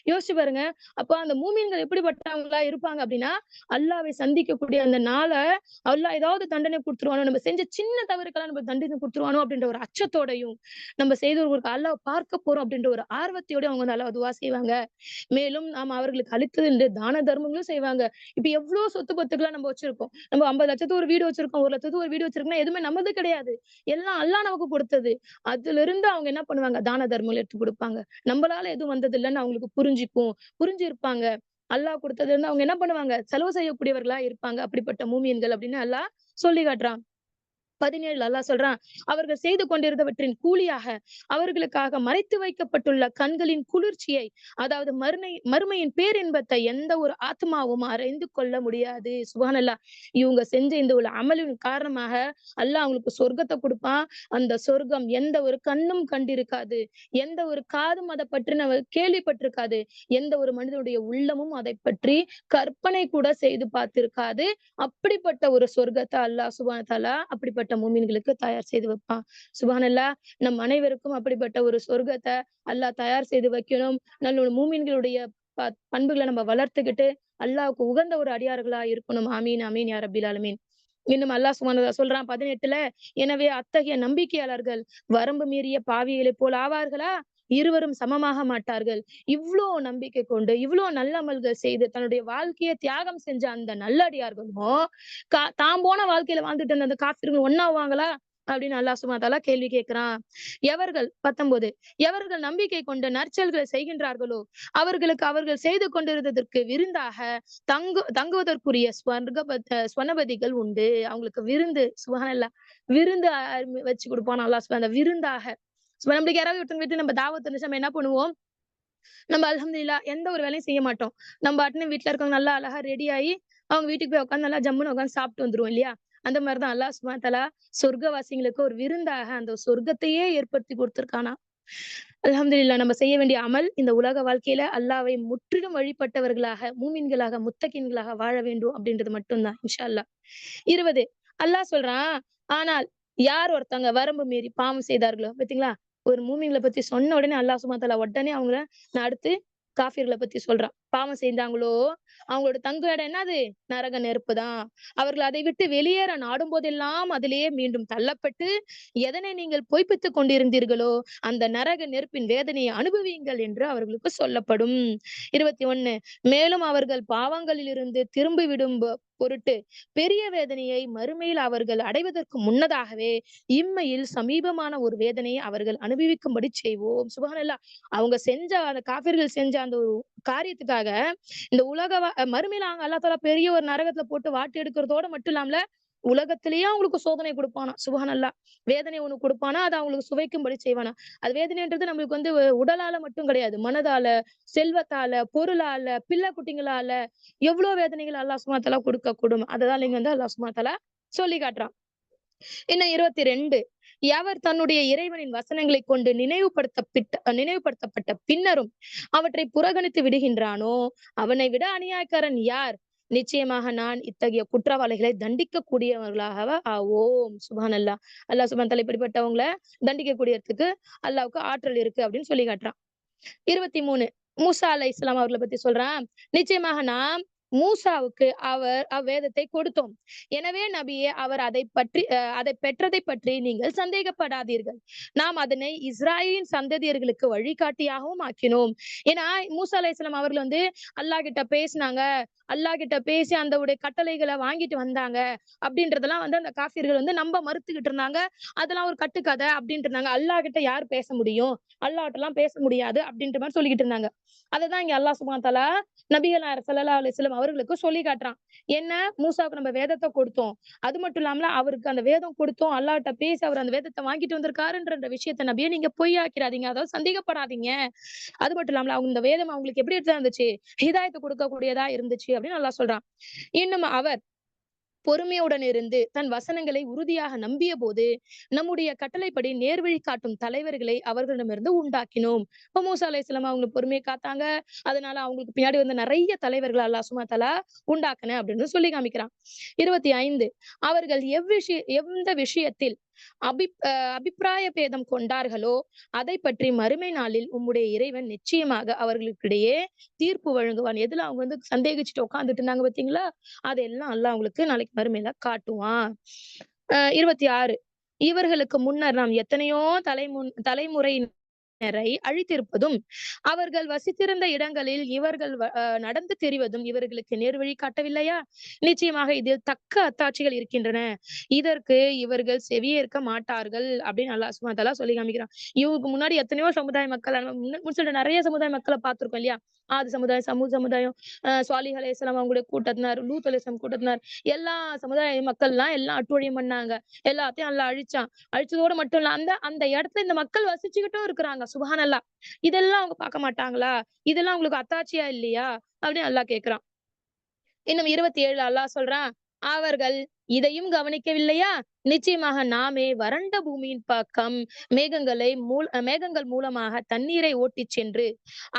யோசிச்சு பாருங்க. அப்ப அந்த மூமின்கள் எப்படிப்பட்டவங்களா இருப்பாங்க அப்படின்னா, அல்லாஹ்வை சந்திக்கக்கூடிய அந்த நாள அல்லாஹ் ஏதாவது தண்டனை குடுத்துருவானோ, நம்ம செஞ்ச சின்ன தவறுக்கெல்லாம் நம்ம தண்டனை குடுத்துருவானோ அப்படின்ற ஒரு அச்சத்தோடையும், நம்ம செய்தவர்களுக்கு அல்லாஹ் பார்க்க போறோம் அப்படின்ற ஒரு ஆர்வத்தோடயும் அவங்க அல்லாஹ்வ துஆ செய்வாங்க. மேலும் நாம் அவர்களுக்கு அளித்தது என்று தான தர்மங்களும் செய்வாங்க. இப்ப எவ்ளோ சொத்து பத்துக்கெல்லாம் நம்ம வச்சிருக்கோம். நம்ம 50,00,000 ஒரு வீடு வச்சிருக்கோம். 1,00,000 ஒரு வீடு வச்சிருக்கோம்னா எதுவுமே நம்மது கிடையாது. எல்லாம் அல்லாஹ் நமக்கு கொடுத்தது. அதிலிருந்து அவங்க என்ன பண்ணுவாங்க? தான தர்மங்கள் எடுத்து குடுப்பாங்க. நம்மளால எதுவும் வந்தது இல்லன்னு அவங்களுக்கு புரிஞ்சிருப்பாங்க. அல்லாஹ் கொடுத்தது அவங்க என்ன பண்ணுவாங்க? செலவு செய்யக்கூடியவர்களா இருப்பாங்க. அப்படிப்பட்ட மூமின்கள் அப்படின்னு அல்லாஹ் சொல்லி காட்டுறான். 17 அல்லாஹ் சொல்றான். அவர்கள் செய்து கொண்டிருந்தவற்றின் கூலியாக அவர்களுக்காக மறைத்து வைக்கப்பட்டுள்ள கண்களின் குளிர்ச்சியை, அதாவது மறுமையின் பேரின்பத்தை எந்த ஒரு ஆத்மாவும் அறிந்து கொள்ள முடியாது. சுப்ஹானல்லாஹ். இவங்க செஞ்ச இந்த ஒரு அமலின் காரணமாக அல்லாஹ் அவங்களுக்கு சொர்க்கத்தை கொடுப்பான். அந்த சொர்க்கம் எந்த ஒரு கண்ணும் கண்டிருக்காது. எந்த ஒரு காதும் அதை பற்றின கேள்விப்பட்டிருக்காது. எந்த ஒரு மனிதனுடைய உள்ளமும் அதை பற்றி கற்பனை கூட செய்து பார்த்திருக்காது. அப்படிப்பட்ட ஒரு சொர்க்கத்தை அல்லாஹ் சுப்ஹானஹு வ தஆலா அப்படிப்பட்ட அப்படிப்பட்ட மூமின்களுக்கு தயார் செய்து வைப்பான். சுப்ஹானல்லாஹ். நம் அனைவருக்கும் அப்படிப்பட்ட ஒரு சொர்க்கத்தை அல்லாஹ் தயார் செய்து வைக்கணும். நல்ல மூமின்களுடைய பண்புகளை நம்ம வளர்த்துக்கிட்டு அல்லாஹ்வுக்கு உகந்த ஒரு அடியார்களா இருக்கணும். ஆமீன் ஆமீன் யா ரப்பில் ஆலமீன். இன்னும் அல்லாஹ் சுப்ஹானஹு வ தஆலா சொல்றான் 18ல, எனவே அத்தகைய நம்பிக்கையாளர்கள் வரம்பு மீறிய பாவிகளைப் போல் ஆவார்களா? இருவரும் சமமாக மாட்டார்கள். இவ்ளோ நம்பிக்கை கொண்டு, இவ்ளோ நல்ல அமல்கள் செய்து தன்னுடைய வாழ்க்கையை தியாகம் செஞ்ச அந்த நல்லடியார்களும், தான் போன வாழ்க்கையில வாழ்ந்துட்டு இருந்த அந்த காஃபிர்கள் ஒண்ணாவாங்களா? அப்படின்னு அல்லாஹ் சுப்ஹானஹு வ தஆலா கேள்வி கேட்கிறான். எவர்கள் 19 எவர்கள் நம்பிக்கை கொண்டு நற்செயல்களை செய்கின்றார்களோ, அவர்களுக்கு அவர்கள் செய்து கொண்டிருந்ததற்கு விருந்தாக தங்குவதற்குரிய ஸ்வனபதிகள் உண்டு. அவங்களுக்கு விருந்து சுப்ஹானல்லாஹ். விருந்து வச்சு குடுப்பான் அல்லாஹ் அந்த விருந்தாக. நம்மளுக்கு யாராவது ஒருத்தவங்க வீட்டுல நம்ம தாவத் இருந்துச்சு நம்ம என்ன பண்ணுவோம்? நம்ம அல்ஹம்துலில்லாஹ் எந்த ஒரு வேலையும் செய்ய மாட்டோம். நம்ம பாட்டுன்னு வீட்ல இருக்கவங்க நல்லா அழகா ரெடி ஆயி, அவங்க வீட்டுக்கு போய் உட்கார்ந்து நல்லா ஜம்முன்னு உட்கார்ந்து சாப்பிட்டு வந்துருவோம் இல்லையா? அந்த மாரிதான் அல்லாஹ் சுப்ஹானஹு வ தஆலா சொர்க்கவாசிகளுக்கு ஒரு விருந்தாக அந்த சொர்க்கத்தையே ஏற்படுத்தி குடுத்திருக்கானாம். அல்ஹம்துலில்லாஹ். நம்ம செய்ய வேண்டிய அமல் இந்த உலக வாழ்க்கையில அல்லாஹ்வை முற்றிலும் வழிபட்டவர்களாக, மூமின்களாக, முத்தகீன்களாக வாழ வேண்டும் அப்படின்றது மட்டும் தான். இன்ஷா அல்லாஹ். 20 அல்லாஹ் சொல்றான், ஆனால் யார் ஒருத்தவங்க வரம்பு மீறி பாவம் செய்தார்களோ பார்த்தீங்களா? ஒரு மூமின்கள பத்தி சொன்ன உடனே அல்லாஹ் சுப்ஹானஹு வ தஆலா உடனே அவங்கள நான் அடுத்து காஃபிர்கள பத்தி சொல்றான். பாவம் செய்தாங்களோ, அவங்களோட தங்கு இடம் என்னது? நரக நெருப்பு தான். அவர்கள் அதை விட்டு வெளியேற நாடும் போதெல்லாம் அதிலேயே மீண்டும் தள்ளப்பட்டு, எதனை நீங்கள் பொய்ப்பித்துக் கொண்டிருந்தீர்களோ, அந்த நரக நெருப்பின் வேதனையை அனுபவியுங்கள் என்று அவர்களுக்கு சொல்லப்படும். 21 மேலும் அவர்கள் பாவங்களிலிருந்து திரும்பிவிடும் பொருட்டு பெரிய வேதனையை மறுமையில் அவர்கள் அடைவதற்கு முன்னதாகவே இம்மையில் சமீபமான ஒரு வேதனையை அவர்கள் அனுபவிக்கும்படி செய்வோம். சுப்ஹானல்லாஹ். அவங்க செஞ்ச அந்த காஃபிர்கள் செஞ்ச அந்த ஒரு காரியத்துக்காக இந்த மறுமையில அல்லாஹ் தஆலா பெரிய ஒரு நரகத்துல போட்டு வாட்டி எடுக்கிறதோட மட்டும் இல்லாமல உலகத்திலேயே அவங்களுக்கு சோதனை கொடுப்பானா. சுப்ஹானல்லாஹ். வேதனை ஒண்ணு கொடுப்பானா, அதை அவங்களுக்கு சுவைக்கும்படி செய்வானா. அது வேதனைன்றது நம்மளுக்கு வந்து உடலால மட்டும் கிடையாது. மனதால, செல்வத்தால, பொருளால, பிள்ளை குட்டிங்களால எவ்வளவு வேதனைகள் அல்லாஹ் சுப்ஹானஹு வ தஆலா கொடுக்கக்கூடும். அததான் இங்க வந்து அல்லாஹ் சுப்ஹானஹு வ தஆலா சொல்லி காட்டுறான். இன்னும் 22 எவர் தன்னுடைய இறைவனின் வசனங்களைக் கொண்டு நினைவுபடுத்தப்பட்ட பின்னரும் அவற்றை புறக்கணித்து விடுகின்றானோ, அவனை விட அநியாயக்காரன் யார்? நிச்சயமாக நான் இத்தகைய குற்றவாளிகளை தண்டிக்கக்கூடியவர்களாக ஆவோம். சுப்ஹானல்லாஹ். அல்லாஹ் சுப்ஹானஹு வ தஆலா இப்படிப்பட்டவங்கள தண்டிக்கக்கூடியதுக்கு அல்லாஹ்வுக்கு ஆற்றல் இருக்கு அப்படின்னு சொல்லி காட்டுறான். 23 மூசா அலைஹிஸ்ஸலாம் அவர்கள பத்தி சொல்றான். நிச்சயமாக நாம் மூசாவுக்கு அவ்வேதத்தை கொடுத்தோம். எனவே நபியே அவர் அதை பெற்றதை பற்றி நீங்கள் சந்தேகப்படாதீர்கள். நாம் அதனை இஸ்ராயேலின் சந்ததியர்களுக்கு வழிகாட்டியாகவும் ஆக்கினோம். ஏன்னா மூசா அலைஹிஸ்ஸலாம் அவர்கள் வந்து அல்லாஹ் கிட்ட பேசினாங்க. அல்லாஹ் கிட்ட பேசி அந்த கட்டளைகளை வாங்கிட்டு வந்தாங்க. அப்படின்றதெல்லாம் வந்து அந்த காஃபிர்கள் வந்து நம்ப மறுத்துக்கிட்டு இருந்தாங்க. அதெல்லாம் ஒரு கட்டுக்கதை அப்படின்ட்டு இருந்தாங்க. அல்லாஹ் கிட்ட யார் பேச முடியும்? அல்லாஹ்ட்ட எல்லாம் பேச முடியாது அப்படின்ற மாதிரி சொல்லிக்கிட்டு இருந்தாங்க. அததான் இங்க அல்லாஹ் சுப்ஹானஹு வ தஆலா நபிகளார் ஸல்லல்லாஹு அலைஹி வஸல்லம் அவர்களுக்கு சொல்லி காட்டுறான். என்ன மூசாவுக்கு நம்ம வேதத்தை கொடுத்தோம். அது மட்டும் இல்லாமல அவருக்கு அந்த வேதம் கொடுத்தோம். அல்லாஹ்ட்ட பேசி அவர் அந்த வேதத்தை வாங்கிட்டு வந்திருக்காருன்ற விஷயத்த நபியே நீங்க பொய்யாக்கிறாதீங்க. அதாவது சந்தேகப்படாதீங்க. அது மட்டும் இல்லாமல அவங்க இந்த வேதம் அவங்களுக்கு எப்படி இருந்துச்சு? ஹிதாயத்து கொடுக்கக்கூடியதா இருந்துச்சு அப்படின்னு அல்லாஹ் சொல்றான். இன்னும் அவர் பொறுமையுடன் இருந்து தன் வசனங்களை உறுதியாக நம்பிய போது நம்முடைய கட்டளைப்படி நேர்வழி காட்டும் தலைவர்களை அவர்களிடமிருந்து உண்டாக்கினோம். இப்ப மூசா அலைஹிஸ்ஸலாம் அவங்க பொறுமையை காத்தாங்க. அதனால அவங்களுக்கு பின்னாடி வந்து நிறைய தலைவர்கள் அல்லாஹ் சுப்ஹானஹு வ தஆலா உண்டாக்குனேன் அப்படின்னு சொல்லி காமிக்கிறான். 25 அவர்கள் எந்த விஷயத்தில் அபிப்பிராய பேதம் கொண்டார்களோ அதை பற்றி மறுமை நாளில் உம்முடைய இறைவன் நிச்சயமாக அவர்களுக்கிடையே தீர்ப்பு வழங்குவான். எதுல அவங்க வந்து சந்தேகிச்சுட்டு உட்கார்ந்துட்டு இருந்தாங்க பாத்தீங்களா? அதெல்லாம் அல்லாஹ் அவங்களுக்கு நாளைக்கு மறுமையில காட்டுவான். 26 இவர்களுக்கு முன்னர் நாம் எத்தனையோ தலைமுறையினரை அழித்திருப்பதும் அவர்கள் வசித்திருந்த இடங்களில் இவர்கள் நடந்து தெரிவதும் இவர்களுக்கு நேர்வழி காட்டவில்லையா? நிச்சயமாக இதில் தக்க அத்தாட்சிகள் இருக்கின்றன. இதற்கு இவர்கள் செவியேற்க மாட்டார்கள் அப்படின்னு அல்லாஹ் சுப்ஹானஹு வ தஆலா சொல்லி காமிக்கிறான். இவங்களுக்கு முன்னாடி எத்தனையோ சமுதாய மக்கள் முன்னாடி நிறைய சமுதாய மக்களை பார்த்திருக்கோம் இல்லையா? ஆது சமுதாயம், சமூக சமுதாயம், சாலிஹ் அலைஹிஸ்ஸலாம் அவங்களுடைய கூட்டத்தினர், லூத் அலைஹிஸ்ஸலாம் கூட்டத்தினர், எல்லா சமுதாய மக்கள்லாம் எல்லாம் அட்டுழியம் பண்ணாங்க. எல்லாத்தையும் அல்லாஹ் அழிச்சான். அழிச்சதோட மட்டும் இல்ல அந்த அந்த இடத்துல இந்த மக்கள் வசிச்சுக்கிட்டும் இருக்கிறாங்க. சுப்ஹானல்லாஹ். இதெல்லாம் அவங்க பார்க்க மாட்டாங்களா? இதெல்லாம் உங்களுக்கு அத்தாட்சியா இல்லையா? அப்படின்னு அல்லாஹ் கேட்கிறான். இன்னும் 27 அல்லாஹ் சொல்றான். அவர்கள் இதையும் கவனிக்கவில்லையா? நிச்சயமாக நாமே வறண்ட பூமியின் பக்கம் மேகங்கள் மூலமாக தண்ணீரை ஓட்டிச் சென்று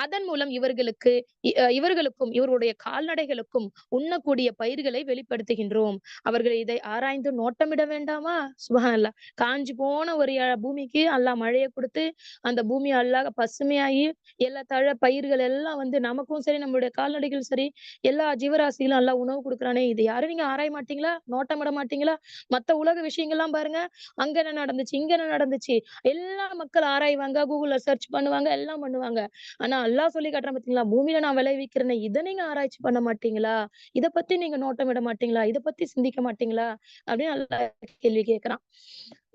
அதன் மூலம் இவர்களுக்கும் இவருடைய கால்நடைகளுக்கும் உண்ணக்கூடிய பயிர்களை வெளிப்படுத்துகின்றோம். அவர்கள் இதை ஆராய்ந்து நோட்டமிட வேண்டாமா? சுப்ஹானல்லாஹ். காஞ்சு போன ஒரு பூமிக்கு அல்லாஹ் மழையை கொடுத்து அந்த பூமி அல்லாஹ் பசுமையாகி எல்லா பயிர்கள் எல்லாம் நமக்கும் சரி நம்மளுடைய கால்நடைகள் சரி எல்லா ஜீவராசிகளும் அல்லாஹ் உணவு கொடுக்குறானே, இது யாரும் நீங்க ஆராய மாட்டீங்களா? நோட்டமிட மாட்டீங்களா? மத்த உலக விஷயங்கள்லாம் பாருங்க. அங்க என்ன நடந்துச்சு? இங்க என்ன நடந்துச்சு? எல்லா மக்கள் ஆராய்வாங்க. கூகுள்ல சர்ச் பண்ணுவாங்க. எல்லாம் பண்ணுவாங்க. ஆனா அல்லாஹ் சொல்லி காட்டுறான் பாத்தீங்களா? பூமியில நான் விளைவிக்கிறேனே, இத நீங்க ஆராய்ச்சி பண்ண மாட்டீங்களா? இத பத்தி நீங்க நோட்டமிட மாட்டீங்களா? இத பத்தி சிந்திக்க மாட்டீங்களா? அப்படின்னு அல்லாஹ் கேள்வி கேட்கிறான்.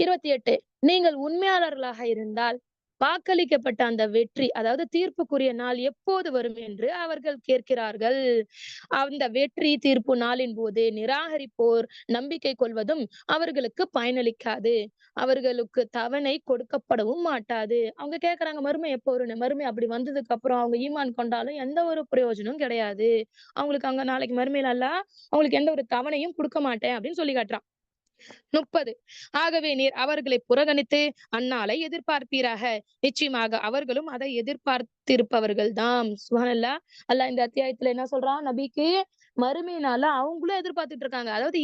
28 நீங்கள் உண்மையாளர்களாக இருந்தால் வாக்களிக்கப்பட்ட அந்த வெற்றி, அதாவது தீர்ப்புக்குரிய நாள் எப்போது வரும் என்று அவர்கள் கேட்கிறார்கள். அந்த வெற்றி தீர்ப்பு நாளின் போது நிராகரிப்போர் நம்பிக்கை கொள்வதும் அவர்களுக்கு பயனளிக்காது. அவர்களுக்கு தவணை கொடுக்கப்படவும் மாட்டாது. அவங்க கேட்கறாங்க மறுமை எப்போ வரும்னு. மறுமை அப்படி வந்ததுக்கு அப்புறம் அவங்க ஈமான் கொண்டாலும் எந்த ஒரு பிரயோஜனமும் கிடையாது. அவங்களுக்கு அங்க நாளைக்கு மறுமையில அல்லாஹ் அவங்களுக்கு எந்த ஒரு தவணையும் கொடுக்க மாட்டேன் அப்படின்னு சொல்லி காட்டுறான். 30 ஆகவே நீர் அவர்களை புறக்கணித்து அந்நாளை எதிர்பார்ப்பீராக. நிச்சயமாக அவர்களும் அதை எதிர்பார்த்திருப்பவர்கள் தாம். சுப்ஹானல்லாஹ். அல்லாஹ் இந்த அத்தியாயத்துல என்ன சொல்றான் நபிக்கு? மறுமையினால அவங்களும் எதிர்பார்த்துட்டு இருக்காங்க. அதாவது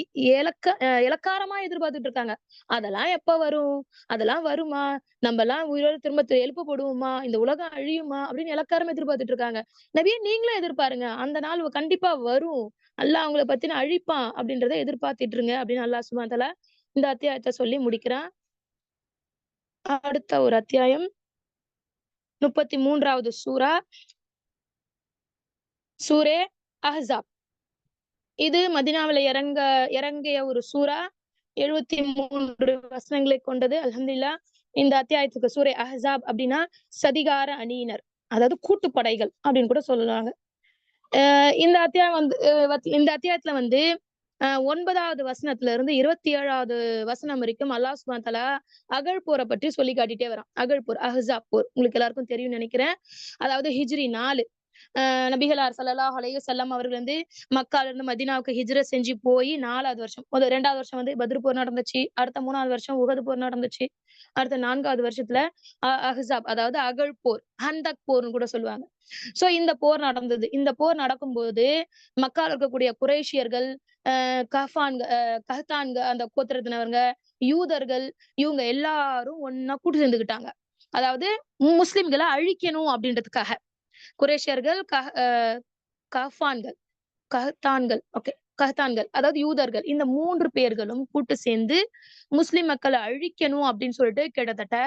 இளக்காரமா எதிர்பார்த்துட்டு இருக்காங்க. அதெல்லாம் எப்ப வரும்? அதெல்லாம் வருமா? நம்ம எல்லாம் உயிரோட திரும்ப எழுப்பப்படுவோமா? இந்த உலகம் அழியுமா? அப்படின்னு இளக்காரமா எதிர்பார்த்துட்டு இருக்காங்க. நபியே நீங்களும் எதிர்பாருங்க. அந்த நாள் கண்டிப்பா வரும். அல்லாஹ் அவங்கள பத்தின அழிப்பான் அப்படின்றத எதிர்பார்த்துட்டு இருங்க அப்படின்னு அல்லாஹ் சுப்ஹானஹு வ தஆலா இந்த அத்தியாயத்தை சொல்லி முடிக்கிறான். அடுத்த ஒரு அத்தியாயம் 33வது சூரே அஹ்ஸாப். இது மதீனாவுல இறங்கிய ஒரு சூரா. 73 வசனங்களை கொண்டது. அல்ஹம்துலில்லாஹ். இந்த அத்தியாயத்துக்கு சூரே அஹ்ஸாப் அப்படின்னா சதிகார அணியினர், அதாவது கூட்டுப்படைகள் அப்படின்னு கூட சொல்லலாங்க. இந்த அத்தியாயம் இந்த அத்தியாயத்துல 9வது வசனத்துல இருந்து 27வது வசனம் வரைக்கும் அல்லாஹ் சுப்ஹானஹு வ தஆலா அகழ் போரை பற்றி சொல்லி காட்டிட்டே வரான். அகழ் போர், அஹ்ஸாப் போர் உங்களுக்கு எல்லாருக்கும் தெரியும்னு நினைக்கிறேன். அதாவது ஹிஜ்ரி 4 நபிகளார் ஸல்லல்லாஹு அலைஹி வஸல்லம் அவர்கள் மக்கால இருந்து மதீனாவுக்கு ஹிஜ்ரத் செஞ்சு போய் 4வது வருஷம், 2வது வருஷம் பத்ர் போர் நடந்துச்சு. அடுத்த 3வது வருஷம் உஹது போர் நடந்துச்சு. அடுத்த 4வது வருஷத்துல அஹ்ஸாப், அதாவது அகழ் போர், ஹந்தக் போர்னு கூட சொல்லுவாங்க. சோ இந்த போர் நடந்தது. இந்த போர் நடக்கும்போது மக்கால இருக்கக்கூடிய குறைஷியர்கள், கஹ்தான்க அந்த கோத்திரத்தினவங்க, யூதர்கள், இவங்க எல்லாரும் ஒண்ணா கூட்டு சேர்ந்துக்கிட்டாங்க. அதாவது முஸ்லிம்களை அழிக்கணும் அப்படின்றதுக்காக. குறைஷியர்கள், கஹ்ஃபான்கள், கஹ்தான்கள், ஓகே, கஹ்தான்கள் அதாவது யூதர்கள், இந்த 3 பேர்களும் கூட்டு சேர்ந்து முஸ்லிம் மக்களை அழிக்கணும் அப்படின்னு சொல்லிட்டு கிட்டத்தட்ட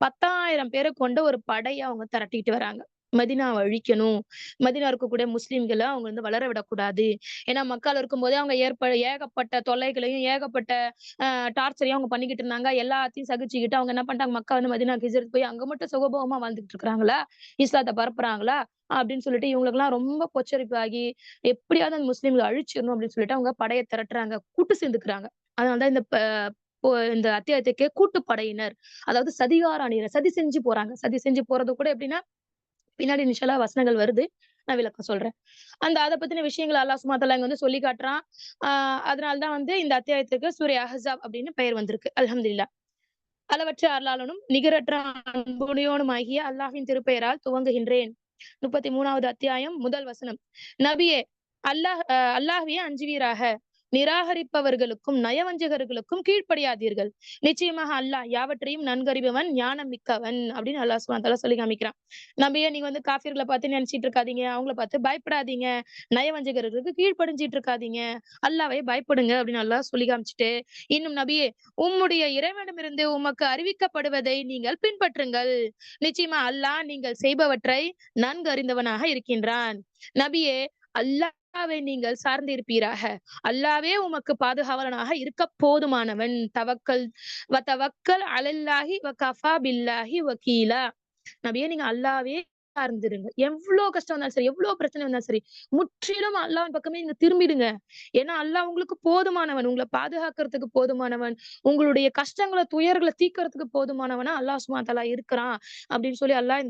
10,000 பேரை கொண்ட ஒரு படையை அவங்க திரட்டிட்டு வராங்க. மதீனாவை அழிக்கணும். மதீனா இருக்கக்கூடிய முஸ்லிம்களை அவங்க வளர விடக்கூடாது. ஏன்னா மக்கால இருக்கும்போதே அவங்க ஏகப்பட்ட தொல்லைகளையும் ஏகப்பட்ட டார்ச்சரையும் அவங்க பண்ணிக்கிட்டு இருந்தாங்க. எல்லாத்தையும் சகிச்சுக்கிட்டு அவங்க என்ன பண்ணிட்டாங்க, மக்கா மதீனாக்கு ஹிஜ்ரத் போய் அங்க மட்டும் சுகபோகமா வாழ்ந்துட்டு இருக்காங்களா, இஸ்லாத்தை பரப்புறாங்களா அப்படின்னு சொல்லிட்டு இவங்களுக்கெல்லாம் ரொம்ப பொச்சரிப்பாகி எப்படியாவது அந்த முஸ்லிம்களை அழிச்சிடணும் அப்படின்னு சொல்லிட்டு அவங்க படையை திரட்டுறாங்க, கூட்டு சேர்ந்துக்கிறாங்க. அதனாலதான் இந்த அத்தியாயத்துக்கே கூட்டுப்படையினர், அதாவது சதிகார அணியினர், சதி செஞ்சு போறாங்க. சதி செஞ்சு போறது கூட எப்படின்னா பின்னாடி இன்ஷா வசனங்கள் வருது, நான் விளக்கம் சொல்றேன். அத பத்தின விஷயங்கள் அல்லாஹ் சுப்ஹானஹு வ தஆலா இங்க சொல்லி காட்டுறான். அதனாலதான் இந்த அத்தியாயத்துக்கு சூரே அஹ்ஸாப் அப்படின்னு பெயர் வந்திருக்கு. அல்ஹம்துலில்லாஹ். அளவற்ற அருளாளனும் நிகரற்ற அன்புடையோனுமாகிய அல்லாஹ்வின் திருப்பெயரால் துவங்குகின்றேன். 33வது அத்தியாயம் முதல் வசனம். நபியே, அல்லாஹ்வையே அஞ்சுவீராக. நிராகரிப்பவர்களுக்கும் நயவஞ்சகர்களுக்கும் கீழ்ப்படியாதீர்கள். நிச்சயமாக அல்லாஹ் யாவற்றையும் நன்கறிபவன், ஞானம் மிக்கவன் அப்படின்னு அல்லாஹ் சுப்ஹானஹு வ தஆலா சொல்லி காமிக்கிறான். நபியே, நீங்க காஃபிர்களை பார்த்து நினைச்சிட்டு இருக்காதீங்க, அவங்கள பார்த்து பயப்படாதீங்க, நயவஞ்சகர்களுக்கு கீழ்ப்படிஞ்சிட்டு இருக்காதீங்க, அல்லாஹ்வை பயப்படுங்க அப்படின்னு அல்லாஹ் சொல்லி காமிச்சிட்டு, இன்னும் நபியே, உம்முடைய இறைவனிடமிருந்து உமக்கு அறிவிக்கப்படுவதை நீங்கள் பின்பற்றுங்கள். நிச்சயமா அல்லாஹ் நீங்கள் செய்பவற்றை நன்கு அறிந்தவனாக இருக்கின்றான். நபியே, அல்லாஹ்வை நீங்கள் சார்ந்திருப்பீராக. அல்லாஹ்வே உமக்கு பாதுகாவலனாக இருக்க போதுமானவன். தவக்கல் அலல்லாஹி வ கஃபா பில்லாஹி வகீலா. நபியே, நீங்க அல்லாஹ்வே சார்ந்திருங்க. எவ்வளவு கஷ்டம் வந்தாலும் சரி, எவ்வளவு பிரச்சனை வந்தாலும் சரி, முற்றிலும் அல்லாஹ்வின் பக்கமே நீங்க திரும்பிடுங்க. ஏன்னா அல்லாஹ் உங்களுக்கு போதுமானவன், உங்களை பாதுகாக்கிறதுக்கு போதுமானவன், உங்களுடைய கஷ்டங்களை துயர்களை தீர்க்கறதுக்கு போதுமானவனா அல்லாஹ் சுப்ஹானஹு வ தஆலா இருக்கிறான் அப்படின்னு சொல்லி அல்லாஹ்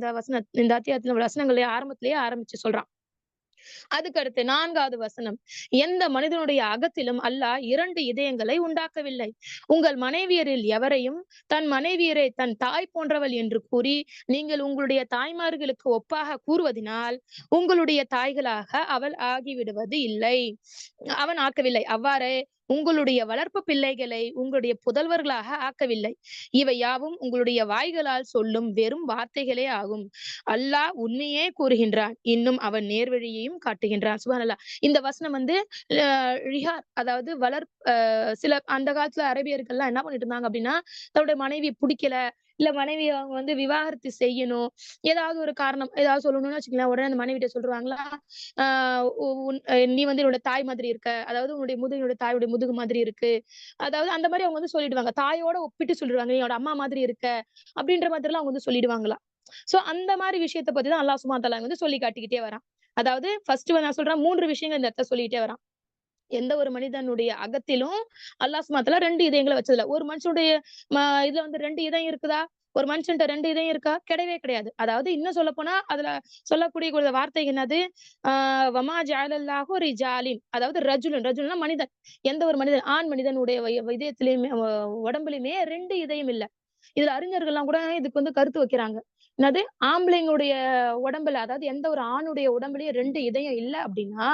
இந்த அத்தியாயத்துல வசனங்களே ஆரம்பத்திலேயே ஆரம்பிச்சு சொல்றான். அதுக்கடுத்து 4வது வசனம். எந்த மனிதனுடைய அகத்திலும் அல்லாஹ் 2 இதயங்களை உண்டாக்கவில்லை. உங்கள் மனைவியரில் எவரையும் தன் மனைவியரை தன் தாய் போன்றவள் என்று கூறி, நீங்கள் உங்களுடைய தாய்மார்களுக்கு ஒப்பாக கூறுவதினால், உங்களுடைய தாய்களாக அவள் ஆகிவிடுவது இல்லை. அவன் ஆக்கவில்லை. அவ்வாறே உங்களுடைய வளர்ப்பு பிள்ளைகளை உங்களுடைய புதல்வர்களாக ஆக்கவில்லை. இவை யாவும் உங்களுடைய வாய்களால் சொல்லும் வெறும் வார்த்தைகளே ஆகும். அல்லாஹ் உண்மையே கூறுகின்றான். இன்னும் அவன் நேர்வழியையும் காட்டுகின்றான். சுப்ஹானல்லாஹ். இந்த வசனம் வந்து ரிஹார், அதாவது சில அந்த காலத்துல அரபியர்கள்லாம் என்ன பண்ணிட்டு இருந்தாங்க அப்படின்னா, தன்னுடைய மனைவி பிடிக்கல, இல்ல மனைவிய அவங்க வந்து விவாகரத்து செய்யணும், ஏதாவது ஒரு காரணம் ஏதாவது சொல்லணும்னு வச்சுக்கலாம், உடனே அந்த மனைவிட்ட சொல்றாங்களா, நீ வந்து என்னோட தாய் மாதிரி இருக்க, அதாவது உன்னுடைய முதுகு என்னோட தாயோட முதுகு மாதிரி இருக்கு, அதாவது அந்த மாதிரி அவங்க வந்து சொல்லிடுவாங்க, தாயோட ஒப்பிட்டு சொல்லிடுவாங்க, நீ என்னோட அம்மா மாதிரி இருக்க அப்படின்ற மாதிரி எல்லாம் அவங்க வந்து சொல்லிடுவாங்களா. சோ அந்த மாதிரி விஷயத்தை பத்தி தான் அல்லாஹ் சுப்ஹானஹு வ தஆலா வந்து சொல்லி காட்டிக்கிட்டே வரான். அதாவது ஃபர்ஸ்ட் நான் சொல்றேன் 3 விஷயங்கள் இந்த இடத்துல சொல்லிட்டே வரான். எந்த ஒரு மனிதனுடைய அகத்திலும் அல்லாஹ் சுப்ஹானஹு வ தஆலா 2 இதயங்களை வச்சதில்ல. ஒரு மனுஷனுடைய இதுல வந்து 2 இதயம் இருக்குதா? ஒரு மனுஷன்ட்ட 2 இதயம் இருக்கா? கிடையவே கிடையாது. அதாவது இன்னும் சொல்லப்போனா அதுல சொல்லக்கூடிய ஒரு வார்த்தை என்னது? வமா ஜஅலல்லாஹு ரிஜாலின், அதாவது ரஜுலுன்னா மனிதன். எந்த ஒரு மனிதன், ஆண் மனிதனுடைய இதயத்திலயுமே உடம்புலயுமே 2 இதயம் இல்ல. இதுல அறிஞர்கள்லாம் கூட இதுக்கு வந்து கருத்து வைக்கிறாங்க. என்னது? ஆம்பளைங்களுடைய உடம்புல, அதாவது எந்த ஒரு ஆணுடைய உடம்புலயும் 2 இதயம் இல்ல அப்படின்னா,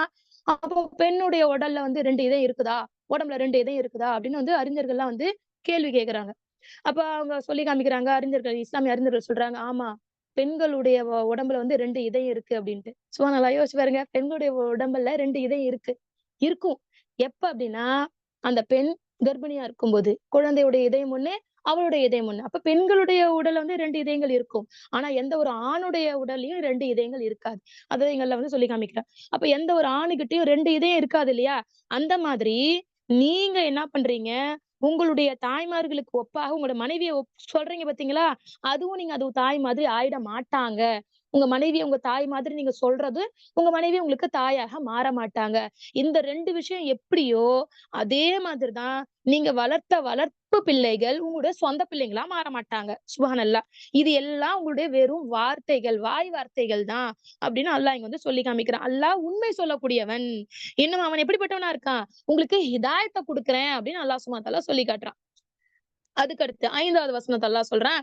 அப்போ பெண்ணுடைய உடல்ல வந்து 2 இதயம் இருக்குதா? உடம்புல 2 இதயம் இருக்குதா? அப்படின்னு வந்து அறிஞர்கள்லாம் வந்து கேள்வி கேட்கறாங்க. அப்ப அவங்க சொல்லி காமிக்கிறாங்க, அறிஞர்கள், இஸ்லாமிய அறிஞர்கள் சொல்றாங்க, ஆமா, பெண்களுடைய உடம்புல வந்து 2 இதயம் இருக்கு அப்படின்ட்டு. சுப்ஹானல்லாஹ், யோசிச்சு பாருங்க, பெண்களுடைய உடம்புல 2 இதயம் இருக்கு. இருக்கும். எப்ப அப்படின்னா, அந்த பெண் கர்ப்பிணியா இருக்கும்போது, குழந்தையுடைய இதயம் ஒண்ணு, அவளுடைய இதயம் ஒண்ணு. அப்ப பெண்களுடைய உடல்ல வந்து 2 இதயங்கள் இருக்கும். ஆனா எந்த ஒரு ஆணுடைய உடல்லயும் 2 இதயங்கள் இருக்காது. அத எங்கள்ல வந்து சொல்லி காமிக்கிறார். அப்ப எந்த ஒரு ஆணுகிட்டயும் 2 இதயம் இருக்காது இல்லையா? அந்த மாதிரி நீங்க என்ன பண்றீங்க? உங்களுடைய தாய்மார்களுக்கு ஒப்பாக உங்களோட மனைவிய சொல்றீங்க பார்த்தீங்களா? அதுவும் நீங்க அது தாய் மாதிரி ஆயிட மாட்டாங்க. உங்க மனைவிய உங்க தாய் மாதிரி நீங்க சொல்றது, உங்க மனைவி உங்களுக்கு தாயாக மாற மாட்டாங்க. இந்த 2 விஷயம் எப்படியோ, அதே மாதிரி தான் நீங்க வளர்த்த வளர்ப்பு பிள்ளைகள் உங்களுடைய சொந்த பிள்ளைங்களா மாற மாட்டாங்க. சுப்ஹானல்லாஹ். இது எல்லாம் உங்களுடைய வெறும் வார்த்தைகள், வாய் வார்த்தைகள் தான் அப்படின்னு அல்லாஹ் இங்க வந்து சொல்லி காமிக்கிறான். அல்லாஹ் உண்மை சொல்லக்கூடியவன். இன்னும் அவன் எப்படிப்பட்டவனா இருக்கான்? உங்களுக்கு ஹிதாயத்த குடுக்குறேன் அப்படின்னு அல்லாஹ் சுப்ஹானஹு வ தஆலா சொல்லி காட்டுறான். அதுக்கடுத்து 5வது வசனத்த அல்லாஹ் சொல்றான்.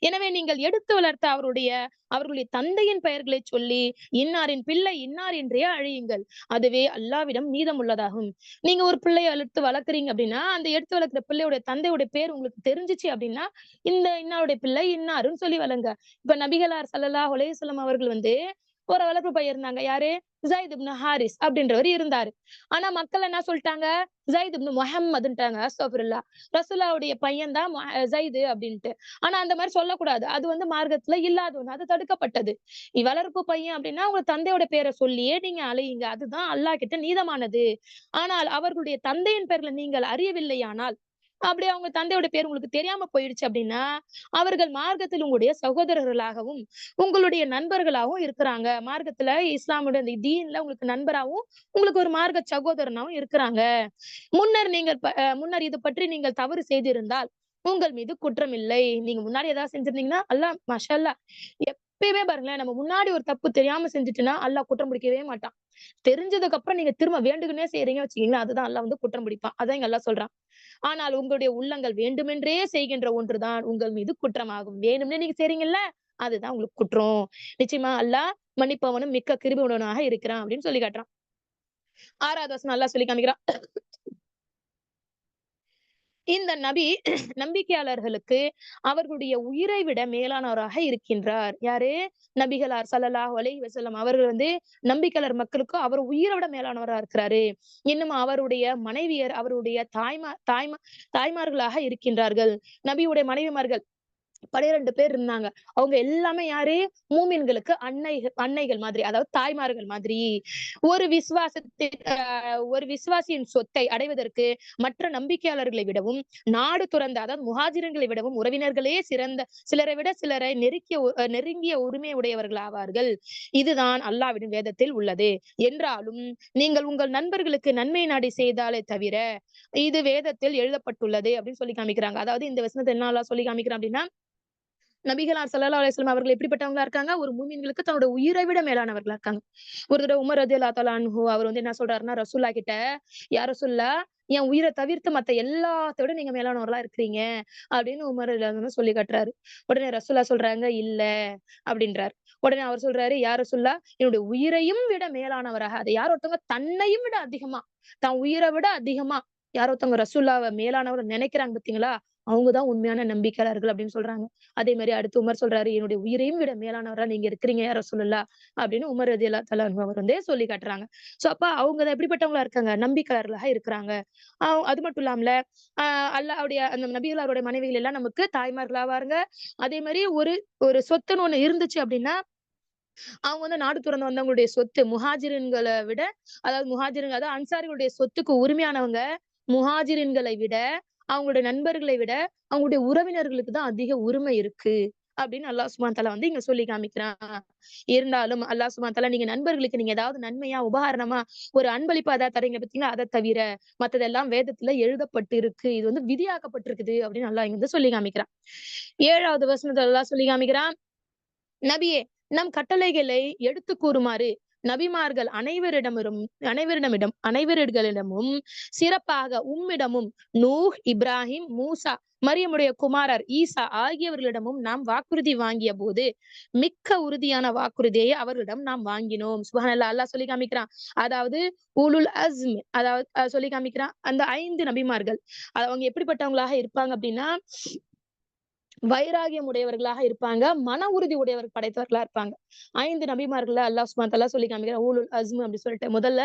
எனவே நீங்கள் எடுத்து வளர்த்த அவர்களுடைய தந்தையின் பெயர்களைச் சொல்லி, இன்னாரின் பிள்ளை இன்னார் என்றே அழையுங்கள். அதுவே அல்லாஹ்விடம் மீதமுள்ளதாகும். நீங்க ஒரு பிள்ளைய எடுத்து வளர்க்குறீங்க அப்படின்னா, அந்த எடுத்து வளர்க்கிற பிள்ளையோட தந்தையோட பேர் உங்களுக்கு தெரிஞ்சுச்சு அப்படின்னா, இந்த இன்னாருடைய பிள்ளை இன்னாருன்னு சொல்லி வளங்க. இப்ப நபிகளார் ஸல்லல்லாஹு அலைஹி வஸல்லம் அவர்கள் வந்து ஒரு வளர்ப்பு பையன் இருந்தாங்க. யாரு? ஸைத் இப்னு ஹாரிஸ் அப்படின்றவரு இருந்தாரு. ஆனா மக்கள் என்ன சொல்ட்டாங்க? ஸைத் இப்னு முஹம்மதுன்ட்டாங்க. அஸ்தக்ஃபிருல்லாஹ். ரசூலுல்லாஹ்வுடைய பையன் தான் ஸைது அப்படின்ட்டு. ஆனா அந்த மாரி சொல்லக்கூடாது. அது வந்து மார்க்கத்துல இல்லாத ஒண்ணு. அது தடுக்கப்பட்டது. வளர்ப்பு பையன் அப்படின்னா, உங்க தந்தையோட பேர சொல்லியே நீங்க அழையுங்க. அதுதான் அல்லாஹ் கிட்ட நீதமானது. ஆனால் அவர்களுடைய தந்தையின் பேர்ல நீங்கள் அறியவில்லையானால், அப்படி அவங்க தந்தையோட பேர் உங்களுக்கு தெரியாம போயிடுச்சு அப்படின்னா, அவர்கள் மார்க்கத்தில் உங்களுடைய சகோதரர்களாகவும், உங்களுடைய நண்பர்களாகவும் இருக்கிறாங்க. மார்க்கத்துல இஸ்லாமுடைய அந்த தீன்ல உங்களுக்கு நண்பராவும், உங்களுக்கு ஒரு மார்க்க சகோதரனாவும் இருக்கிறாங்க. முன்னர் இது பற்றி நீங்கள் தவறு செய்திருந்தால், உங்கள் மீது குற்றம் இல்லை. நீங்க முன்னாடி ஏதாவது செஞ்சிருந்தீங்கன்னா, அல்லாஹ் மாஷா அல்லாஹ், எப்பயுமே பாருங்களேன், நம்ம முன்னாடி ஒரு தப்பு தெரியாம செஞ்சுட்டுன்னா, அல்லாஹ் குற்றம் பிடிக்கவே மாட்டான். தெரிஞ்சதுக்கு அப்புறம் நீங்க திரும்ப வேண்டுக்குன்னே செய்றீங்கன்னு வச்சுக்கீங்களேன், அதுதான் அல்லாஹ் வந்து குற்றம் பிடிப்பான். அதான் இங்க அல்லாஹ் சொல்றான். ஆனால் உங்களுடைய உள்ளங்கள் வேண்டுமென்றே செய்கின்ற ஒன்றுதான் உங்கள் மீது குற்றமாகும். வேணும்னே நீங்க செய்றீங்கல்ல, அதுதான் உங்களுக்கு குற்றம். நிச்சயமா அல்லாஹ் மன்னிப்பவனும் மிக்க கிருபை உள்ளவனாக இருக்கிறான் அப்படின்னு சொல்லி காட்டுறான். 6வது வசனம் அல்லாஹ் சொல்லி காமிக்கிறான். இந்த நபி நம்பிக்கையாளர்களுக்கு அவர்களுடைய உயிரை விட மேலானவராக இருக்கின்றார். யாரு? நபிகளார் ஸல்லல்லாஹு அலைஹி வஸல்லம் அவர்கள் வந்து நம்பிக்கையாளர் மக்களுக்கு அவர் உயிரை விட மேலானவரா இருக்கிறாரு. இன்னும் அவருடைய மனைவியர் அவருடைய தாய்மார்களாக இருக்கின்றார்கள். நபியுடைய மனைவிமார்கள் 12 பேர் இருந்தாங்க. அவங்க எல்லாமே யாரு? மூமின்களுக்கு அன்னைகள் மாதிரி. அதாவது தாய்மார்கள் மாதிரி. ஒரு விசுவாசத்தை ஒரு விசுவாசியின் சொத்தை அடைவதற்கு மற்ற நம்பிக்கையாளர்களை விடவும், நாடு துறந்த அதாவது முஹாஜிர்களை விடவும் உறவினர்களே சிலரை நெருங்கிய உரிமை உடையவர்கள் ஆவார்கள். இதுதான் அல்லாஹ்வின் வேதத்தில் உள்ளது. என்றாலும் நீங்கள் உங்கள் நண்பர்களுக்கு நன்மை நாடி செய்தாலே தவிர, இது வேதத்தில் எழுதப்பட்டுள்ளது அப்படின்னு சொல்லி காமிக்கிறாங்க. அதாவது இந்த வசனத்தை என்ன அல்லாஹ் சொல்லி காமிக்கிறான் அப்படின்னா, நபிகளார் ஸல்லல்லாஹு அலைஹி வஸல்லம் அவர்கள் எப்படிப்பட்டவங்களா இருக்காங்க? ஒரு மூமின்களுக்கு தன்னோட உயிரை விட மேலானவர்களா இருக்காங்க. ஒரு தடவ உமர் ரலியல்லாஹு தஆலா அன்ஹு அவர் வந்து என்ன சொல்றாருன்னா, ரசூலுல்லாஹ் கிட்ட, "யா ரசூலுல்லாஹ், என் உயிர தவிர்த்து மத்த எல்லாத்த விட நீங்க மேலானவர்களா இருக்கிறீங்க." அப்படின்னு உமர் ரலியல்லாஹு அன்ஹு சொல்லி காட்டுறாரு. உடனே ரசூலுல்லாஹ் சொல்றாங்க, "இல்ல." அப்படின்றாரு. உடனே அவர் சொல்றாரு, "யா ரசூலுல்லாஹ், என்னுடைய உயிரையும் விட மேலானவராக." அது யார் ஒருத்தவங்க தன்னையும் விட அதிகமா, தன் உயிரை விட அதிகமா யார் ஒருத்தவங்க ரசூலுல்லாஹ்வ மேலானவர்ன்னு நினைக்கிறாங்க பார்த்தீங்களா? அவங்க தான் உண்மையான நம்பிக்கையாளர்கள் அப்படின்னு சொல்றாங்க. அதே மாரி அடுத்து உமர் சொல்றாரு, "என்னுடைய உயிரையும் விட மேலானவரா நீங்க இருக்கிறீங்க யா ரசூலல்லாஹ்." அப்படின்னு உமர் ரலியல்லாஹு தஆலா அன்ஹு அவர் வந்து சொல்லி காட்டுறாங்க. சோ அப்ப அவங்க தான் எப்படிப்பட்டவங்களா இருக்காங்க? நம்பிக்கையாளர்களா இருக்கிறாங்க. அது மட்டும் இல்லாமல, அ அல்லாஹ்வுடைய அந்த நபிகளாருடைய மனைவிகள் எல்லாம் நமக்கு தாய்மார்களாவாங்க. அதே மாரி ஒரு ஒரு சொத்துன்னு ஒண்ணு இருந்துச்சு அப்படின்னா, அவங்க வந்து நாடு துறந்து வந்தவங்களுடைய சொத்து முஹாஜிரின்கள விட, அதாவது முஹாஜிர்கள் அதாவது அன்சாரிகளுடைய சொத்துக்கு உரிமையானவங்க, முஹாஜிரின்களை விட, அவங்களுடைய நண்பர்களை விட, அவங்களுடைய உறவினர்களுக்கு தான் அதிக உரிமை இருக்கு. அப்படின்னு அல்லாஹ் சுப்ஹானஹு தஆலா வந்து இங்க சொல்லி காமிக்கிறான். இருந்தாலும் அல்லாஹ் சுப்ஹானஹு தஆலா நீங்க நண்பர்களுக்கு நீங்க ஏதாவது நன்மையா, உபகாரணமா ஒரு அன்பளிப்பா ஏதாவது தர்றீங்க பார்த்தீங்களா? அத தவிர மத்ததெல்லாம் வேதத்துல எழுதப்பட்டு இருக்கு. இது வந்து விதியாக்கப்பட்டிருக்குது அப்படின்னு அல்லாஹ் இங்க வந்து சொல்லி காமிக்கிறான். 7வது வசனத்துல அல்லாஹ் சொல்லி காமிக்கிறான், நபியே, நம் கட்டளைகளை எடுத்துக் கூறுமாறு நபிமார்கள் அனைவரிடமும் சிறப்பாக உம்மிடமும் நூஹ், இப்ராஹிம், மூசா, மரியமுடைய குமாரர் ஈசா ஆகியவர்களிடமும் நாம் வாக்குறுதி வாங்கிய போது மிக்க உறுதியான வாக்குறுதியை அவர்களிடம் நாம் வாங்கினோம். சுப்ஹானல்லாஹ், அல்லாஹ் சொல்லி காமிக்கிறான். அதாவது உலுல் அஸ்ம், அதாவது சொல்லி காமிக்கிறான். அந்த 5 நபிமார்கள் அவங்க எப்படிப்பட்டவங்களாக இருப்பாங்க அப்படின்னா, வைராகியம் உடையவர்களாக இருப்பாங்க. மன உறுதி உடையவர் படைத்தவர்களா இருப்பாங்க. 5 நபிமார்கள அல்லாஹ் சுப்ஹானஹு வ தஆலா சொல்லி காமிக்கிறான். ஊலுல் அஸ்ம் அப்படி சொல்லிட்டு. முதல்ல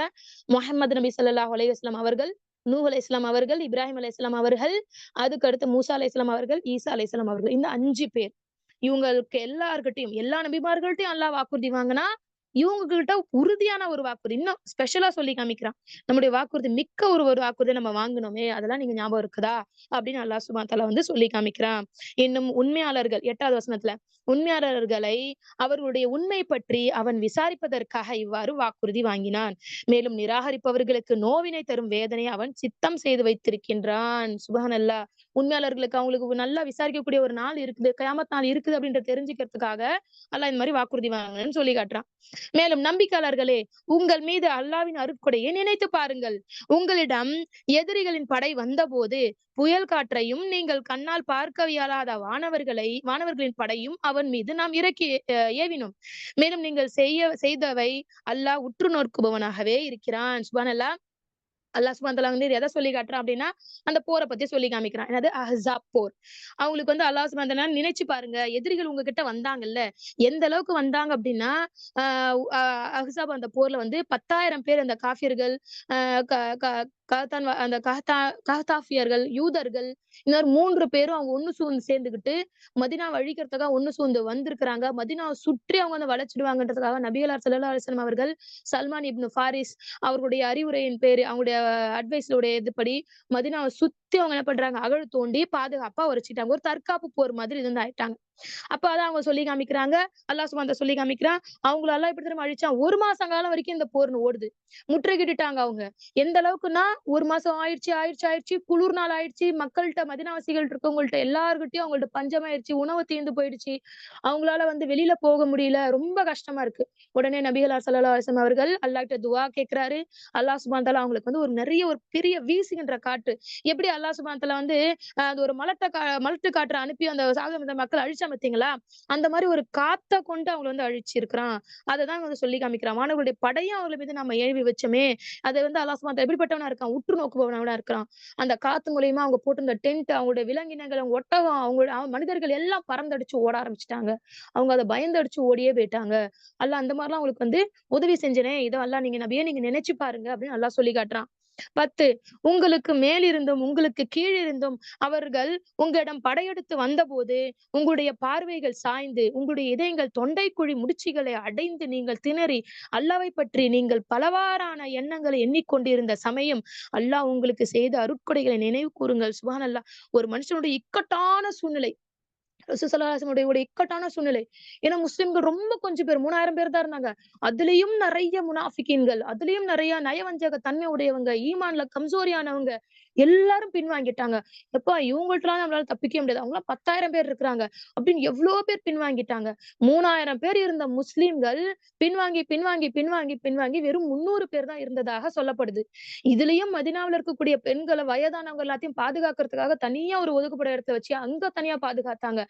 முஹம்மது நபி ஸல்லல்லாஹு அலைஹி வஸல்லம் அவர்கள், நூஹ் அலைஹிஸ்ஸலாம் அவர்கள், இப்ராஹிம் அலைஹிஸ்ஸலாம் அவர்கள், அதுக்கு அடுத்து மூசா அலைஹிஸ்ஸலாம் அவர்கள், ஈசா அலைஹிஸ்ஸலாம் அவர்கள். இந்த 5 பேர். இவங்களுக்கு எல்லார்கிட்டயும், எல்லா நபிமார்கள்ட்டயும் அல்லாஹ் வாக்குறுதி வாங்குனா, இவங்க கிட்ட உறுதியான ஒரு வாக்குறுதி. இன்னும் ஸ்பெஷலா சொல்லி காமிக்கிறான். நம்முடைய வாக்குறுதி மிக்க ஒரு ஒரு வாக்குறுதிய நம்ம வாங்குனோமே, அதெல்லாம் நீங்க ஞாபகம் இருக்குதா? அப்படின்னு அல்லாஹ் சுப்ஹானஹு வ தஆலா வந்து சொல்லி காமிக்கிறான். இன்னும் உண்மையாளர்கள் 8வது வசனத்துல, உண்மையாளர்களை அவர்களுடைய உண்மை பற்றி அவன் விசாரிப்பதற்காக இவ்வாறு வாக்குறுதி வாங்கினான். மேலும் நிராகரிப்பவர்களுக்கு நோவினை தரும் வேதனையை அவன் சித்தம் செய்து வைத்திருக்கின்றான். சுப்ஹானல்லாஹ். உண்மையாளர்களுக்கு அவங்களுக்கு நல்லா விசாரிக்கக்கூடிய ஒரு நாள் இருக்குது. கியாமத் நாள் இருக்குது அப்படின்றத தெரிஞ்சுக்கிறதுக்காக அல்லாஹ் இந்த மாரி வாக்குறுதி வாங்குனேன்னு சொல்லி காட்டுறான். மேலும் நம்பிக்கையாளர்களே, உங்கள் மீது அல்லாஹ்வின் அருட்கொடையை நினைத்து பாருங்கள். உங்களிடம் எதிரிகளின் படை வந்தபோது புயல் காற்றையும் நீங்கள் கண்ணால் பார்க்க இயலாத வானவர்களின் படையும் அவன் மீது நாம் இறக்கி ஏவினோம். மேலும் நீங்கள் செய்தவை அல்லாஹ் உற்று நோக்குபவனாகவே இருக்கிறான். சுப்ஹானல்லாஹ். அல்லாஹ் சுப்ஹானஹு வ தஆலா வந்து எத சொல்லி காட்டுறான் அப்படின்னா, அந்த போர பத்தி சொல்லி காமிக்கிறான். என்னது? அஹ்ஸாப் போர். அவங்களுக்கு வந்து அல்லாஹ் சுப்ஹானஹு வ தஆலா நினைச்சு பாருங்க. எதிரிகள் உங்ககிட்ட வந்தாங்கல்ல, எந்த அளவுக்கு வந்தாங்க அப்படின்னா, அ அ அஹ்ஸாப் அந்த போர்ல வந்து 10,000 பேர் அந்த காஃபியர்கள், அ க க கஹத்தான் அந்த கஹ்தாஃபியர்கள், யூதர்கள், இன்னொரு 3 பேரும் அவங்க ஒண்ணு சேர்ந்துகிட்டு மதீனாவ அழிக்கிறதுக்காக ஒண்ணு சேர்ந்து வந்திருக்கிறாங்க. மதீனாவ சுற்றி அவங்க வந்து வளைச்சிடுவாங்கன்றதுக்காக நபிகளார் ஸல்லல்லாஹு அலைஹி வஸல்லம் அவர்கள் சல்மான் இப்னு ஃபாரிஸ் அவர்களுடைய அறிவுரையின் பேரு, அவங்களுடைய அட்வைஸ்லுடைய இதுபடி மதீனாவ சுத்தி அவங்க என்ன பண்றாங்க? அகழ் தோண்டி பாதுகாப்பா வச்சுட்டாங்க. ஒரு தற்காப்பு போர் மாதிரி இது வந்து ஆயிட்டாங்க. அப்ப அதான் அவங்க சொல்லி காமிக்கிறாங்க. அல்லாஹ் சுப்ஹானஹு வ தஆலா சொல்லி காமிக்கிறான். அவங்கள அல்லாஹ் எப்படி தெரியுமா அழிச்சான்? 1 மாச காலம் வரைக்கும் இந்த போர்ன்னு ஓடுது. முற்றுகையிட்டுட்டாங்க அவங்க. எந்த அளவுக்குன்னா, 1 மாசம் ஆயிருச்சு. குளிர் நாள் ஆயிடுச்சு. மக்கள்ட்ட மதீனாவாசிகள் இருக்கவங்கள்ட்ட எல்லார்கிட்டயும் அவங்கள்ட்ட பஞ்சமாயிருச்சு. உணவு தீர்ந்து போயிடுச்சு. அவங்களால வந்து வெளியில போக முடியல. ரொம்ப கஷ்டமா இருக்கு. உடனே நபிகளார் ஸல்லல்லாஹு அலைஹி வஸல்லம் அவர்கள் அல்லாஹ்ட்ட துஆ கேட்கிறாரு. அல்லாஹ் சுப்ஹானஹு வ தஆலா அவங்களுக்கு வந்து ஒரு பெரிய வீசுகின்ற காற்று. எப்படி அல்லாஹ் சுப்ஹானஹு வ தஆலா வந்து அது ஒரு மலட்டு காற்ற அனுப்பி அந்த சாகம மக்கள் அழிச்சான் பார்த்தீங்களா? அந்த மாரி ஒரு காத்த கொண்டு அவங்கள வந்து அழிச்சிருக்கிறான். அததான் வந்து சொல்லி காமிக்கிறான். வானவர்களுடைய படையும் அவங்கள மீது நம்ம ஏவி வச்சோமே, அத வந்து அல்லாஹ் சுப்ஹானஹு வ தஆலா எப்படிப்பட்டவனா இருக்கான்? உற்று நோக்குபவனா இருக்கான். அந்த காத்து மூலியமா அவங்க போட்டிருந்த டென்ட், அவங்களுடைய விலங்கினங்கள், அவங்க ஒட்டகம், மனிதர்கள் எல்லாம் பறந்தடிச்சு ஓட ஆரம்பிச்சுட்டாங்க. அவங்க அத பயந்தடிச்சு ஓடியே போயிட்டாங்க. அல்லாஹ் அந்த மாரிலாம் அவங்களுக்கு வந்து உதவி செஞ்சனே, இத அல்லாஹ் நீங்க நபியே நீங்க நினைச்சு பாருங்க அப்படின்னு அல்லாஹ் சொல்லி காட்டுறான். 10 உங்களுக்கு மேலிருந்தும், உங்களுக்கு கீழிருந்தும் அவர்கள் உங்களிடம் படையெடுத்து வந்தபோது, உங்களுடைய பார்வைகள் சாய்ந்து, உங்களுடைய இதயங்கள் தொண்டைக்குழி முடிச்சுகளை அடைந்து நீங்கள் திணறி, அல்லாஹ்வைப் பற்றி நீங்கள் பலவாறான எண்ணங்களை எண்ணிக்கொண்டிருந்த சமயம், அல்லாஹ் உங்களுக்கு செய்த அருட்கொடைகளை நினைவு கூருங்கள். சுப்ஹானல்லாஹ். ஒரு மனுஷனுடைய இக்கட்டான சூழ்நிலை. ரசூல் ஸல்லல்லாஹு அலைஹி வஸல்லம் உடைய இக்கட்டான சூழ்நிலை. ஏன்னா முஸ்லிம்கள் ரொம்ப கொஞ்சம் பேர் 3000 பேர் தான் இருந்தாங்க. அதிலயும் நெறைய முனாஃபிகீன்கள், அதிலயும் நெறைய நயவஞ்சக தன்மை உடையவங்க, ஈமான்ல கம்சோரியானவங்க, எல்லாரும் பின்வாங்கிட்டாங்க. எப்பா இவங்கள்ட்டலாம் நம்மளால தப்பிக்க முடியாது. அவங்கலாம் 10,000 பேர் இருக்கிறாங்க அப்படின்னு எவ்வளோ பேர் பின்வாங்கிட்டாங்க. 3,000 பேர் இருந்த முஸ்லிம்கள் பின்வாங்கி, பின்வாங்கி, பின்வாங்கி, பின்வாங்கி வெறும் 300 பேர் தான் இருந்ததாக சொல்லப்படுது. இதுலயும் மதீனாவுல இருக்கக்கூடிய பெண்கள, வயதானவங்க எல்லாத்தையும் பாதுகாக்கிறதுக்காக தனியா ஒரு ஒதுக்குப்புற இடத்த வச்சு அங்க தனியா பாதுகாத்தாங்க.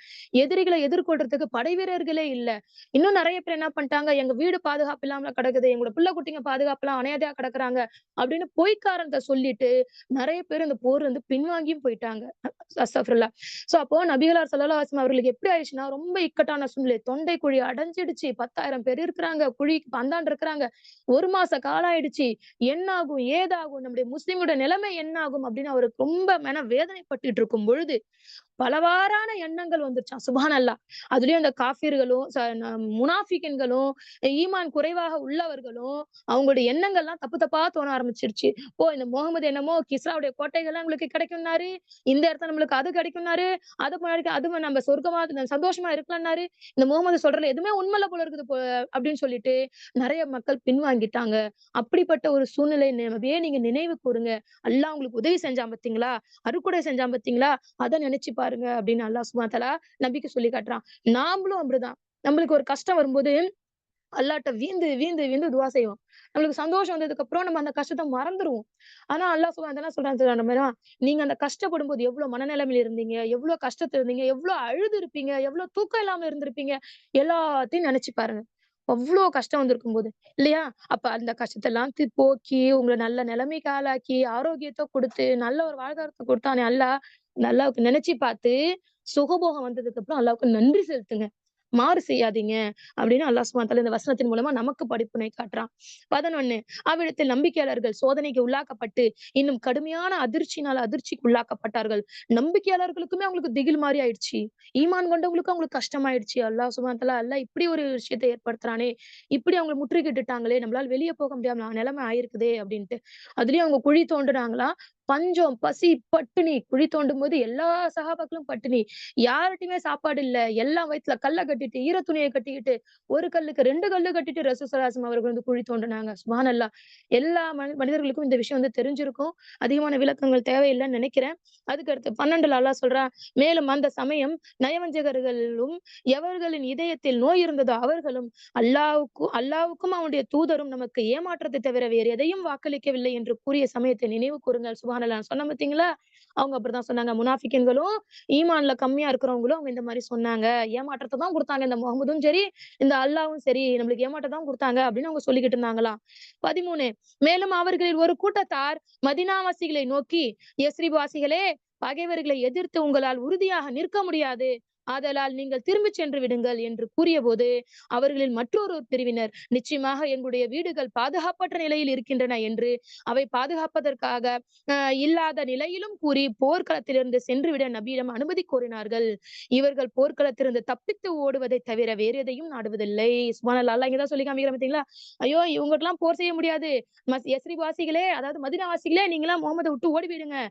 எதிரிகளை எதிர்கொள்றதுக்கு படை வீரர்களே இல்ல. இன்னும் நெறைய பேர் என்ன பண்ணிட்டாங்க, எங்க வீடு பாதுகாப்பு இல்லாம கிடக்குது, எங்களோட பிள்ளை குட்டிங்க பாதுகாப்பு இல்லாம அனாதையா கிடக்குறாங்க அப்படின்னு பொய் காரணத்த சொல்லிட்டு நெறைய பேர் இந்த போர்ல இருந்து பின்வாங்கியும் போயிட்டாங்க. அஸ்தக்ஃபிருல்லாஹ். சோ அப்போ நபிகளார் ஸல்லல்லாஹு அலைஹி வஸல்லம் அவர்களுக்கு எப்படி ஆயிடுச்சுன்னா, ரொம்ப இக்கட்டான சூழ்நிலை. தொண்டை குழி அடைஞ்சிடுச்சு. 10,000 பேர் இருக்கிறாங்க. குழிக்கு அந்தாண்ட இருக்கிறாங்க. 1 மாச காலம் ஆயிடுச்சு. என்ன ஆகும்? ஏதாகும்? நம்முடைய முஸ்லிமோட நிலைமை என்ன ஆகும்? அப்படின்னு அவருக்கு ரொம்ப மன வேதனைப்பட்டுட்டு இருக்கும் பொழுது, பலவாறான எண்ணங்கள் வந்துருச்சாம். சுப்ஹானல்லாஹ். அதுலயும் அந்த காஃபிர்களும், முனாஃபிகின்களும், ஈமான் குறைவாக உள்ளவர்களும், அவங்களுடைய எண்ணங்கள்லாம் தப்பு தப்பா தோண ஆரம்பிச்சிருச்சு. ஓ! இந்த முகமது என்னமோ கிஸ்ராவுடைய கோட்டைகள்லாம் உங்களுக்கு கிடைக்கும்னாரு. இந்த இடத்துல நம்மளுக்கு அது கிடைக்கும்னாரு. அது முன்னாடி அது நம்ம சொர்க்கமா சந்தோஷமா இருக்கலாம்னாரு. இந்த முகமது சொல்றதுல எதுவுமே உண்மை இல்ல போல இருக்குது அப்படின்னு சொல்லிட்டு நெறைய மக்கள் பின்வாங்கிட்டாங்க. அப்படிப்பட்ட ஒரு சூழ்நிலை நபியே நீங்க நினைவு கூருங்க. அல்லாஹ் உங்களுக்கு உதவி செஞ்சான் பார்த்தீங்களா? அருட்கொடை செஞ்சான் பார்த்தீங்களா? அத நினைச்சு பாருங்க அப்படின்னு அல்லாஹ் சுப்ஹானஹு வ தஆலா நபிக்கு சொல்லி காட்டுறான். நாமளும் அப்படிதான். நம்மளுக்கு ஒரு கஷ்டம் வரும்போது அல்லாஹ்ட்ட வீந்து, வீந்து, வீந்து துவா செய்வோம். நம்மளுக்கு சந்தோஷம் வந்ததுக்கு அப்புறம் நம்ம அந்த கஷ்டத்த மறந்துருவோம். ஆனா அல்லாஹ் சுப்ஹானஹு வ தஆலா சொல்றான் தெரியுமா? நம்ம நீங்க அந்த கஷ்டப்படும்போது எவ்வளவு மனநிலைமையில இருந்தீங்க? எவ்வளவு கஷ்டத்துல இருந்தீங்க? எவ்வளவு அழுது இருப்பீங்க? எவ்வளவு தூக்கம் இல்லாம இருந்திருப்பீங்க? எல்லாத்தையும் நினைச்சு பாருங்க. அவ்ளோ கஷ்டம் வந்திருக்கும்போது, இல்லையா? அப்ப அந்த கஷ்டத்தெல்லாம் போக்கி, உங்கள நல்ல நிலைமைக்கு ஆளாக்கி, ஆரோக்கியத்த குடுத்து, நல்ல ஒரு வாழ்வாதாரத்த குடுத்தானே அல்லாஹ், அந்த அல்லாஹ்வுக்கு நினைச்சு பார்த்து, சுகபோகம் வந்ததுக்கு அப்புறம் அல்லாஹ்வுக்கு நன்றி செலுத்துங்க. மாறு செய்யாதீங்க அப்படின்னு அல்லாஹ் சுப்ஹானஹு வ தஆலா இந்த வசனத்தின் மூலமா நமக்கு படிப்பினை காட்டுறான். 11 அவ்விடத்தில் நம்பிக்கையாளர்கள் சோதனைக்கு உள்ளாக்கப்பட்டு, இன்னும் கடுமையான அதிர்ச்சிக்கு உள்ளாக்கப்பட்டார்கள். நம்பிக்கையாளர்களுக்குமே அவங்களுக்கு திகில் மாரி ஆயிடுச்சு. ஈமான் கொண்டவங்களுக்கும் அவங்களுக்கு கஷ்டமாயிடுச்சு. அல்லாஹ் சுப்ஹானஹு வ தஆலா அல்லாஹ் இப்படி ஒரு விஷயத்த ஏற்படுத்துறானே! இப்படி அவங்கள முற்றுகையிட்டுட்டாங்களே! நம்மளால வெளிய போக முடியாம நிலைமை ஆயிருக்குதே! அப்படின்ட்டு. அதுலயும் அவங்க குழி தோண்டுனாங்களாம். பஞ்சம், பசி, பட்டினி. குழி தோண்டும்போது எல்லா சகாபாக்களும் பட்டினி. யார்ட்டயுமே சாப்பாடு இல்ல. எல்லாம் வயித்துல கல்ல கட்டிட்டு, ஈர துணிய கட்டிக்கிட்டு, ஒரு கல்லுக்கு 2 கல்லு கட்டிட்டு ரசூல் ஸல்லல்லாஹு அலைஹி வஸல்லம் அவர்கள் வந்து குழி தோண்டுனாங்க. சுப்ஹானல்லாஹ். எல்லா மனிதர்களுக்கும் இந்த விஷயம் வந்து தெரிஞ்சிருக்கும். அதிகமான விளக்கங்கள் தேவையில்லன்னு நினைக்கிறேன். அதுக்கு அடுத்து 12ல அல்லாஹ் சொல்றான், மேலும் அந்த சமயம் நயவஞ்சகர்களும் எவர்களின் இதயத்தில் நோய் இருந்ததோ அவர்களும் அல்லாஹ்வுக்கும் அவனுடைய தூதரும் நமக்கு ஏமாற்றத்தை தவிர வேறு எதையும் வாக்களிக்கவில்லை என்று கூறிய சமயத்தை நினைவு கூறுங்கள். சுப்ஹானல்லாஹ். சொன்னேன் பார்த்தீங்களா? அவங்க அப்படித்தான் சொன்னாங்க. முனாஃபிகின்களும், ஈமான்ல கம்மியா இருக்கிறவங்களும் அவங்க இந்த மாரி சொன்னாங்க. ஏமாற்றத்த தான் குடுத்தாங்க. இந்த முகமதும் சரி, இந்த அல்லாஹ்வும் சரி, நம்மளுக்கு ஏமாற்றத்த தான் குடுத்தாங்க அப்படின்னு அவங்க சொல்லிக்கிட்டு இருந்தாங்களாம். 13 மேலும் அவர்களில் ஒரு கூட்டத்தார் மதீனாவாசிகளை நோக்கி, யஸ்ரிப் வாசிகளே, பகைவர்களை எதிர்த்து உங்களால் உறுதியாக நிற்க முடியாது. ஆதலால் நீங்கள் திரும்பிச் சென்று விடுங்கள் என்று கூறியபோது, அவர்களில் மற்றொரு பிரிவினர், நிச்சயமாக எங்களுடைய வீடுகள் பாதுகாப்பற்ற நிலையில் இருக்கின்றன என்று அவை பாதுகாப்பதற்காக இல்லாத நிலையிலும் கூறி போர்க்களத்திலிருந்து சென்றுவிட நபியிடம் அனுமதி கோரினார்கள். இவர்கள் போர்க்களத்திலிருந்து தப்பித்து ஓடுவதை தவிர வேறு எதையும் நாடுவதில்லை. சுப்ஹானல்லாஹ். அல்லாஹ் இங்க தான் சொல்லி காமிக்கிறான் பார்த்தீங்களா? ஐயோ! இவங்கட்டலாம் போர் செய்ய முடியாது. யஸ்ரிப் வாசிகளே, அதாவது மதீனா வாசிகளே, நீங்கலாம் முகமத விட்டு ஓடி போயிடுங்க.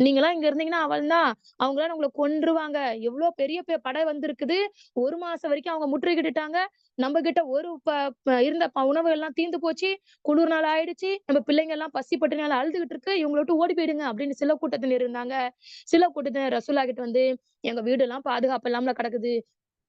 நீங்கலாம் இங்க இருந்தீங்கன்னா அவள்தான். அவங்கலாம் உங்கள கொன்றுவாங்க. எவ்ளோ பெரிய படை வந்திருக்குது. 1 மாசம் வரைக்கும் அவங்க முற்றுகையிட்டுட்டாங்க. நம்ம கிட்ட ஒரு இருந்த உணவு எல்லாம் தீர்ந்து போச்சு. குளிர் நாள் ஆயிடுச்சு. நம்ம பிள்ளைங்க எல்லாம் பசி பட்டினியால அழுதுகிட்டு இருக்கு. இவங்கள விட்டு ஓடி போயிடுங்க அப்படின்னு சில கூட்டத்தினர் இருந்தாங்க. சில கூட்டத்தினர் ரசூலுல்லாஹ் கிட்ட வந்து, எங்க வீடெல்லாம் பாதுகாப்பு இல்லாம கிடக்குது.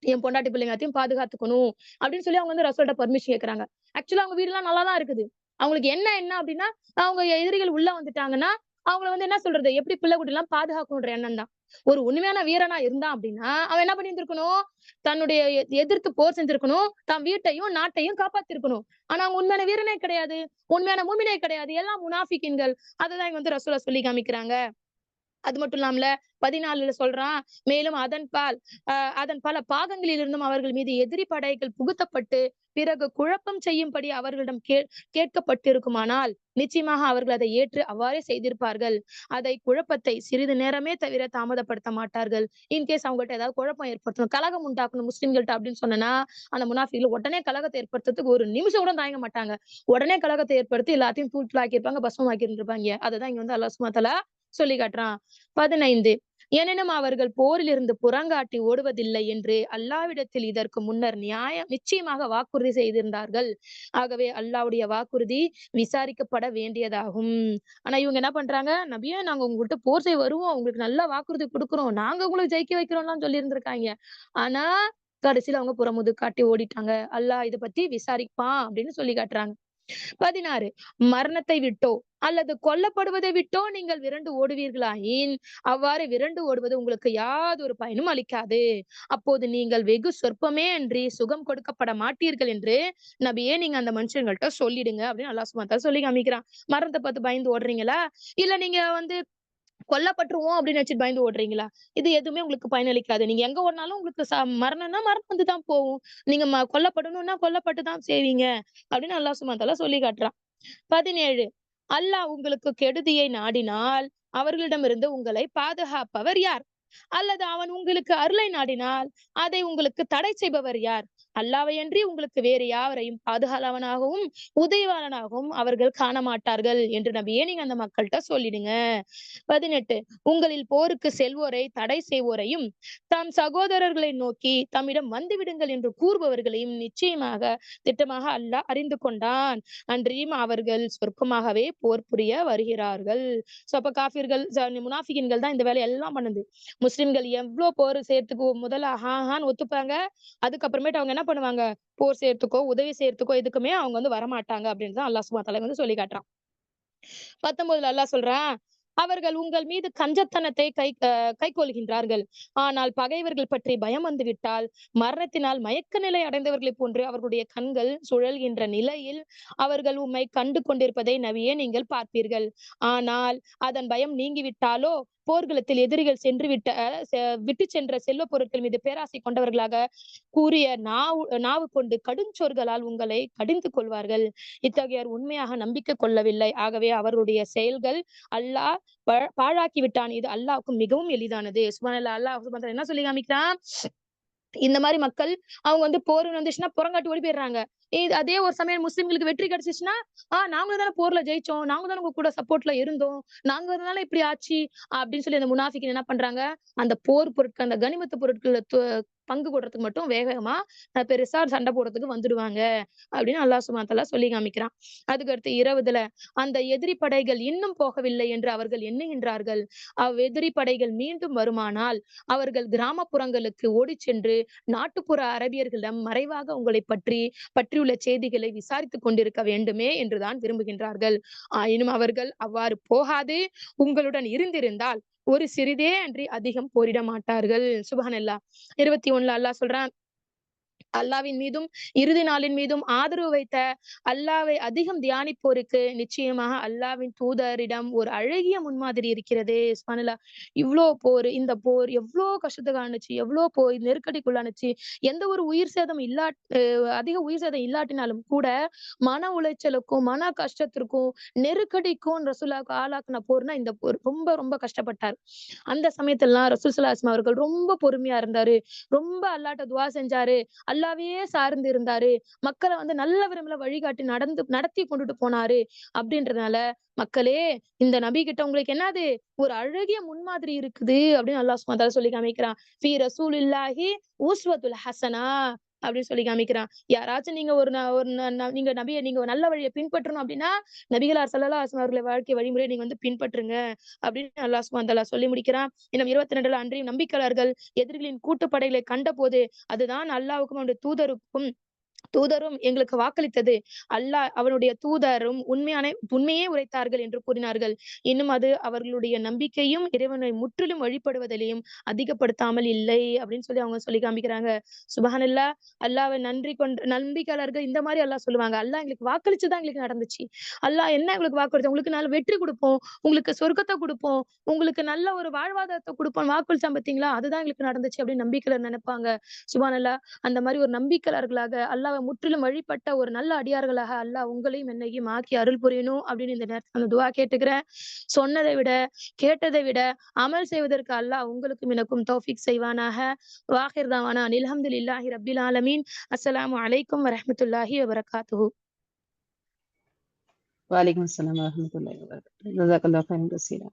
என் பொண்டாட்டி பிள்ளைங்கத்தையும் பாதுகாத்துக்கணும் அப்படின்னு சொல்லி அவங்க வந்து ரசூல்ட்ட பெர்மிஷன் கேட்கறாங்க. ஆக்சுவலா அவங்க வீடுலாம் நல்லா தான் இருக்குது. அவங்களுக்கு என்ன அப்படின்னா, அவங்க எதிரிகள் உள்ள வந்துட்டாங்கன்னா, அவங்கள வந்து என்ன சொல்றது? எப்படி பிள்ளை குட்டிலாம் பாதுகாக்கணுன்ற எண்ணம் தான். ஒரு உண்மையான வீரனா இருந்தான் அப்படின்னா, அவன் என்ன பண்ணியிருந்திருக்கணும்? தன்னுடைய எதிர்த்து போர் செஞ்சிருக்கணும். தன் வீட்டையும், நாட்டையும் காப்பாத்திருக்கணும். ஆனா அவங்க உண்மையான வீரனே கிடையாது. உண்மையான மூமினே கிடையாது. எல்லாம் முனாஃபிகின்கள். அததான் இங்க வந்து ரசூலா சொல்லி காமிக்கிறாங்க. அது மட்டும் இல்லாமல 14ல சொல்றான், மேலும் அதன் பல பாகங்களிலிருந்தும் அவர்கள் மீது எதிரி படைகள் புகுத்தப்பட்டு, பிறகு குழப்பம் செய்யும்படி அவர்களிடம் கேட்கப்பட்டிருக்குமானால், நிச்சயமாக அவர்கள் அதை ஏற்று அவ்வாறே செய்திருப்பார்கள். குழப்பத்தை சிறிது நேரமே தவிர தாமதப்படுத்த மாட்டார்கள். இன்கேஸ் அவங்கள்ட்ட ஏதாவது குழப்பம் ஏற்படுத்தணும், கலகம் உண்டாக்கணும் முஸ்லிம்கள்ட்ட அப்படின்னு சொன்னனா, அந்த முனாஃபிகள் உடனே கலகத்தை ஏற்படுத்துறதுக்கு ஒரு நிமிஷம் கூட தயங்க மாட்டாங்க. உடனே கலகத்தை ஏற்படுத்தி எல்லாத்தையும் தூள் தூளாக்கியிருப்பாங்க, பஸ்மமாக்கி இருந்திருப்பாங்க. அததான் இங்க வந்து அல்லாஹ் சுப்ஹானஹு வ தஆலா சொல்லி காட்டுறான். 15 எனினும் அவர்கள் போரிலிருந்து புறங்காட்டி ஓடுவதில்லை என்று அல்லாவிடத்தில் இதற்கு முன்னர் நிச்சயமாக வாக்குறுதி செய்திருந்தார்கள். ஆகவே அல்லாவுடைய வாக்குறுதி விசாரிக்கப்பட வேண்டியதாகும். ஆனா இவங்க என்ன பண்றாங்க, நபியே நாங்க உங்கள்கிட்ட போர் செய்ய வருவோம், உங்களுக்கு நல்ல வாக்குறுதி கொடுக்குறோம், நாங்க உங்களுக்கு ஜெயிக்க வைக்கிறோம்லாம் சொல்லி இருந்திருக்காங்க. ஆனா கடைசியில அவங்க புறமுது காட்டி ஓடிட்டாங்க. அல்லாஹ் இத பத்தி விசாரிப்பான் அப்படின்னு சொல்லி காட்டுறாங்க. 16 மரணத்தை விட்டோ அல்லது கொல்லப்படுவதை விட்டோ நீங்கள் விரண்டு ஓடுவீர்களாயின் அவ்வாறு விரண்டு ஓடுவது உங்களுக்கு யாதொரு பயனும் அளிக்காது. அப்போது நீங்கள் வெகு சொற்பமே அன்றி சுகம் கொடுக்கப்பட மாட்டீர்கள் என்று நபியே நீங்க அந்த மனுஷங்கள்ட்ட சொல்லிடுங்க அப்படின்னு அல்லாஹ் சுப்ஹானஹு வ தஆலா சொல்லி காமிக்கிறான். மரணத்தை பார்த்து பயந்து ஓடுறீங்களா? இல்ல நீங்க கொல்லப்பட்டுருவோம் அப்படின்னு நினைச்சிட்டு பயந்து ஓடுறீங்களா? இது எதுவுமே உங்களுக்கு பயனளிக்காது. நீங்க எங்க ஓடுனாலும் உங்களுக்கு மரணம்னா மரணம் வந்து தான் போகும். நீங்க கொல்லப்படணும்னா கொல்லப்பட்டு தான் செய்வீங்க அப்படின்னு அல்லாஹ் சுப்ஹானஹு வ தஆலா சொல்லி காட்டுறான். 17 அல்லாஹ் உங்களுக்கு கெடுதியை நாடினால் அவர்களிடமிருந்து உங்களை பாதுகாப்பவர் யார்? அல்லது அவன் உங்களுக்கு அருளை நாடினால் அதை உங்களுக்கு தடை செய்பவர் யார்? அல்லாவையன்றி உங்களுக்கு வேறு யாவரையும் பாதுகாவலனாகவும் உதவியாளனாகவும் அவர்கள் காண மாட்டார்கள் என்று நபியே நீங்க அந்த மக்கள்கிட்ட சொல்லிடுங்க. 18 உங்களில் போருக்கு செல்வோரை தடை செய்வோரையும் தம் சகோதரர்களை நோக்கி தம்மிடம் வந்து விடுங்கள் என்று கூறுபவர்களையும் நிச்சயமாக திட்டமாக அல்லாஹ் அறிந்து கொண்டான். அன்றியும் அவர்கள் சொற்பமாகவே போர் புரிய வருகிறார்கள். சோ அப்ப காஃபிர்கள் முனாஃபிகின்கள் தான் இந்த வேலை எல்லாம் பண்ணுது. முஸ்லிம்கள் எவ்வளவு போர் செய்யறதுக்கு முதல்ல ஹான்னு ஒத்துப்பாங்க. அதுக்கப்புறமேட்டு அவங்க என்ன பண்ணுவாங்க, போர் செய்யறதுக்கோ உதவி செய்யறதுக்கோ எதுக்குமே அவங்க வந்து வரமாட்டாங்க அப்படின்னு தான் அல்லாஹ் சுப்ஹானஹு வ தஆலா வந்து சொல்லி காட்டுறான். 19 அல்லாஹ் சொல்றான், அவர்கள் உங்கள் மீது கஞ்சத்தனத்தை கைக்கொள்கின்றார்கள். ஆனால் பகைவர்கள் பற்றி பயம் வந்துவிட்டால் மரணத்தினால் மயக்க நிலை அடைந்தவர்களைப் போன்று அவர்களுடைய கண்கள் சுழல்கின்ற நிலையில் அவர்கள் உம்மை கண்டு கொண்டிருப்பதை நபியே நீங்கள் பார்ப்பீர்கள். ஆனால் அதன் பயம் நீங்கிவிட்டாலோ போர்க்களத்தில் எதிரிகள் விட்டு சென்ற செல்வ பொருட்கள் மீது பேராசை கொண்டவர்களாக கூறிய நாவு கொண்டு கடுஞ்சொற்களால் உங்களை கடிந்து கொள்வார்கள். இத்தகையோர் உண்மையாக நம்பிக்கை கொள்ளவில்லை. ஆகவே அவர்களுடைய செயல்கள் அல்லாஹ் பாழாக்கி விட்டான். இது அல்லாஹ்வுக்கு மிகவும் எளிதானது. சுப்ஹானல்லாஹ். அல்லாஹ் சுப்ஹானஹு வ தஆலா என்ன சொல்லி காமிக்கிறான், இந்த மாதிரி மக்கள் அவங்க வந்து போர் வந்துச்சுன்னா புறங்காட்டி ஓடி போயிடுறாங்க. அதே ஒரு சமயம் முஸ்லிம்களுக்கு வெற்றி கிடைச்சிச்சுன்னா, நாங்க தானே போர்ல ஜெயிச்சோம், நாங்க தானே உங்க கூட சப்போர்ட்ல இருந்தோம், நாங்க அதனால இப்படி ஆச்சு அப்படின்னு சொல்லி அந்த முனாஃபிக்கின் என்ன பண்றாங்க, அந்த போர் பொருட்கள் அந்த கனிமத்து பொருட்கள் பங்கு போடுறதுக்கு மட்டும் வேகமா பெருசா சண்டை போடுறதுக்கு வந்துடுவாங்க அப்படின்னு அல்லாஹ் சுப்ஹானஹு வ தஆலா சொல்லி காமிக்கிறான். அதுக்கடுத்து 20 அந்த எதிரி படைகள் இன்னும் போகவில்லை என்று அவர்கள் எண்ணுகின்றார்கள். எதிரி படைகள் மீண்டும் வருமானால் அவர்கள் கிராமப்புறங்களுக்கு ஓடிச் சென்று நாட்டுப்புற அரபியர்களிடம் மறைவாக உங்களை பற்றியுள்ள செய்திகளை விசாரித்துக் கொண்டிருக்க வேண்டுமே என்றுதான் விரும்புகின்றார்கள். ஆயினும் அவர்கள் அவ்வாறு போகாது உங்களுடன் இருந்திருந்தால் ஒரு சிறிதே அன்றி அதிகம் போரிட மாட்டார்கள். சுப்ஹானல்லாஹ். 21 அல்லாஹ் சொல்றான், அல்லாவின் மீதும் இறுதி நாளின் மீதும் ஆதரவு வைத்த அல்லாவை அதிகம் தியானிப்போருக்கு நிச்சயமாக அல்லாவின் தூதரிடம் ஒரு அழகிய முன்மாதிரி இருக்கிறது. சுப்ஹானல்லாஹ். இவ்வளோ போர், இந்த போர் எவ்வளோ கஷ்டத்துக்கு ஆணுச்சு, எவ்வளோ போய் நெருக்கடிக்குள்ளானுச்சு. எந்த ஒரு உயிர் சேதம் அதிக உயிர் சேதம் இல்லாட்டினாலும் கூட மன உளைச்சலுக்கும் மன கஷ்டத்திற்கும் நெருக்கடிக்கும் ரசூலுல்லாஹ்வுக்கு ஆளாக்குன போர்னா இந்த போர். ரொம்ப ரொம்ப கஷ்டப்பட்டார். அந்த சமயத்திலலாம் ரசூல் ஸல்லல்லாஹு அலைஹி வஸல்லம் அவர்கள் ரொம்ப பொறுமையா இருந்தாரு. ரொம்ப அல்லாஹ்ட்ட துஆ செஞ்சாரு. அல்லாஹ்வையே சார்ந்து இருந்தாரு. மக்களை வந்து நல்ல விதத்துல வழிகாட்டி நடத்தி கொண்டுட்டு போனாரு. அப்படின்றதுனால மக்களே, இந்த நபி கிட்ட உங்களுக்கு என்னது ஒரு அழகிய முன்மாதிரி இருக்குது அப்படின்னு அல்லாஹ் சுப்ஹானஹு வ தஆலா சொல்லி காமிக்கிறான். ஃபீ ரசூலில்லாஹி உஸ்வத்துல் ஹஸனா அப்படின்னு சொல்லி காமிக்கிறான். யாராச்சும் நீங்க நீங்க நபியை நீங்க ஒரு நல்ல வழியை பின்பற்றணும் அப்படின்னா நபிகளார் ஸல்லல்லாஹு அலைஹி வஸல்லம் அவர்களை வாழ்க்கை வழிமுறையை நீங்க வந்து பின்பற்றுங்க அப்படின்னு அல்லாஹ் சுப்ஹானஹு வ தஆலா சொல்லி முடிக்கிறான். இன்னும் 22 அன்றையும் நம்பிக்கையாளர்கள் எதிரிகளின் கூட்டுப்படைகளை கண்டபோது அதுதான் அல்லாஹ்வுக்கும் அவனுடைய தூதரும் எங்களுக்கு வாக்களித்தது. அல்லாஹ் அவனுடைய தூதரும் உண்மையே உரைத்தார்கள் என்று கூறினார்கள். இன்னும் அது அவர்களுடைய நம்பிக்கையும் இறைவனை முற்றிலும் வழிபடுவதிலையும் அதிகப்படுத்தாமல் இல்லை அப்படின்னு சொல்லி அவங்க சொல்லி காமிக்கிறாங்க. சுப்ஹானல்லாஹ். அல்லாஹ்வை நம்பிக்கையாளர்கள் இந்த மாதிரி அல்லாஹ் சொல்லுவாங்க, அல்லாஹ் எங்களுக்கு வாக்களிச்சுதான் எங்களுக்கு நடந்துச்சு. அல்லாஹ் என்ன எங்களுக்கு வாக்களிச்சோம், உங்களுக்கு நல்ல வெற்றி கொடுப்போம், உங்களுக்கு சொர்க்கத்தை கொடுப்போம், உங்களுக்கு நல்ல ஒரு வாழ்வாதாரத்தை கொடுப்போம் வாக்களிச்சான் பார்த்தீங்களா, அதுதான் எங்களுக்கு நடந்துச்சு அப்படின்னு நம்பிக்கையாளர் நினைப்பாங்க. சுப்ஹானல்லாஹ். அந்த மாதிரி ஒரு நம்பிக்கையாளர்களாக அல்லாஹ்வை முற்றிலும் வழிபட்ட ஒரு நல்ல அடியார்களாக அல்லாஹ் உங்களையும் என்னையும் ஆக்கி அருள் புரியணும் அப்படின்னு இந்த நேரத்துல அந்த துஆ கேட்டுக்கிறேன். சொன்னதை விட கேட்டதை விட அமல் செய்வதற்கு அல்லாஹ் உங்களுக்கும் எனக்கும் தௌஃபீக் செய்வானாக. வாஹிர் தவானா அல்ஹம்துலில்லாஹி ரப்பில் ஆலமீன். அஸ்ஸலாமு அலைக்கும் வரஹ்மத்துல்லாஹி வபரகாத்துஹு. வலைக்கும் அஸ்ஸலாம் வரஹ்மத்துல்லாஹி வபரகாத்துஹு. ஜஸாக்கல்லாஹு கைரன் கஸீரா.